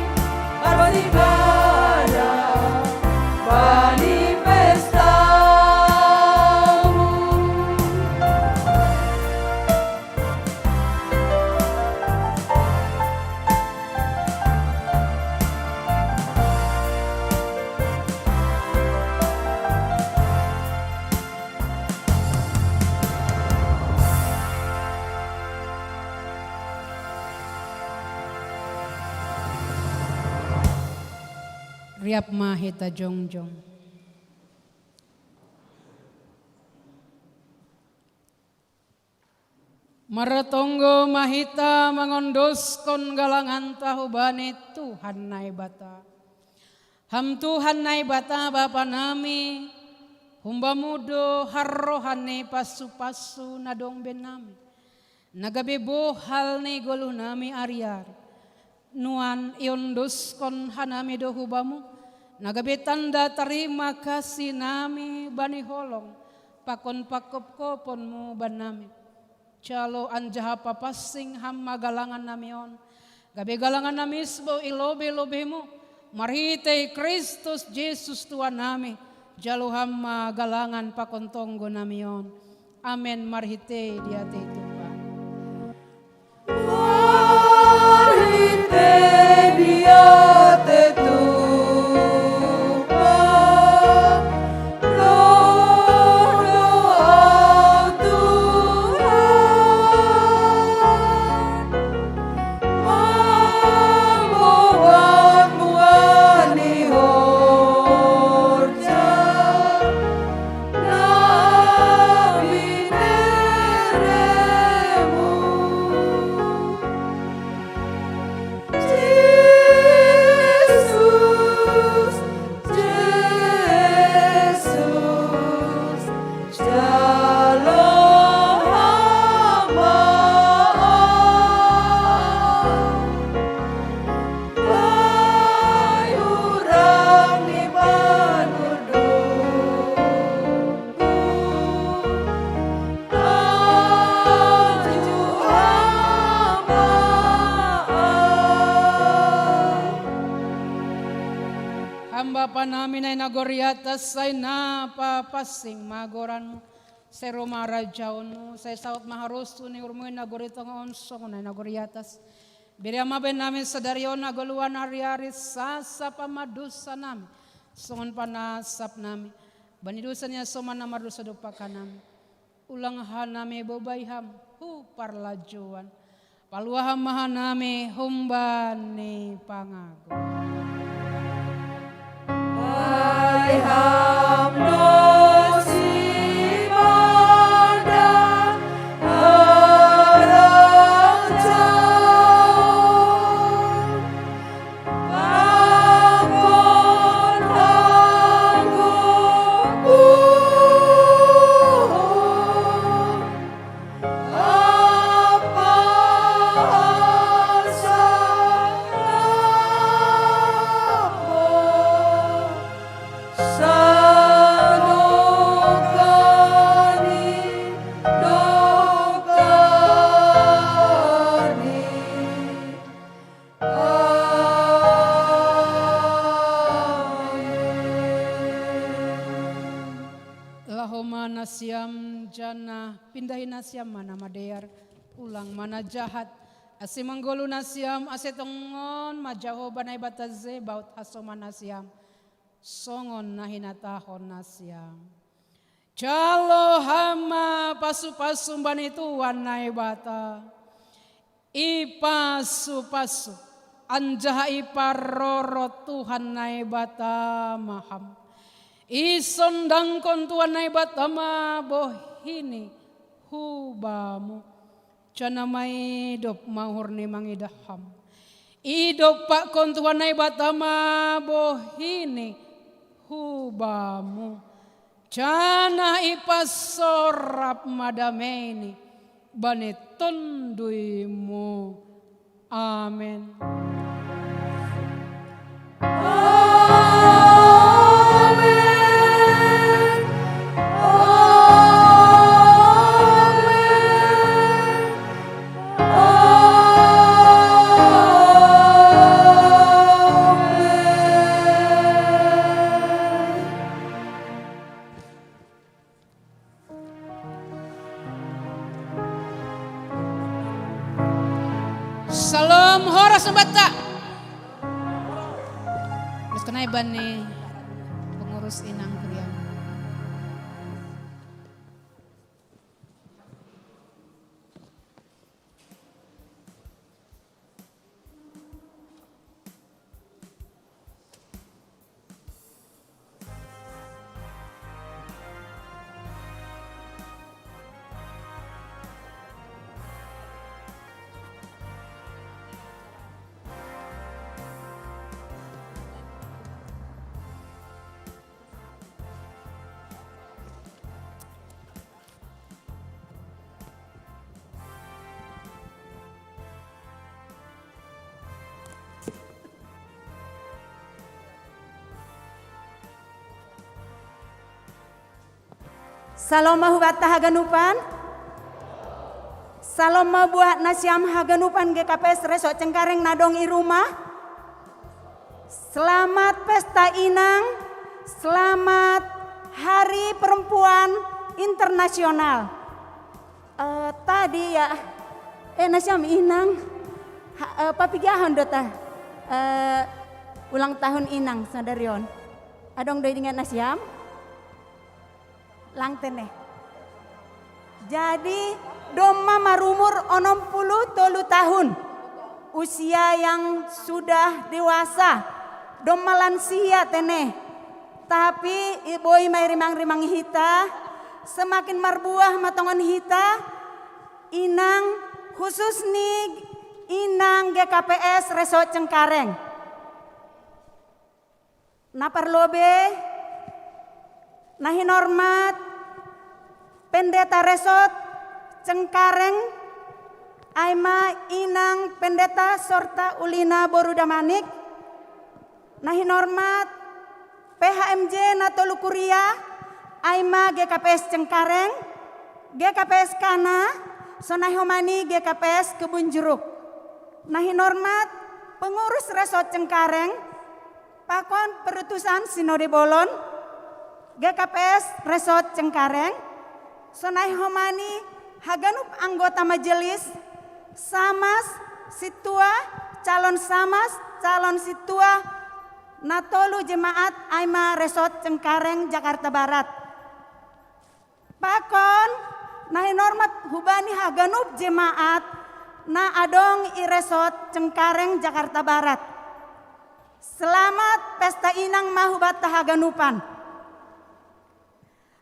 beribadah bani pestamu. Riap mahita jongjong. Maratonggo mahita mangondoskon galangan tahu bane Tuhan nai bata. Ham Tuhan nai bata Bapa nami, humba mudo harrohane pasu-pasu nadong benami. Nagabe bohal ne golu nami ariari. Nuan iondoskon hanami do hubamu. Nagabe tanda terima kasih nami bani holong. Pakon pakop koponmu banami. Calo anjaha papasing hamma galangan namion. Gabe galangan nami isbo ilobe-lobemu. Marhite Kristus Yesus Tuhan nami. Jalo hamma galangan pakontonggo namion. Amen marhite diate Tuhan. Marhite diate Tuhan. Bapa namin ay nagoriatas ay napapasing magoran mo. Sa rumarajaon mo, sa saot maharusto ni urmoy nagoritong onsong na nagoriatas. Biriama ben namin sa darion naguluan ari-ari sa pamadusa namin. Sungon panasap namin. Banidusan niya suman na marusa dupaka namin. Ulanghan namin bobayham, parlajuan. Paluaham mahan namin humban ni pangago. Siam jana pindahin nasiam mana madear ulang mana jahat asi manggolu nasiam ase tongon majaho banay bataze baut hasoman nasiam songon nahinatahon nasiam jalo hama pasu-pasu banituan nai bata ipasu-pasu anjaha iparoro Tuhan nai bata maham isondang kontuan nai batama bohini hubamu cana mai dop mahurni mangidaham idop pak kontuan nai batama bohini hubamu cana ipasorap madameni banetonduimu amen. Salam horas membaca. Terus kenaiban nih pengurus Inang Kuria. Salom mahubat haganupan. Salom buat nasiam haganupan GKPS Resok Cengkareng Nadong i rumah. Selamat pesta Inang. Selamat Hari Perempuan Internasional. Tadi ya nasiam Inang papigahan dota ulang tahun Inang sadarion. Adong doi dengan nasiam langtene. Jadi doma marumur 60 tahun. Usia yang sudah dewasa. Doma lansia tene. Tapi iboi mai rimang-rimang hita. Semakin marbuah matongan hita. Inang khusus nih Inang GKPS Resok Cengkareng. Naparlobe nahin hormat Pendeta Resot Cengkareng Aima Inang Pendeta Sorta Ulina Borudamanik. Nahin hormat PHMJ Natolu Kuria Aima GKPS Cengkareng, GKPS Kana Sonahomani GKPS Kebun Jeruk. Nahin hormat pengurus Resot Cengkareng Pakon Perutusan Sinode Bolon GKPS Resot Cengkareng, Sonai Homani Haganup anggota majelis, Samas Situa, calon Samas, calon Situa, Natolu Jemaat Aima Resot Cengkareng Jakarta Barat. Pakon nahi normat hubani Haganup Jemaat na adong i Resot Cengkareng Jakarta Barat. Selamat pesta Inang mahubat Haganupan.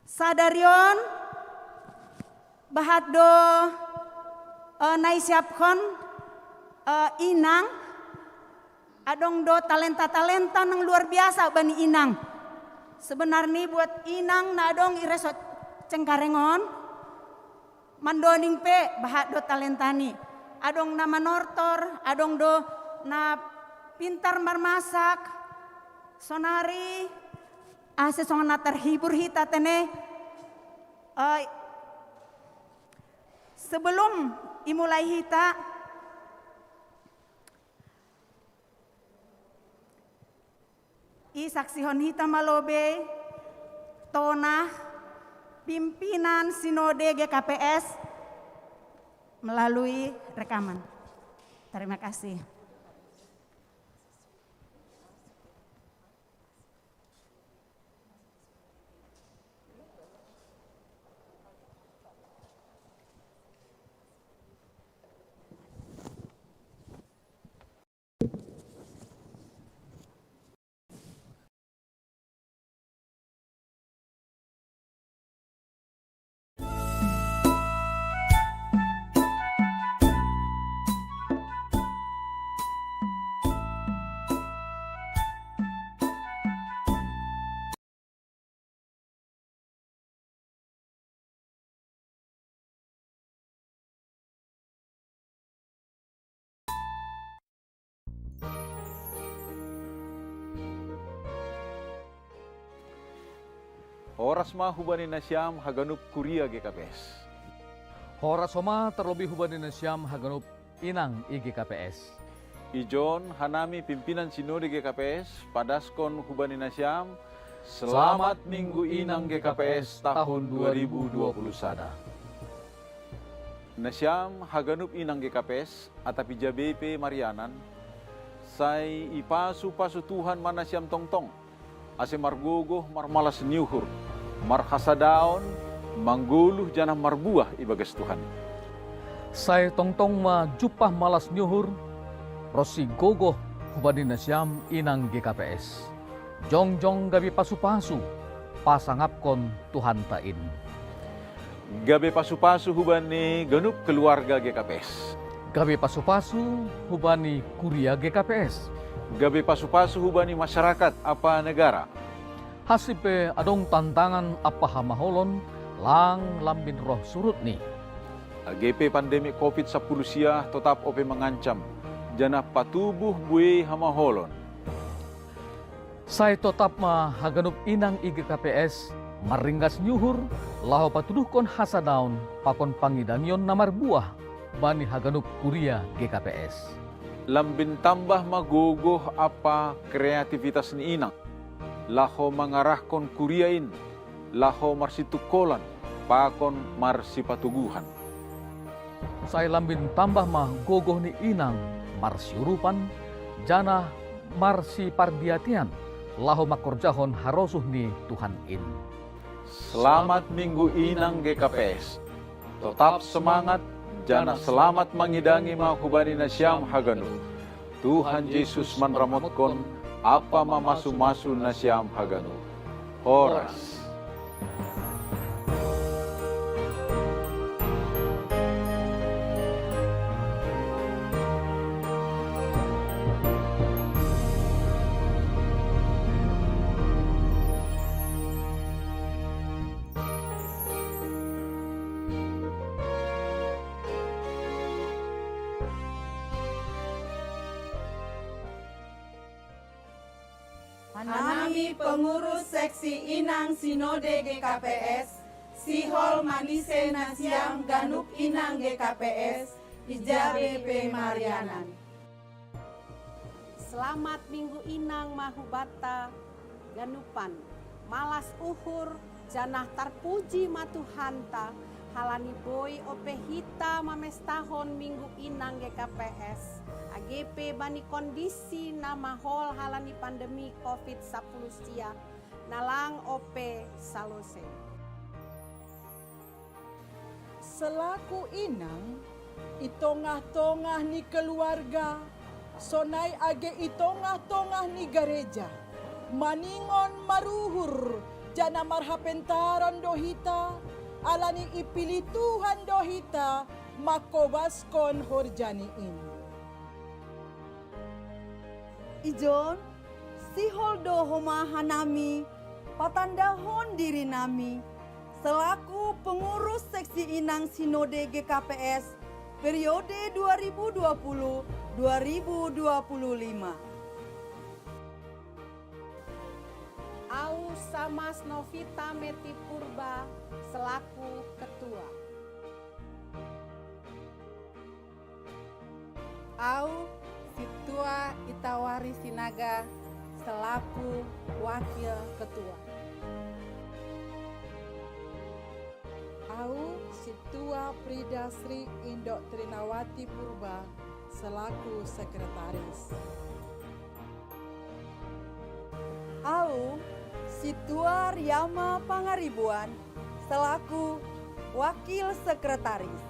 Sadarion bahado nai siapkon Inang adong do talenta-talenta nang luar biasa bani Inang. Sebenarnya buat Inang na adong Resot Cengkarengon mandoning pe bahado talentani. Adong nama nortor, adong do na pintar marmasak, sonari sesongan terhibur hita tene. Sebelum imulai hita saksihon hita malobe tonah pimpinan Sinode GKPS melalui rekaman. Terima kasih. Horas ma hubani nasyam Haganup Kuria GKPS. Horas homa terlebih hubani nasyam Haganup Inang IGKPS. Ijon hanami pimpinan Sinode GKPS padaskon hubani nasyam Selamat Minggu Inang GKPS tahun 2020 sada. Nasiam haganup inang GKPS atapi JBP Marianan, sai ipasu-pasu Tuhan manasiam tong-tong, ase margogoh marmalas nyuhur, marhasadaon, mangguluh janah marbuah ibagas Tuhan. Sai tong-tong ma jupah malas nyuhur, rosi gogoh hubani nasiam inang GKPS. Jong-jong gabi pasu-pasu, pasangapkon Tuhan tain. Gabe pasu-pasu hubani ganup keluarga GKPS. Gabe pasu-pasu hubani kuria GKPS. Gabe pasu-pasu hubani masyarakat apa negara. Hasipe adong tantangan apa hamaholon lang lambin roh surut ni. AGP pandemi COVID-10 sia tetap ope mengancam. Jana patubuh bue hamaholon. Saya tetap haganup inang IGKPS maringgas nyuhur laho patuduhkon hasadaun pakon pangidangyon namar buah bani haganup kuria GKPS. Lambin tambah magogoh apa kreativitas ni inang. Laho mangarahkon kuriain, laho marsitukolan, pakon marsipatuguhan. Saya lambin tambah gogoh ni inang marsiurupan, jana marsi pardiatian, laho makorjahon harosuh ni Tuhan in. Selamat Minggu Inang GKPS. Tetap semangat, jana selamat mengidangi mahubani nasiam haganu. Tuhan Yesus manramotkan apa mamasu-masu nasiam haganu. Horas. Hanami pengurus seksi Inang Sinode GKPS, Sihol Manise Nasiam Ganup Inang GKPS, IJBP Marianan. Selamat Minggu Inang Mahubata Ganupan, malas uhur, janah tarpuji matuhanta, halani boy ope hita mamestahon Minggu Inang GKPS. AGP bani kondisi nama hol halani pandemi COVID-10 sia nalang ope salose. Selaku inang, itongah-tongah ni keluarga, sonai age itongah-tongah ni gereja, maningon maruhur, jana marhapentaran dohita, alani ipilih Tuhan dohita, makobaskon horjaniin. Ijon, si holdo homa hanami, patandahon diri nami, selaku pengurus seksi Inang Sinode GKPS periode 2020-2025. Au Samas Novita Meti Purba selaku ketua. Au Situa Itawari Sinaga selaku wakil ketua. Au Situa Prida Sri Indok Trinawati Purba selaku sekretaris. Au Situa Riyama Pangaribuan selaku wakil sekretaris.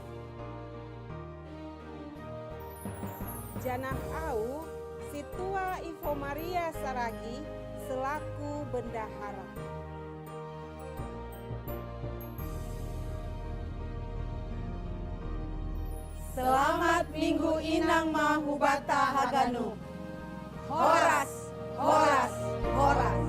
Janah Au Situa Ivo Maria Saragi selaku bendahara. Selamat Minggu Inang Mahubata Haganu. Horas, horas, horas.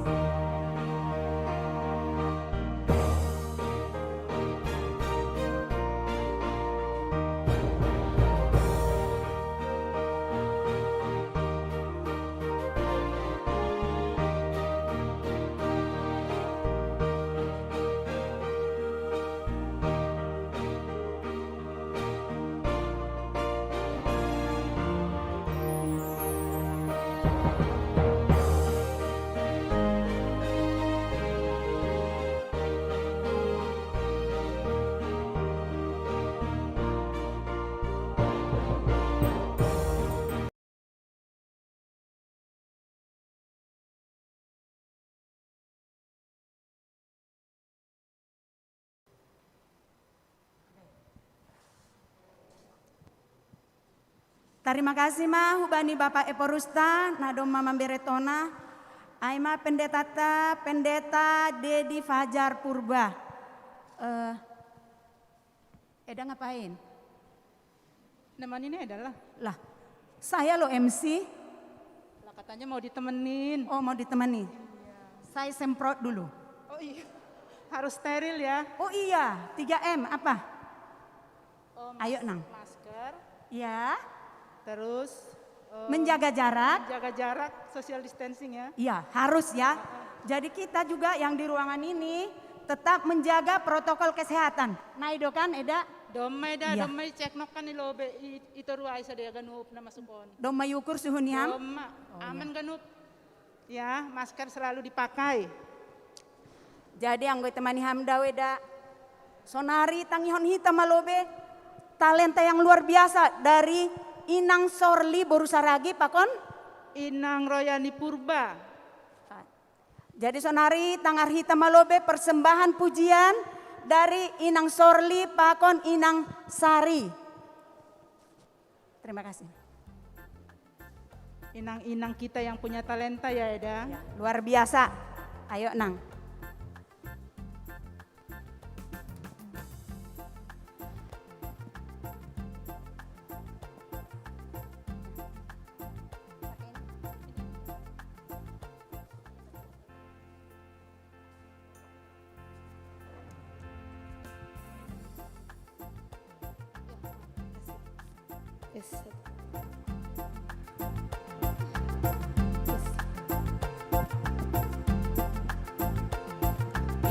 Terima kasih ma hubani Bapak Eporusta nadom mama beretona. Aima pendeta Dedi Fajar Purba. Eda ngapain? Nemenin adalah. Lah, saya lo MC. Lah katanya mau ditemenin. Oh mau ditemani. Saya semprot dulu. Oh iya, harus steril ya. Oh iya, 3M apa? Oh, ayo Nang. Masker. Ya. Terus menjaga jarak. Menjaga jarak, social distancing ya. Iya, harus ya. Jadi kita juga yang di ruangan ini tetap menjaga protokol kesehatan. Nah, itu kan Eda? Domai dah, Iya. domai cek nok kan ilobe itu ruai sadaya ganup na masukon. Domai ukur suhu niam? Doma, aman ganup. Ya, masker selalu dipakai. Jadi anggo temani hamda Weda. Sonari tangihon hita malobe. Talenta yang luar biasa dari Inang Sorli Borusaragi Pakon? Inang Royani Purba. Jadi sonari tangar hita malobe persembahan pujian dari Inang Sorli Pakon Inang Sari. Terima kasih. Inang-inang kita yang punya talenta ya Eda. Ya, luar biasa. Ayo Nang.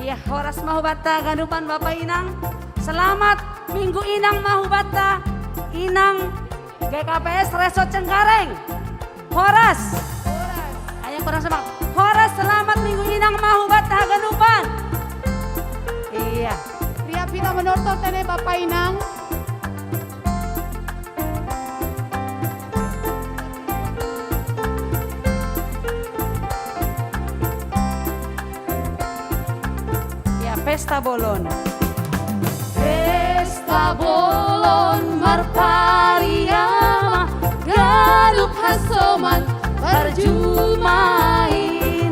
Iya, Horas Mahubata ganupan Bapak Inang. Selamat Minggu Inang Mahubata. Inang GKPS Resort Cengkareng. Horas. Ayo kurang semangat. Horas selamat Minggu Inang Mahubata ganupan. Iya. Ria Pina menortor tene Bapak Inang. Pesta Bolon. Pesta Bolon marpariama galup hasoman berjumain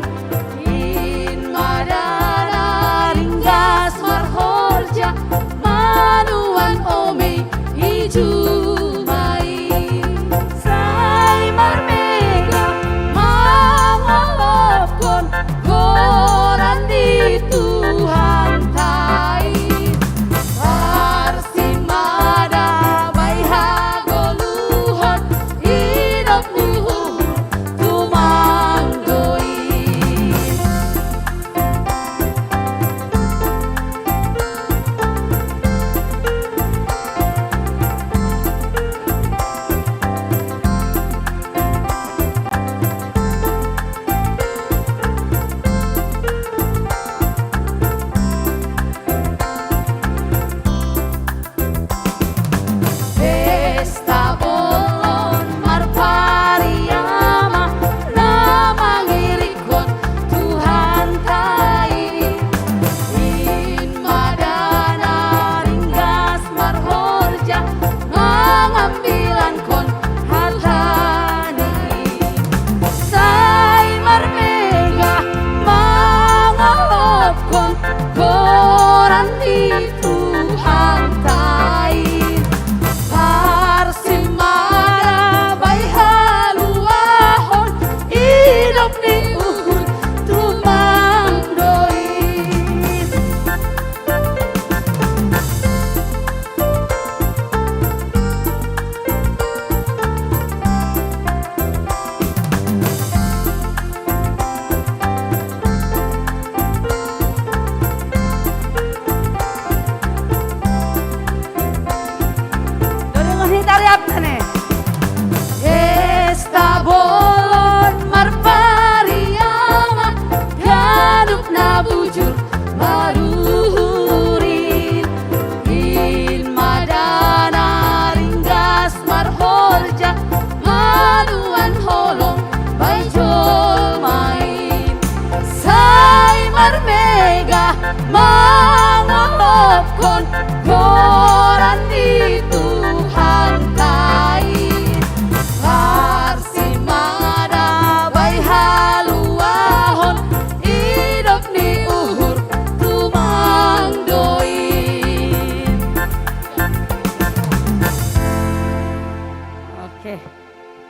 in madana ringgas marholja manuan ome ijumain sai marmega mangalopkon goran di Tuhan.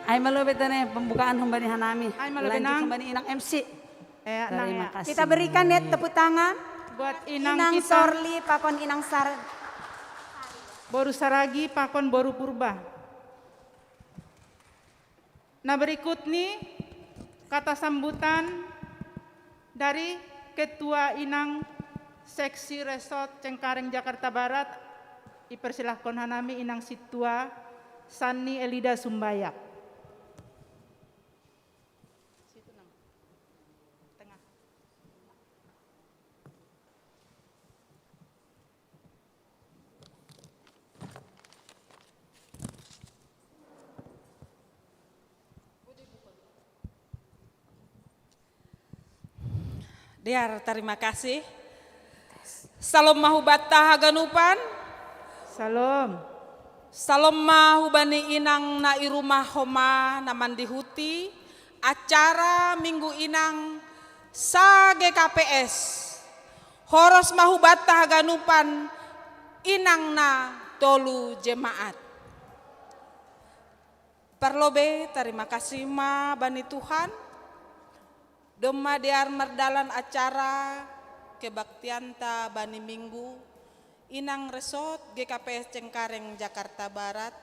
Ay malobe tane pembukaan humbani hanami. Ay malobe Lanjut nang. humbani inang MC. Nang Terima ya. kasih. Kita berikan ya tepuk tangan. Buat inang, Inang kita. Sorli pakon inang sar. Boru Saragi pakon Boru Purba. Nah berikut nih kata sambutan dari Ketua Inang Seksi Resort Cengkareng Jakarta Barat. Ipersilahkan hanami Inang Situa Sani Elida Sumbayak. Diar, terima kasih. Salam mahubata haganupan. Salam. Salam mahubani inang na irumah homa naman dihuti. Acara Minggu Inang sa GKPS. Horos mahubata haganupan inang na tolu jemaat. Perlobe, terima kasih ma bani Tuhan. Doma diar merdalan acara kebaktianta bani Minggu Inang Resort GKPS Cengkareng Jakarta Barat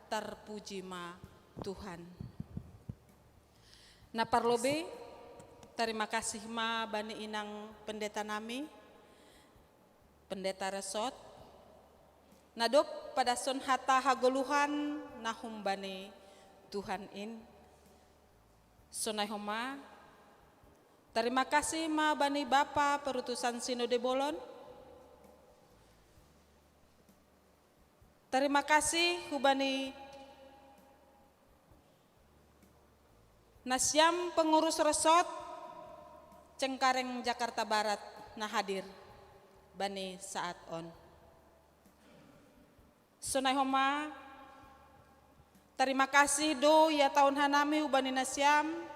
terpuji ma Tuhan. Nah parlobe terima kasih ma bani inang pendeta nami pendeta resort. Nadop pada son hata hagoluhan nahum bani Tuhan in sonai homa. Terima kasih ma bani Bapa perutusan Sinode Bolon. Terima kasih hubani Nasyam pengurus resort Cengkareng Jakarta Barat nah hadir bani saat on. Sonai homa. Terima kasih do ya tahun hanami hubani Nasyam.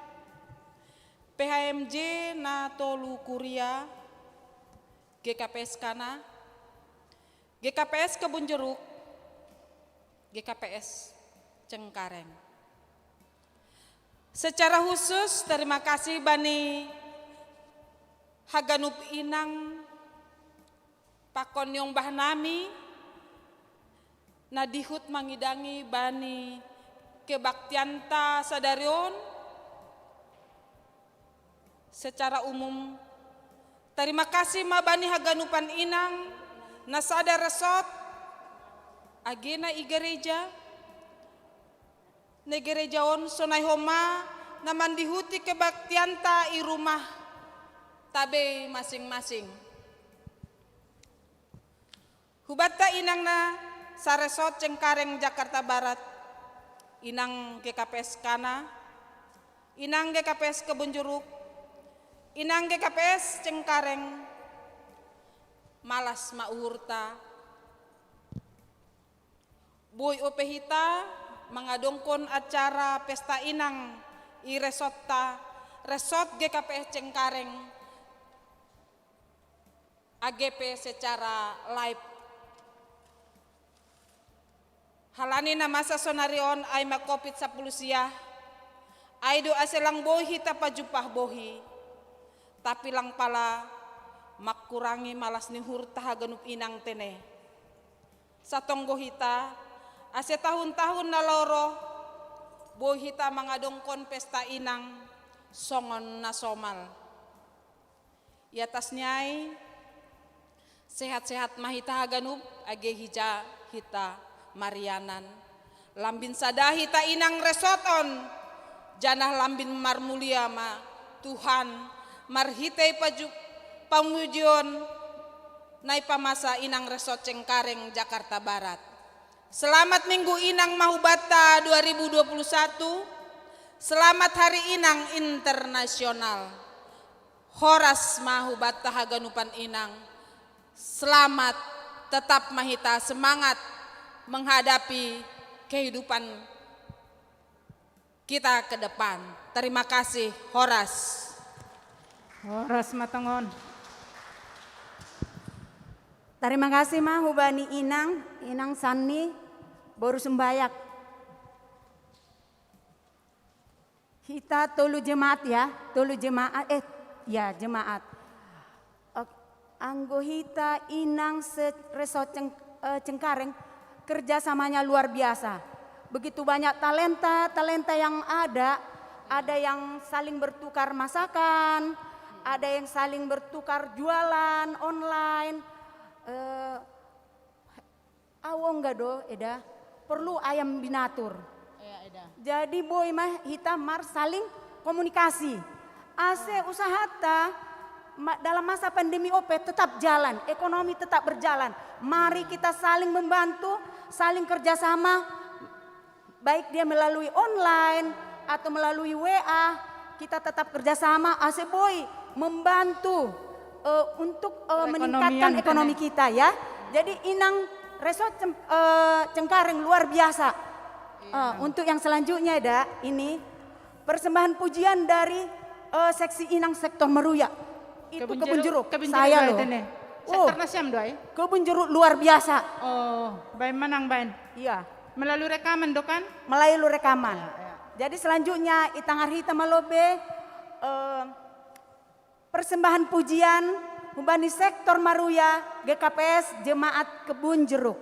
PHMJ na tolu kuria GKPS Kana GKPS Kebun Jeruk GKPS Cengkareng. Secara khusus terima kasih bani Haganup Inang pakon yong bahnami nadihut mangidangi bani kebaktianta sadarion. Secara umum, terima kasih ma bani Haganupan Inang, nasada resort, agena igereja, negerejaon sonai homa, naman dihuti kebaktianta i rumah tabe masing-masing. Hubata inang na sa resort Cengkareng Jakarta Barat, inang GKPS Kana, inang GKPS Kebun Jeruk, inang GKPS Cengkareng, malas mauhurta, boy opehita mengadongkon acara pesta inang i resorta, resort GKPS Cengkareng, AGP secara live. Halani na masa sonarion ay makopit sa pulusiya, ay do aselang bohi tapajupah bohi. Tapi lang pala makurangi malas ni hurta haganup inang tene. Sa tonggo hita, ase tahun-tahun na loro, boy hita mangadongkon pesta inang songon na somal. Iatas nyai, sehat-sehat mahita haganup, age hija hita Marianan. Lambin sada hita inang resoton, janah lambin marmulia ma Tuhan. Marhitay pamujon nai pamasa inang resort Cengkareng Jakarta Barat. Selamat Minggu Inang Mahubata 2021. Selamat Hari Inang Internasional. Horas Mahubata Haganupan Inang. Selamat tetap mahita semangat menghadapi kehidupan kita ke depan. Terima kasih. Horas. Horas matangon. Terima kasih mah hubani inang Sani Boru Sumbayak. Hita tolu jemaat ya, jemaat. Anggo hita inang resort Cengkareng kerjasamanya luar biasa. Begitu banyak talenta yang ada yang saling bertukar masakan, ada yang saling bertukar jualan online. Awong gak do, Eda, perlu ayam binatur. Jadi boy mah hita saling komunikasi. Usaha dalam masa pandemi tetap jalan, ekonomi tetap berjalan. Mari kita saling membantu, saling kerjasama, baik dia melalui online atau melalui WA, kita tetap kerjasama. Boy membantu untuk meningkatkan ekonomi kita ya. Jadi Inang Resort Cengkareng luar biasa. Untuk yang selanjutnya ini persembahan pujian dari seksi Inang sektor Meruya. Itu kebun jeruk saya loh. Kebun jeruk luar biasa. Baik menang bain. Iya. Melalui rekaman dokan? Melalui rekaman. Jadi selanjutnya Itangar Hita Malobe persembahan pujian Humbani sektor Maruya GKPS Jemaat Kebun Jeruk.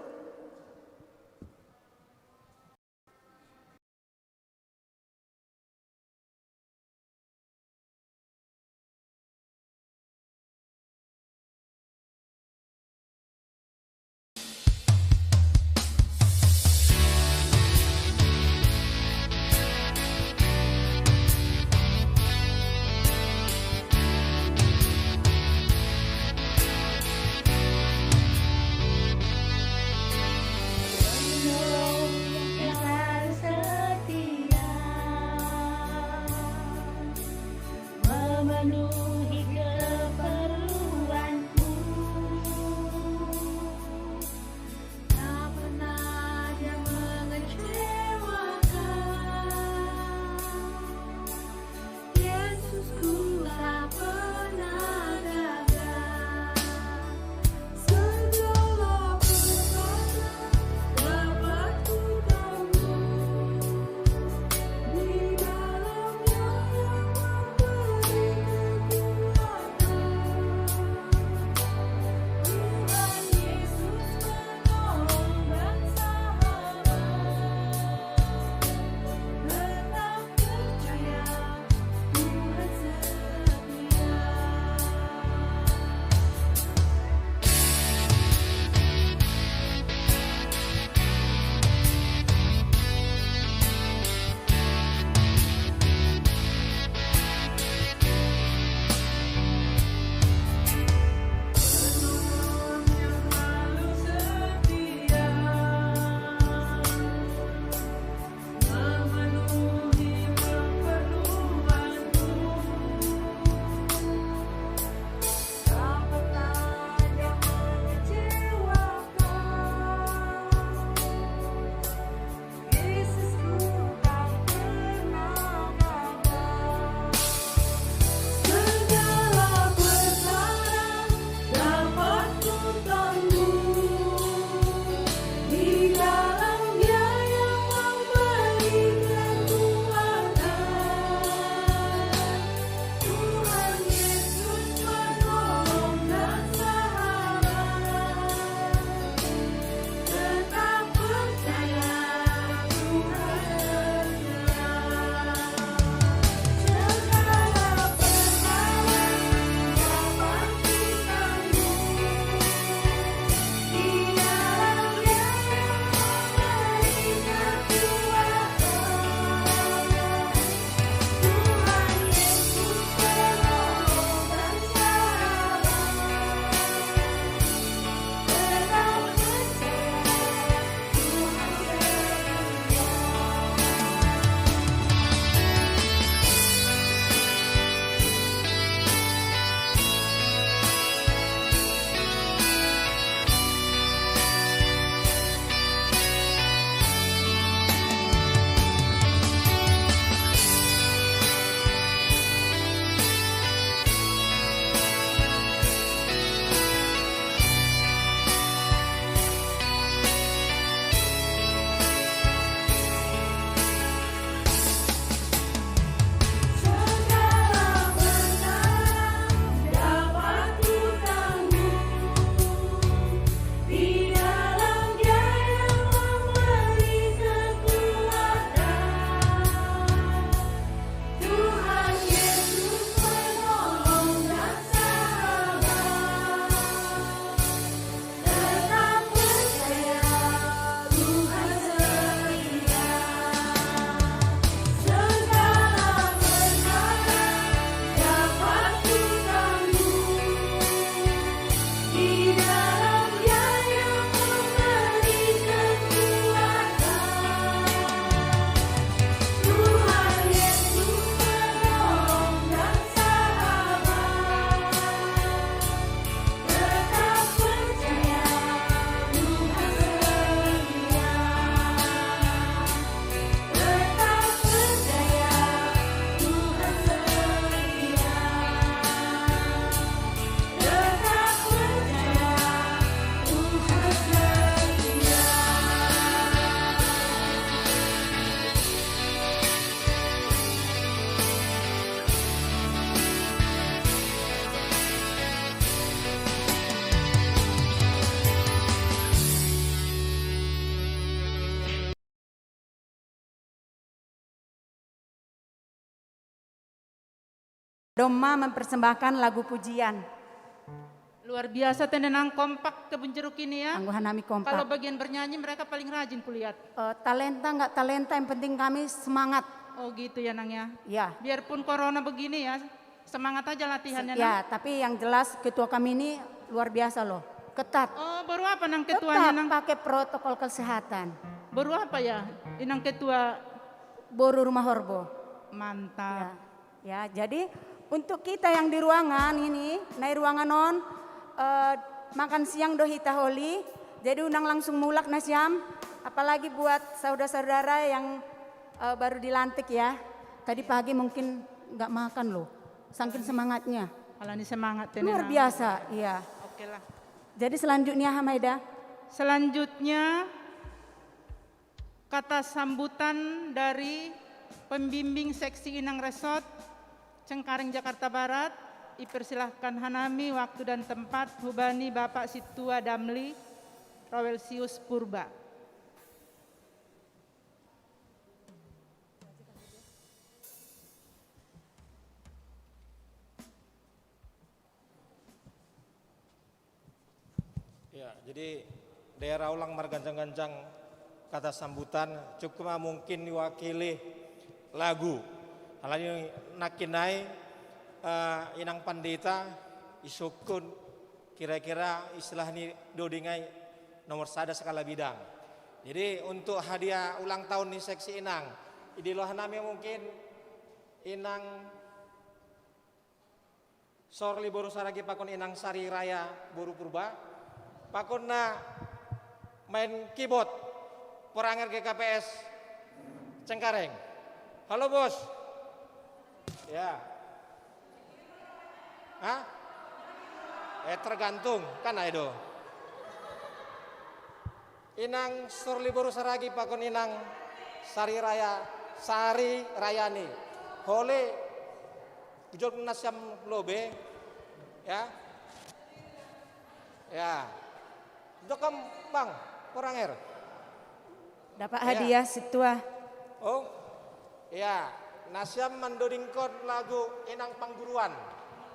Doma mempersembahkan lagu pujian. Luar biasa tenenang kompak Kebun Jeruk ini ya. Angguhan kami kompak. Kalau bagian bernyanyi mereka paling rajin kulihat. Talenta nggak talenta, yang penting kami semangat. Oh gitu ya Nang ya. Ya. Biarpun corona begini ya, semangat aja latihannya. Ya, Nang. tapi yang jelas ketua kami ini luar biasa loh, ketat. Oh baru apa Nang ketuanya Ketat Nang? pakai protokol kesehatan. Baru apa ya? Inang ketua Boru Rumah Horbo. Mantap. Ya, jadi untuk kita yang di ruangan ini, naik ruangan non, makan siang doh hita holi, jadi undang langsung mulak nasiam, apalagi buat saudara-saudara yang baru dilantik ya. Tadi pagi mungkin nggak makan loh, saking semangatnya. Alani semangat Luar biasa, iya. Oke lah. Jadi selanjutnya Hamaida. Selanjutnya kata sambutan dari pembimbing seksi Inang Resort Cengkareng Jakarta Barat. Dipersilahkan Hanami waktu dan tempat hubani Bapak Situa Damli Rawelsius Purba. Ya, jadi daerah ulang margancang-gancang kata sambutan cukup mungkin diwakili lagu. Halanya nakinai inang pandita isukun kira-kira istilah ini dodingai nomor sada skala bidang. Jadi untuk hadiah ulang tahun di seksi inang, idilah namanya mungkin inang sorli boru saragi pakon inang sari raya boru purba, pakon na main keyboard Poranger GKPS Cengkareng. Halo bos. Ya. Hah? Tergantung kan Aido. Inang Surli Boru Saragi pakon inang Sari Rayani. Hole Jod Nasyam Lobe. Ya. Ya. Dokam Bang Poranger. Dapat hadiah Situa. Oh. Ya, Nasyam mendodingkon lagu Inang Pangguruan.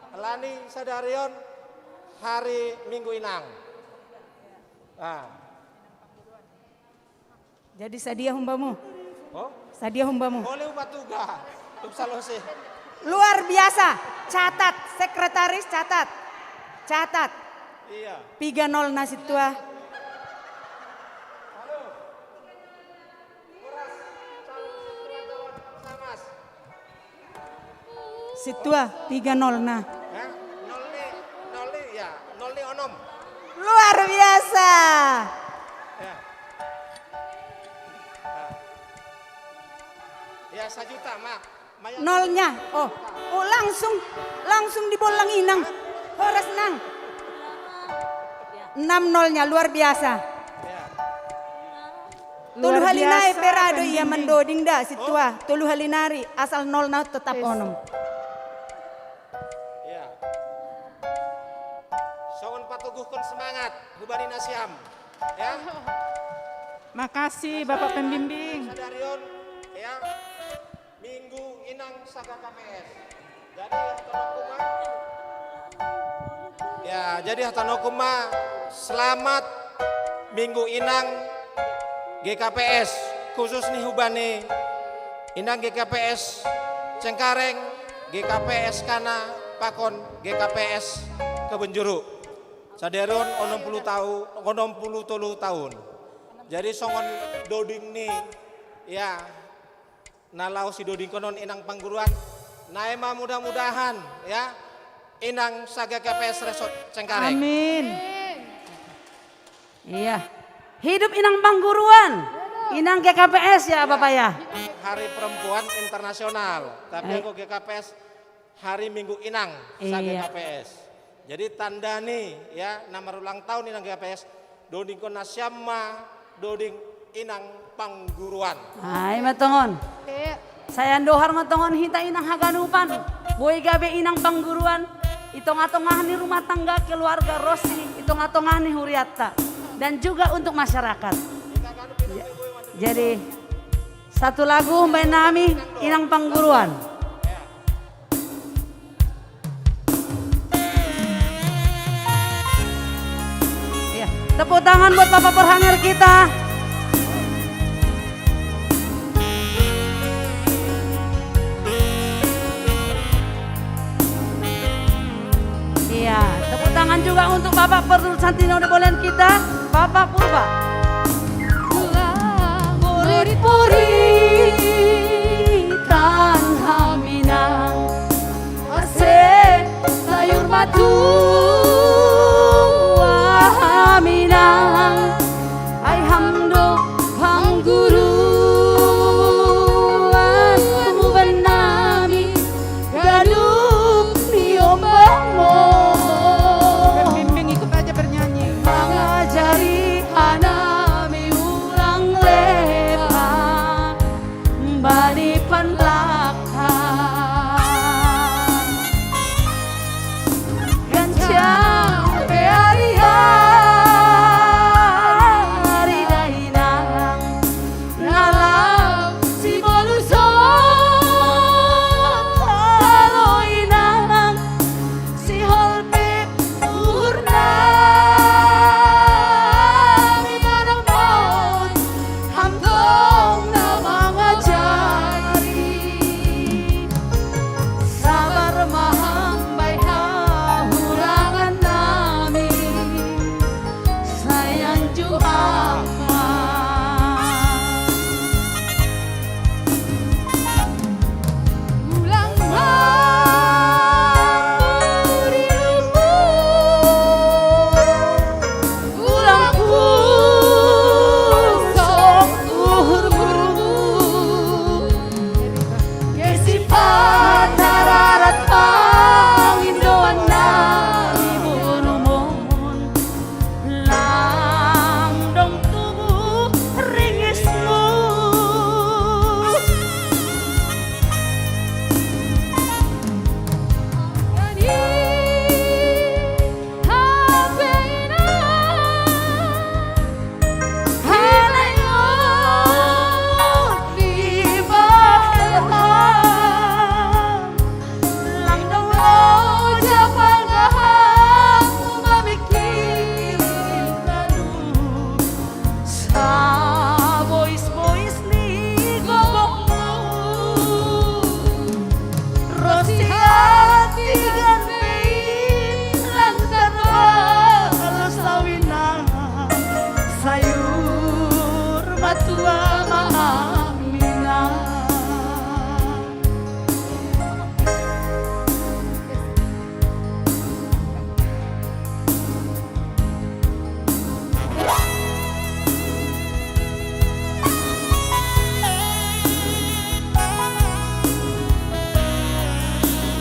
Lani Sadarion hari Minggu Inang. Nah. Jadi sadia humbamu. Oh? Sadia humbamu. Boleh ubatuga. Tupsalose. Luar biasa. Catat, sekretaris catat. Catat. Iya. 3-0 Nasitua. Situa 3-0 nah. Nolli ya, nolli onom. Luar biasa. Ya. Ya 1 juta mak. Nolnya. Oh langsung dibolang inang. Horas nang. 6-0-nya luar biasa. Tulu halinai perado ia mendoding dah Situa. Tulu halinari asal 0 nah tetap onom. Patuguhkan semangat, hubari Nasyam. Ya. Makasih Bapak Pembimbing. Sadarion, ya. Minggu Inang Saga KPS. Jadi Hatanokuma. Ya, jadi Hatanokuma selamat Minggu Inang GKPS khusus nih hubani Inang GKPS Cengkareng, GKPS Kana, Pakon GKPS Kebun Jeruk. Saderon 60 tahun. Jadi songon doding nih ya nalau si doding konon inang pangguruan. Naema mudah-mudahan ya inang Saga KPS Resort Cengkareng. Amin. Iya. Hidup inang pangguruan. Inang GKPS ya Bapak ya. Hari Perempuan Internasional. Tapi kok GKPS Hari Minggu Inang Saga KPS. Jadi tanda nih ya nama ulang tahun Inang GKPS doding kon nasyama doding Inang Pangguruan. Hai matongon. Saya dohar matongon hita inang haganupan. Boy gabe Inang Pangguruan. Itong-atongah nih rumah tangga keluarga Rosi. Itong-atongah nih Huriatta. Dan juga untuk masyarakat. Jadi satu lagu Mbak Nami Inang Pangguruan. Tepuk tangan buat Bapak Perhanger kita. Iya, tepuk tangan juga untuk Bapak Santino Debolen kita, Bapak Purba. Murid-murid tanah Minang, ase sayur batu Minang, ay hamdo hang guruan umuban nami galup ni ombamo. Bimbing ikut aja bernyanyi. Mengajari anami ulang lepa bani penlakan gancang bearia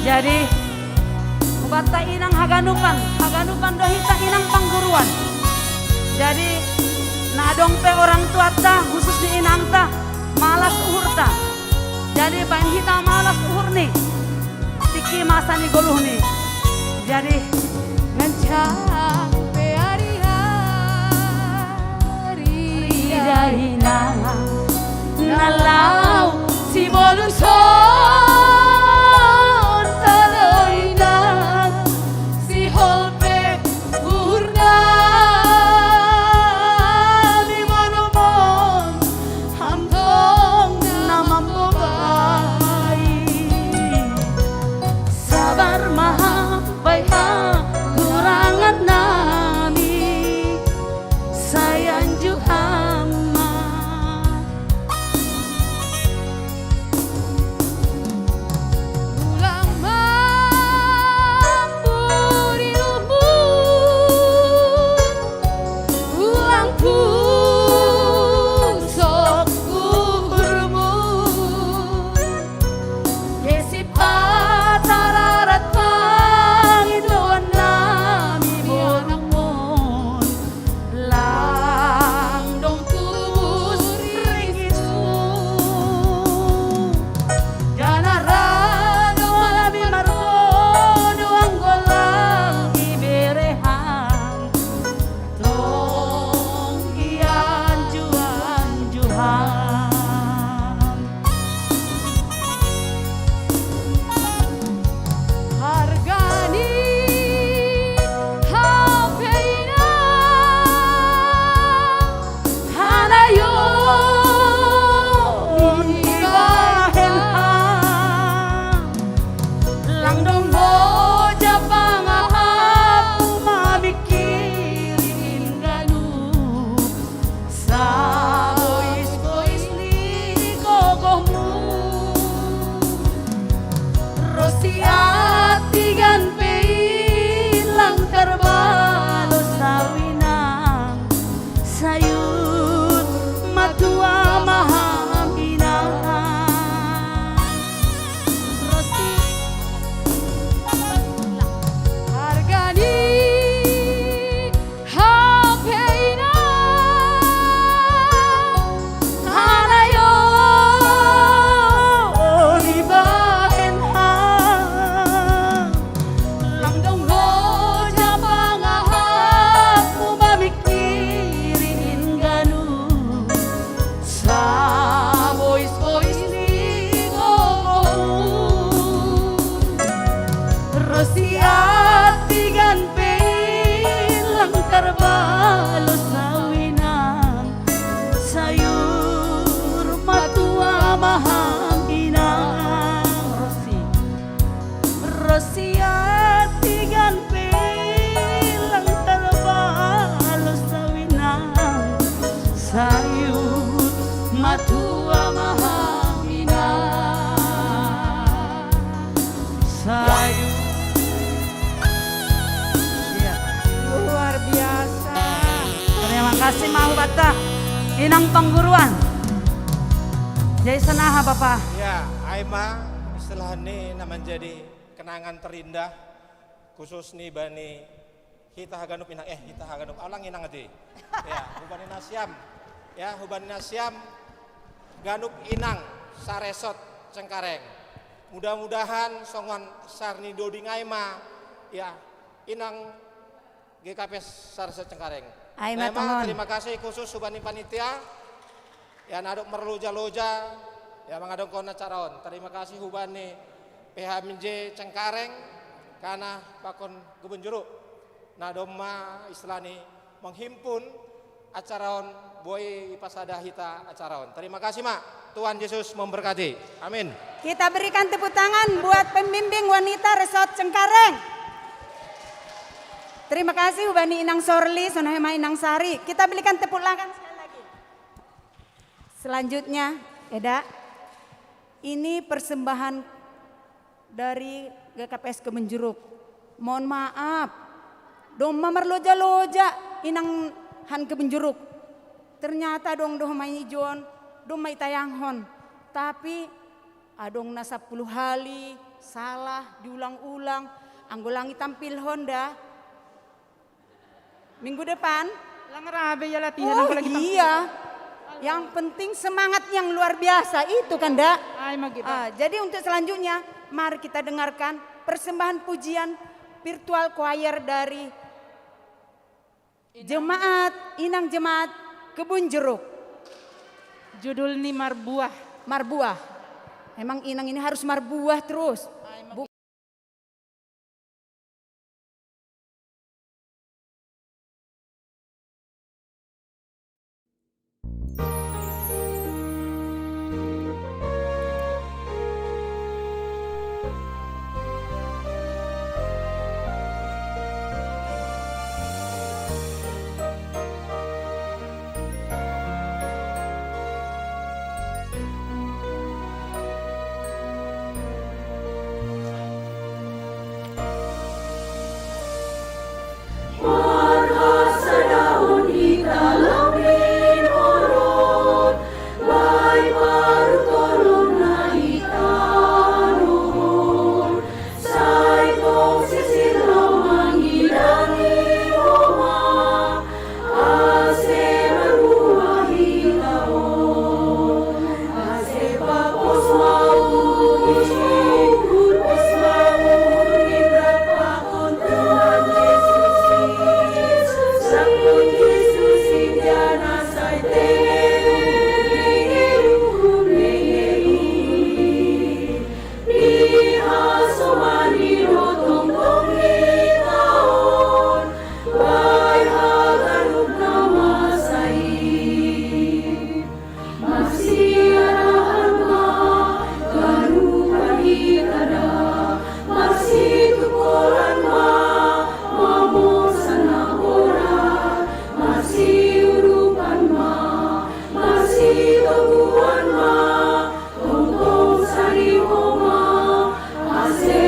jadi bata inang haganupan dohita inang pangguruan. Jadi nadong pe orang tua ta khusus di inang ta malas uhur ta. Jadi bain hita malas uhur nih. Tiki masa nih goluh nih. Jadi ngancang pe hari-hari dari inang nalau si boluso. Rosi atigan pilang terbalo sawinang sayur matua mahamina Rosi hargani hapeina hanayo libahen ha langdong ho japangahap mumamikirin ganu sa boys ligo Rosi atigan pilang terbalo sawinang sayur matua mahamina Rosi atigan pilang terbalo sawinang sayur matua mahamina sayur luar biasa. Terima kasih mau bata inang pengguruan. Jadi senaha Bapak. Ya, Aima istilah ini menjadi kenangan terindah khusus nih bani kita haganuk inang kita haganuk alang inang aja. Ya, hubani nasyam. Ya, hubani nasyam ganuk inang saresot Cengkareng. Mudah-mudahan songon sarni doding Aima ya inang GKP Saresot Cengkareng. Aima tongon. Terima kasih khusus hubani panitia. Ya nadok merloja-loja ya mangadong kona caron. Terima kasih hubani PHMJ Cengkareng karena pakon Gubernur nadoma istilahni menghimpun acaraon boy pasada hita acaraon. Terima kasih Mak. Tuhan Yesus memberkati. Amin. Kita berikan tepuk tangan buat pembimbing wanita Resort Cengkareng. Terima kasih Ubani Inang Sorli, Sonahema Inang Sari. Kita berikan tepuk tangan sekali lagi. Selanjutnya, Eda, ini persembahan dari GKPS Kemenjeruk. Mohon maaf, doma merloja-loja Inang Han Kemenjeruk. Ternyata dong mai ijon, mai tayanghon. Tapi adong na 10 hali, salah, diulang-ulang. Anggolangi tampil Honda. Minggu depan. Langarabe ya latihan. Oh iya. Yang penting semangat yang luar biasa itu kan dak. Jadi untuk selanjutnya mari kita dengarkan persembahan pujian virtual choir dari Jemaat Inang Jemaat Kebun Jeruk. Judul ini Marbuah. Marbuah. Emang Inang ini harus marbuah terus. Asik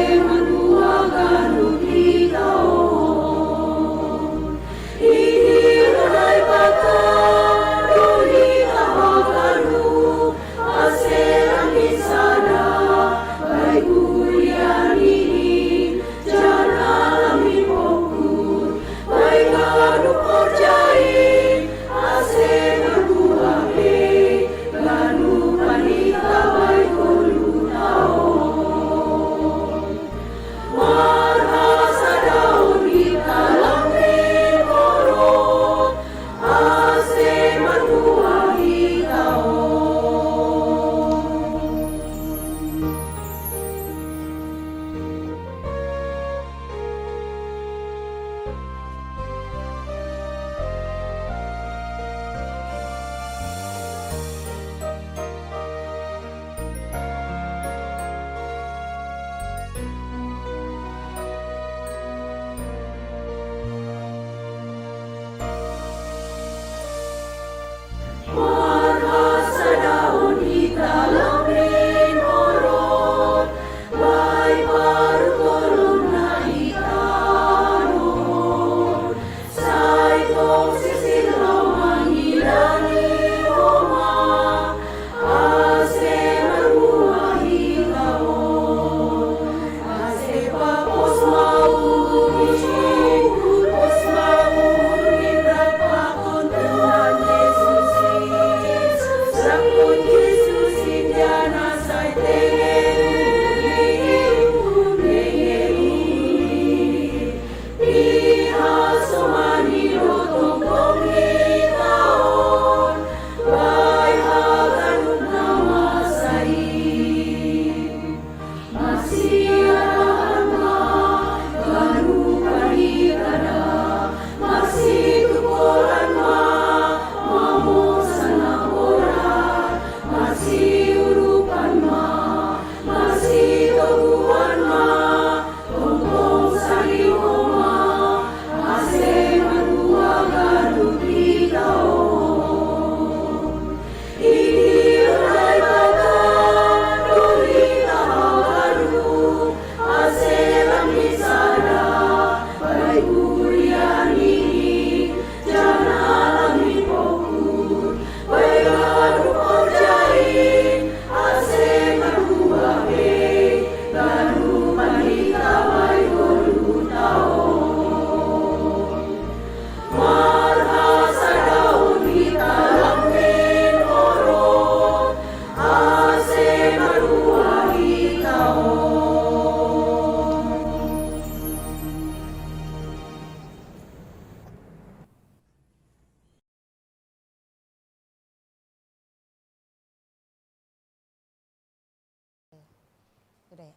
Ada ya?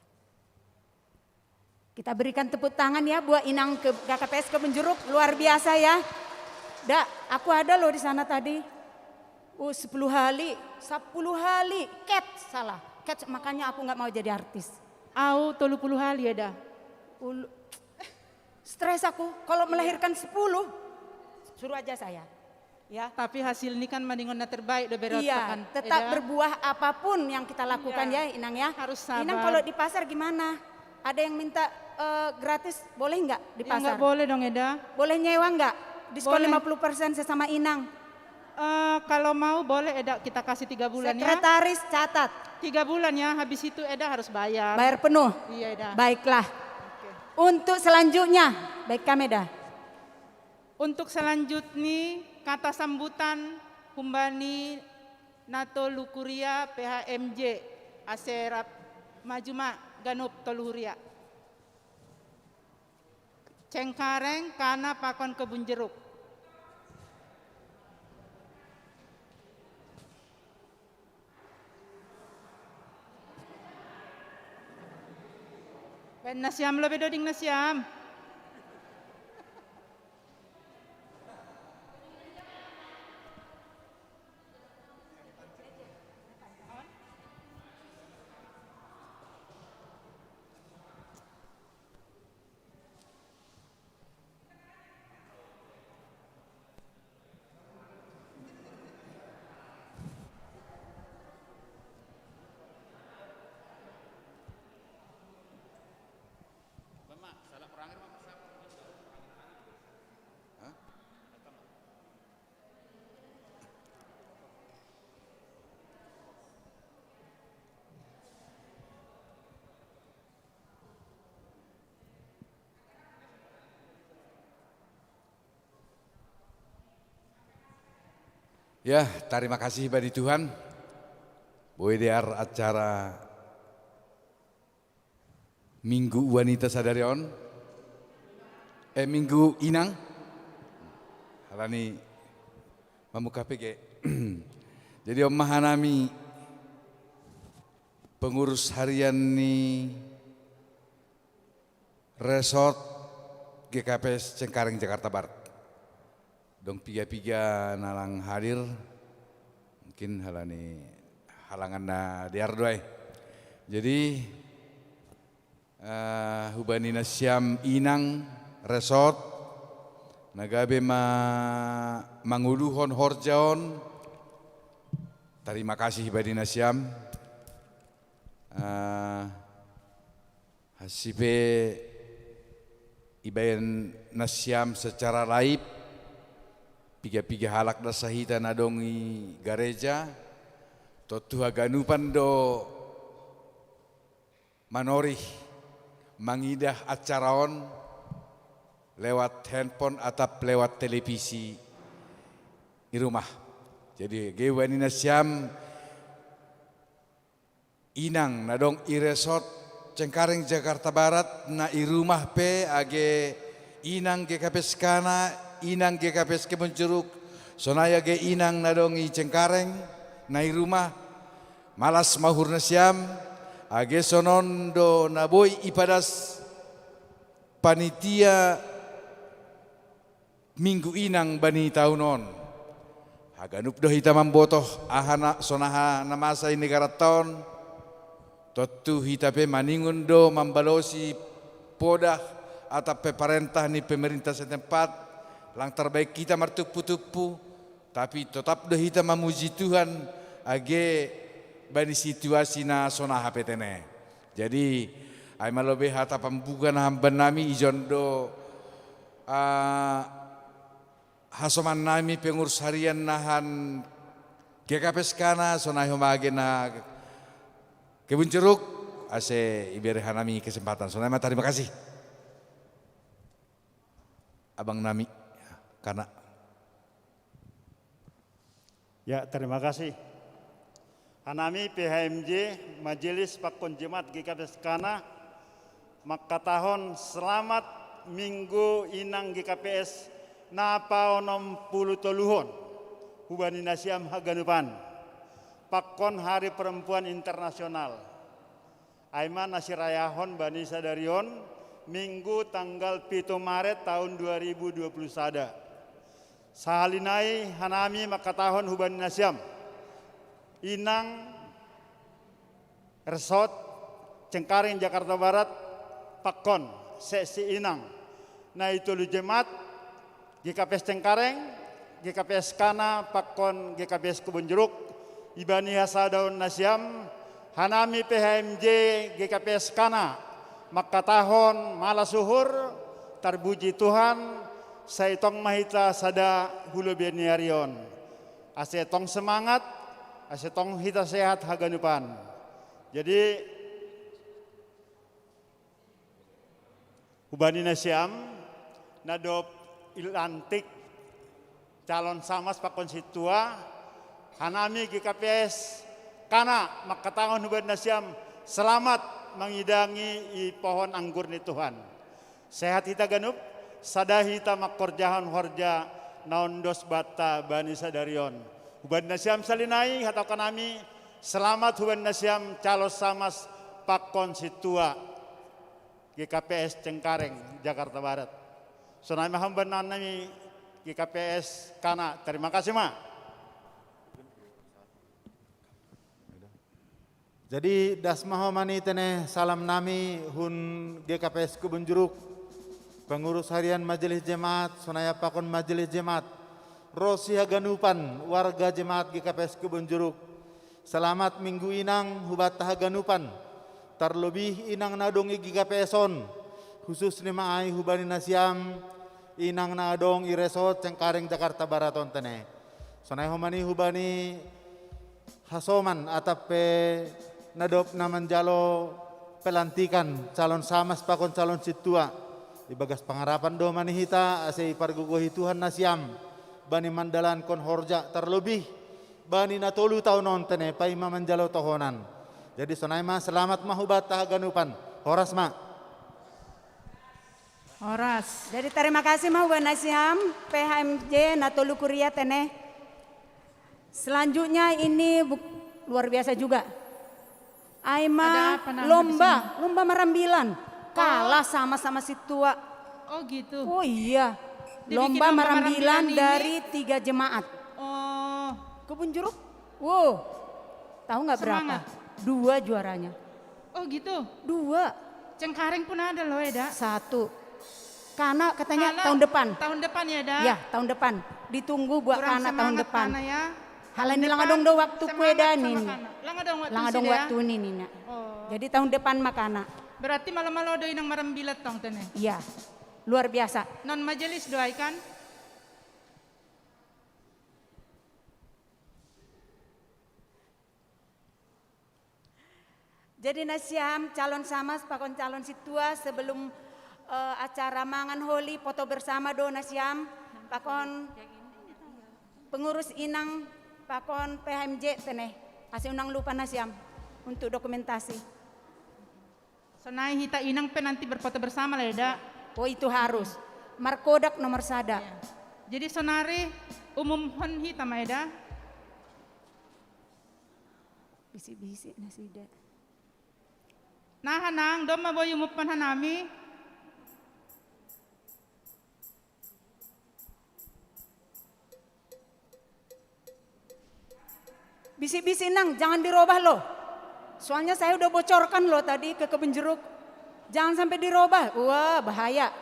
Kita berikan tepuk tangan ya buat Inang ke KKPS Kebonjeruk, luar biasa ya. Aku ada loh di sana tadi. 10 hari, cat salah. Cat makanya aku nggak mau jadi artis. 30 hari ya dah. Stres aku kalau melahirkan 10. Suruh aja saya. Ya. Tapi hasil ini kan mandingonnya terbaik udah berat. Iya, tetap berbuah apapun yang kita lakukan ya Inang ya. Harus sabar. Inang kalau di pasar gimana? Ada yang minta gratis, boleh nggak di pasar? Nggak boleh dong Eda. Boleh nyewa nggak? Diskon Boleh. 50% sesama Inang. Kalau mau boleh Eda kita kasih 3 bulan ya. Sekretaris catat. 3 bulan ya, habis itu Eda harus bayar. Bayar penuh? Iya Eda. Baiklah. Untuk selanjutnya, baik Kameda. Untuk selanjutnya kata sambutan Humbani Nato Lukuria PHMJ Aserap Majuma Ganup Toluhuria. Cengkareng Kana Pakon Kebonjeruk. Ben nasiam lo bedoding nasiam. Ya, terima kasih bagi Tuhan. WDR acara Minggu Wanita Sadarion. Minggu Inang. Halani mamuka PG. Jadi Om Mahanami pengurus harian ni Resort GKPS Cengkareng Jakarta Barat. Dong piga-piga nalang hadir, mungkin halani halangan na diardoy. Jadi hubani nasyam Inang Resort nagabe manguluhon horjaon. Terima kasih badi nasyam. Hasibe ibayan nasyam secara live. Piga-piga halak da sahita nadongi gareja totu haganupan do manorih mangidah acaraon lewat handphone atau lewat televisi di rumah. Jadi gewani nasyam Inang nadong i Resort Cengkareng Jakarta Barat na i rumah pe age Inang GKPS Kana Inang GKPS Kebonjeruk, sonaya ge Inang nadongi Cengkareng, nai rumah, malas mahur nasyam, age sonondo naboy ipadas panitia Minggu Inang bani taunon. Haganup doh hita mambotoh ahana sonaha namasa ini garaton, totu hita pe maningun do mambalosi podah atau pemerintah ni pemerintah setempat. Lang terbaik kita martupu-tupu, tapi tetap dah kita memuji Tuhan age bani situasi na sona HPTN. Jadi ay malobe hata pambugan hamban nami ijondo hasoman nami pengurus harian nahan GKPS Kana sona humage na Kebonjeruk ase iberehan nami kesempatan. Sona terima kasih. Abang nami Kana. Ya, terima kasih. Hanami PHMJ Majelis Pakon Jemaat GKPS Kana makatahon selamat Minggu Inang GKPS napa onom puluh toluhon hubani nasyam haganupan Pakon Hari Perempuan Internasional Aiman Nasirayahon Bani Sadarion Minggu tanggal 7 Maret tahun 2020 sada. Sahalinai hanami makatahon hubani nasiam. Inang Resort Cengkareng Jakarta Barat Pakon Seksi Inang. Nah itu lu jemaat GKPS Cengkareng, GKPS Kana, Pakon GKPS Kebun Jeruk, Ibani Hasadaun Nasiam, Hanami PHMJ GKPS Kana, Makatahon Malasuhur, Tarbuji Tuhan, Saitong Mahita Sada Hulu Beniarion. Asetong semangat, asetong hita sehat haganupan. Jadi Hubani Nasiam, nadop ilantik calon samas Pak Konstitua, Hanami GKPS Kana Makatahon Hubani Nasiam selamat mengidangi i pohon anggur ni Tuhan. Sehat hita ganup, sada hita makorjahan horja naondos bata Bani Sadarion. Hubani Nasiam salinai hatau kanami selamat Hubani Nasiam calon samas Pak Konstitua GKPS Cengkareng Jakarta Barat. Sonai mahambanan nami GKPS Kana. Terima kasih Ma. Jadi dasmahomani tene salam nami hun GKPS Kebun Jeruk, pengurus harian Majelis Jemaat, sonaya pakon Majelis Jemaat, Rosi Haganupan, warga Jemaat GKPS Kebun Jeruk. Selamat Minggu Inang hubat Haganupan, terlebih Inang nadongi GKPS-on, khusus lima ai hubani nasiam, Inang nadong iresot Cengkareng Jakarta Barat tene. Sonai homani hubani hasoman atape nadop naman jalo pelantikan calon samas pakon calon situa ibagas pangarapan do manihita ase ipargugohi Tuhan nasiam bani mandalan kon horja terlebih bani natolu taunon tene paima manjalo tohonan. Jadi sonai ma selamat mahubat tahaganupan horas ma. Horas. Jadi terima kasih mah Hubani Nasiam PHMJ Natolu Kuria tene. Selanjutnya ini luar biasa juga. Aima lomba marambilan kalah sama situa. Oh gitu. Oh iya. Lomba marambilan dari 3 jemaat. Oh. Kebun Jeruk. Wow. Tahu nggak berapa? 2 juaranya. Oh gitu. 2. Cengkareng pun ada loh Eda. 1. Kana katanya tahun depan. Tahun depan ya Eda. Ya tahun depan. Ditunggu buat Kana tahun depan. Kana ya. Halan ini langadong do waktu kue danin. Langadong waktu ini Nina. Jadi tahun depan makana. Berarti malam-malam do inang marambilat tong tene. Iya. Luar biasa. Non majelis doaikan. Jadi Nasiam calon samas pakon calon situa sebelum acara mangan holi foto bersama do Nasiam pakon pengurus Inang pakon PHMJ teneh kasih unang lupa Nasiam untuk dokumentasi. Sonai hita Inang nanti berfoto bersama lah Eda. Oh itu harus. Markodak nomor sada. Ya. Jadi sonari umumkan hita ma Eda. Bisi-bisi nasida. Nah hanang dom maboy umupan hanami. Bisi-bisi nang, jangan dirubah loh. Soalnya saya udah bocorkan loh tadi ke Kebun Jeruk. Jangan sampai dirubah, wah bahaya.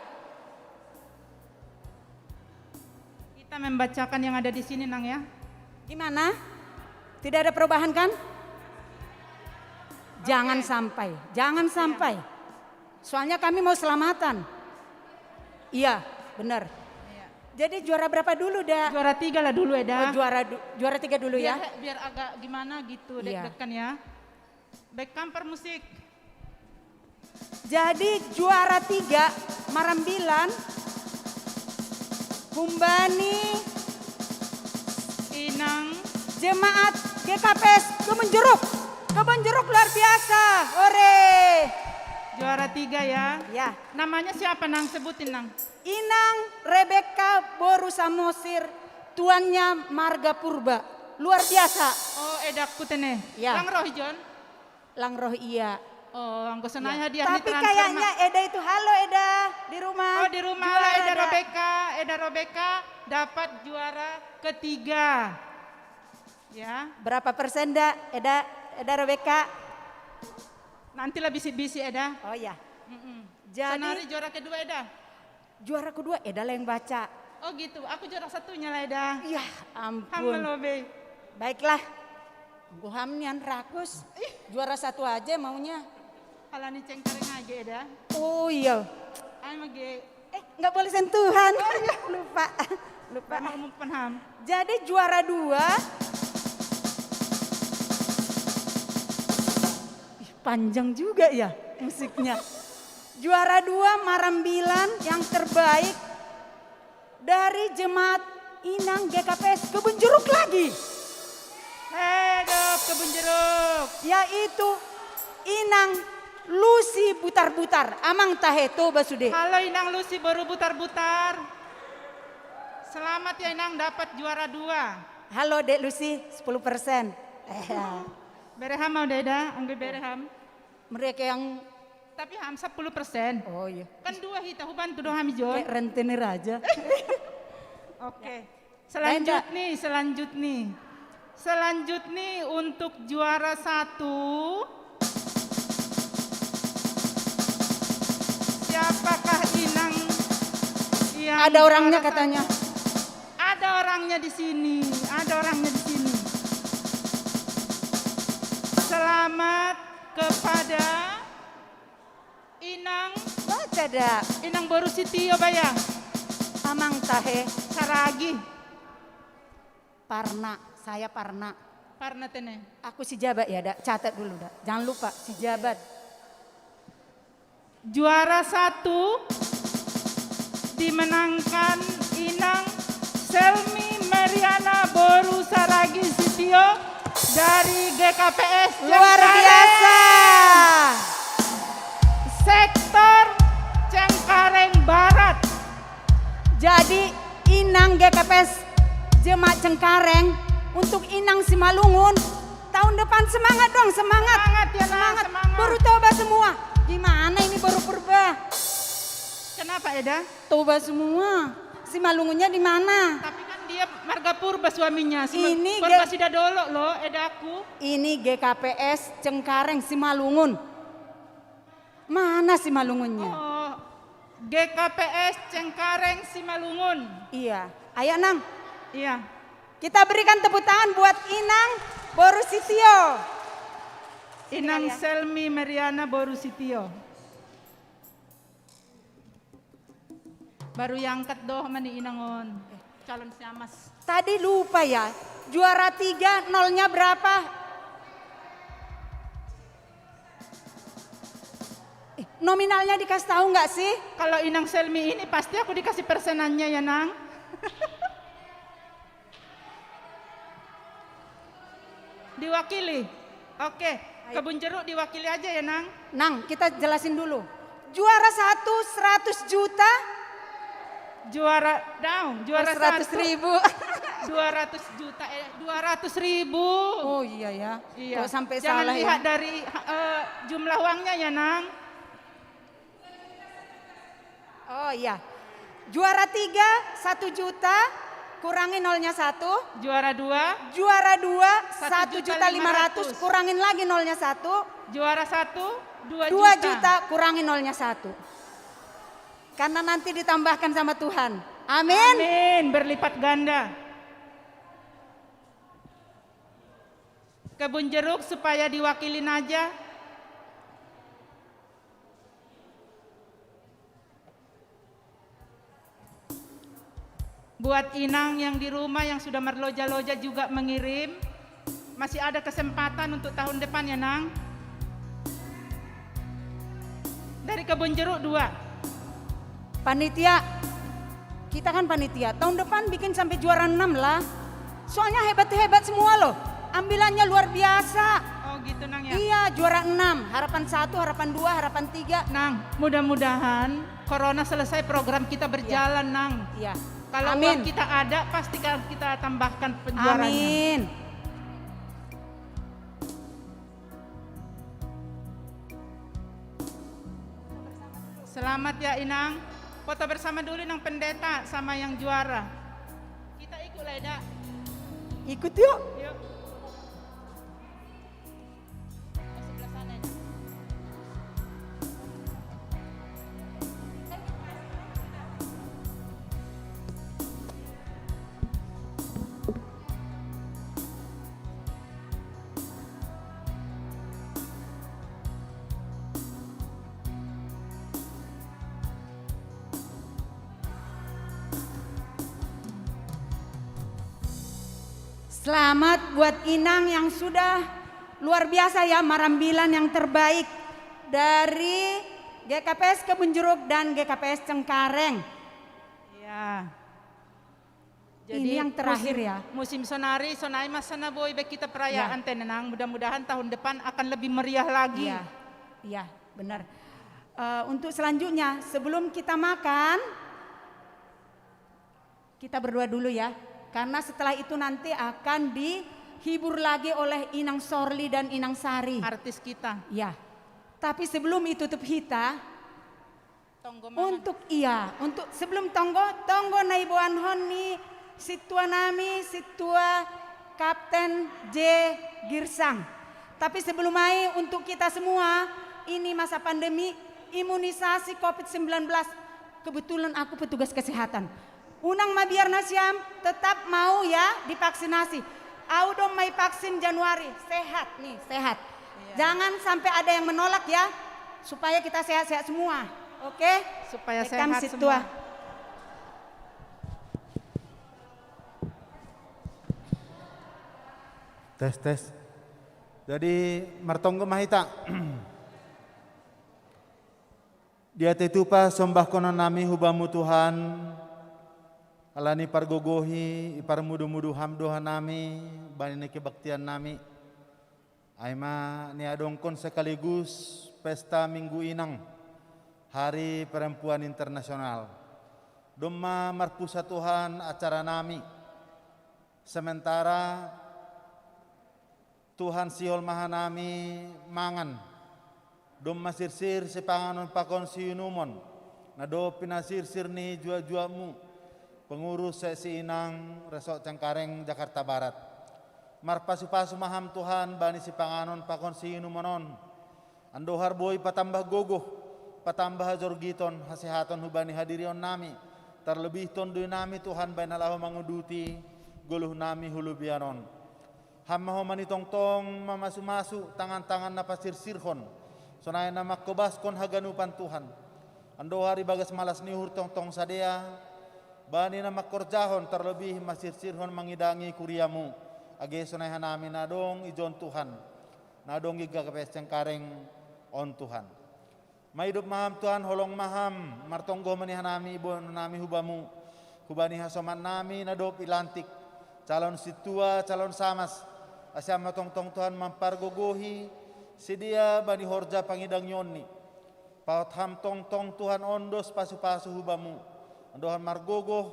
Kita membacakan yang ada di sini nang ya. Gimana? Tidak ada perubahan kan? Jangan sampai, jangan sampai. Soalnya kami mau selamatan. Iya, benar. Jadi juara berapa dulu dah? Juara 3 lah dulu Eda. Oh, juara 3 dulu ya. Biar agak gimana gitu deg-degan ya. Back kamper musik. Jadi juara 3 marambilan Humbani Inang Jemaat GKPS Kebun Jeruk. Kebun Jeruk luar biasa. Ore. Juara 3 ya. Ya. Namanya siapa nang? Sebutin nang. Inang Rebecca Boru Samosir, tuannya Marga Purba. Luar biasa. Oh, edaku tene. Ya. Langroh Jon. Langroh iya. Oh, anggo senaya hadiah Tapi kayaknya Eda itu, halo Eda, di rumah. Oh, di rumah Juara Eda ada. Robeka. Eda Robeka dapat juara ketiga. Ya. Berapa persen Eda Robeka? Nantilah bisi-bisi Eda. Oh ya. Jadi Senari juara kedua Eda. Juara kedua Eda lah yang baca. Oh gitu, aku juara satunya lah Eda. Ya ampun. Hammelobe. Baiklah. Gue hamnian rakus. Juara satu aja maunya. Halani cengkareng aja Eda. Oh iya. Ay mage. Nggak boleh sentuhan. Lupa. Mau penham. Jadi juara 2. Panjang juga ya musiknya. Juara 2 Marambilan yang terbaik dari Jemaat Inang GKPS Kebun Jeruk lagi. Hidup Kebun Jeruk. Yaitu Inang Lucy Butar-Butar. Amang taheto basude. Halo Inang Lucy baru butar-butar. Selamat ya Inang dapat juara 2. Halo Dek Lucy 10%. Bereham mau Deda, angge bereham. Mereka yang tapi ham 10%. Oh iya. Kan 2 hita huban tu doham jon. Kayak rentenir aja. Oke. Selanjutnya untuk juara 1. Siapakah Inang yang ada orangnya katanya. Ada orangnya di sini. Selamat kepada Inang. Baca dah. Inang Boru Sitio bayang. Amang tahe. Saragi. Parna. Saya Parna. Parna tene. Aku si Jabat ya dak. Catat dulu dak. Jangan lupa si Jabat. Juara 1 dimenangkan Inang Selmi Mariana Boru Saragi Sitio dari GKPS luar biasa. Sektor Cengkareng Barat. Jadi Inang GKPS Jemaat Cengkareng untuk Inang Simalungun tahun depan semangat dong, semangat. Semangat ya semangat. Baru toba semua. Gimana ini baru purba? Kenapa Eda? Toba semua. Simalungunnya di mana? Tapi kan dia marga purba suaminya. Ini purba sida dolok loh Edaku. Ini GKPS Cengkareng Simalungun. Mana Simalungunnya? Oh, GKPS Cengkareng Simalungun. Iya. Ayo Nang. Iya. Kita berikan tepuk tangan buat Inang Boru Sitio. Inang Selmi Mariana Boru Sitio. Baru yang angkat doh mani Inangon. Calon siamas. Tadi lupa ya. Juara 3 nolnya berapa? Nominalnya dikasih tahu nggak sih? Kalau Inang Selmi ini pasti aku dikasih persenannya ya Nang. Diwakili. Oke, Kebun Jeruk diwakili aja ya Nang. Nang, kita jelasin dulu. Juara 1 100 juta. Juara 100 ribu. 200 juta, 200 ribu. Oh iya ya. Iya. Kok sampai jangan salah lihat ya? dari jumlah uangnya ya Nang. Oh iya. Juara 3 1 juta. Kurangin nolnya 1. Juara 2. Juara 2 1 juta 500. Kurangin lagi nolnya 1. Juara 1 2 juta. Kurangin nolnya 1. Karena nanti ditambahkan sama Tuhan. Amin. Amin. Berlipat ganda. Kebun Jeruk supaya diwakilin aja. Buat Inang yang di rumah yang sudah merloja-loja juga mengirim. Masih ada kesempatan untuk tahun depan ya Nang. Dari Kebun Jeruk 2. Panitia, kita kan panitia. Tahun depan bikin sampai juara 6 lah. Soalnya hebat-hebat semua loh. Ambilannya luar biasa. Oh gitu Nang ya? Iya, juara 6. Harapan 1, harapan 2, harapan 3. Nang, mudah-mudahan Corona selesai program kita berjalan Nang. Iya. Kalau uang kita ada, pasti kita tambahkan penjualannya. Amin. Selamat ya Inang. Foto bersama dulu Inang pendeta sama yang juara. Kita ikut lah Eda. Ikut yuk. Yuk. Sebelah sana Eda. Selamat buat Inang yang sudah luar biasa ya, merambilan yang terbaik dari GKPS Kebun Jeruk dan GKPS Cengkareng. Ya. Ini yang terakhir musim, ya. Musim sonari, sonai masana boy baik kita perayaan tenang. Mudah-mudahan tahun depan akan lebih meriah lagi. Iya, iya benar. Untuk selanjutnya, sebelum kita makan, kita berdoa dulu ya. Karena setelah itu nanti akan dihibur lagi oleh Inang Sorli dan Inang Sari. Artis kita. Ya. Tapi sebelum itu tutup kita, untuk sebelum tonggo naibuan honi situa nami situa Kapten J Girsang. Tapi sebelum mai untuk kita semua, ini masa pandemi imunisasi COVID-19. Kebetulan aku petugas kesehatan. Unang mabiar nasiam tetap mau ya divaksinasi. Audom mai vaksin Januari, sehat nih, sehat. Iya. Jangan sampai ada yang menolak ya, supaya kita sehat-sehat semua. Oke? Supaya Rekam sehat situa. semua. Tes. Jadi martonggo mahita. Dia tetupa sombah konon nami hubamu Tuhan. Alani pargogohi ipar mudu-mudu hamdoha nami bani kebaktian nami. Aima ni adongkon sekaligus pesta Minggu Inang, Hari Perempuan Internasional. Doma marpusa Tuhan acara nami. Sementara Tuhan siol mahanami mangan. Doma sirsir sepanganon pakon siunumon. Nado pinasirsir ni jua-juamu. Pengurus seksi Inang Resort Cengkareng Jakarta Barat. Marpasu-pasu maham Tuhan bani si panganon pakon si inumonon. Andohar boy patambah gogoh, patambah jorgiton hasehatan hubani hadirion nami. Terlebih tondoi nami Tuhan bani alahu manguduti guluh nami hulubianon. Hammaho mani tong-tong mamasu-masu tangan-tangan napasir sirhon. Sonai nama kobaskon haganupan Tuhan. Andohar ibagas malas nihur tong-tong sadea. Bani na makorjahon terlebih masir sirhon mangidangi kuriamu. Age sunayhan namin nadong ijon Tuhan. Nadong GKPS Cengkareng on Tuhan. Maidup maham Tuhan holong maham. Martonggo manihan nami ibo nami hubamu. Hubani hasoman nami nadop ilantik. Calon situa, calon samas. Asya matong-tong Tuhan mampargogohi. Sidia bani horja pangidang yonni. Paut ham tong-tong Tuhan ondos pasu-pasu hubamu. Andohan margogoh,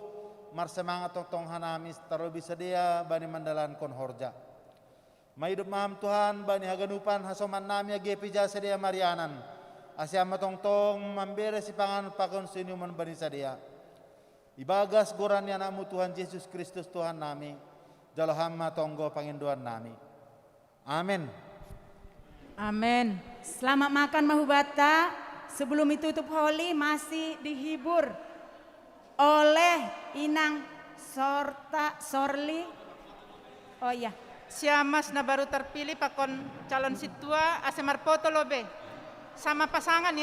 marsemangat tong hanamis terlebih sedia bani mandalan kon horja. Maidup maham Tuhan bani haganupan hasoman nami agepija sedia marianan. Asya matong-tong mambere si pangan pakon sinuman bani sedia. Ibagas goran ya namu Tuhan Yesus Kristus Tuhan nami. Jalaham matonggo panginduan nami. Amin. Amin. Selamat makan mahubata. Sebelum itu tutup holi masih dihibur oleh Inang Sorli. Oh iya. Siamas na baru terpilih pakon calon situa asemar foto lobe. Sama pasangan ya.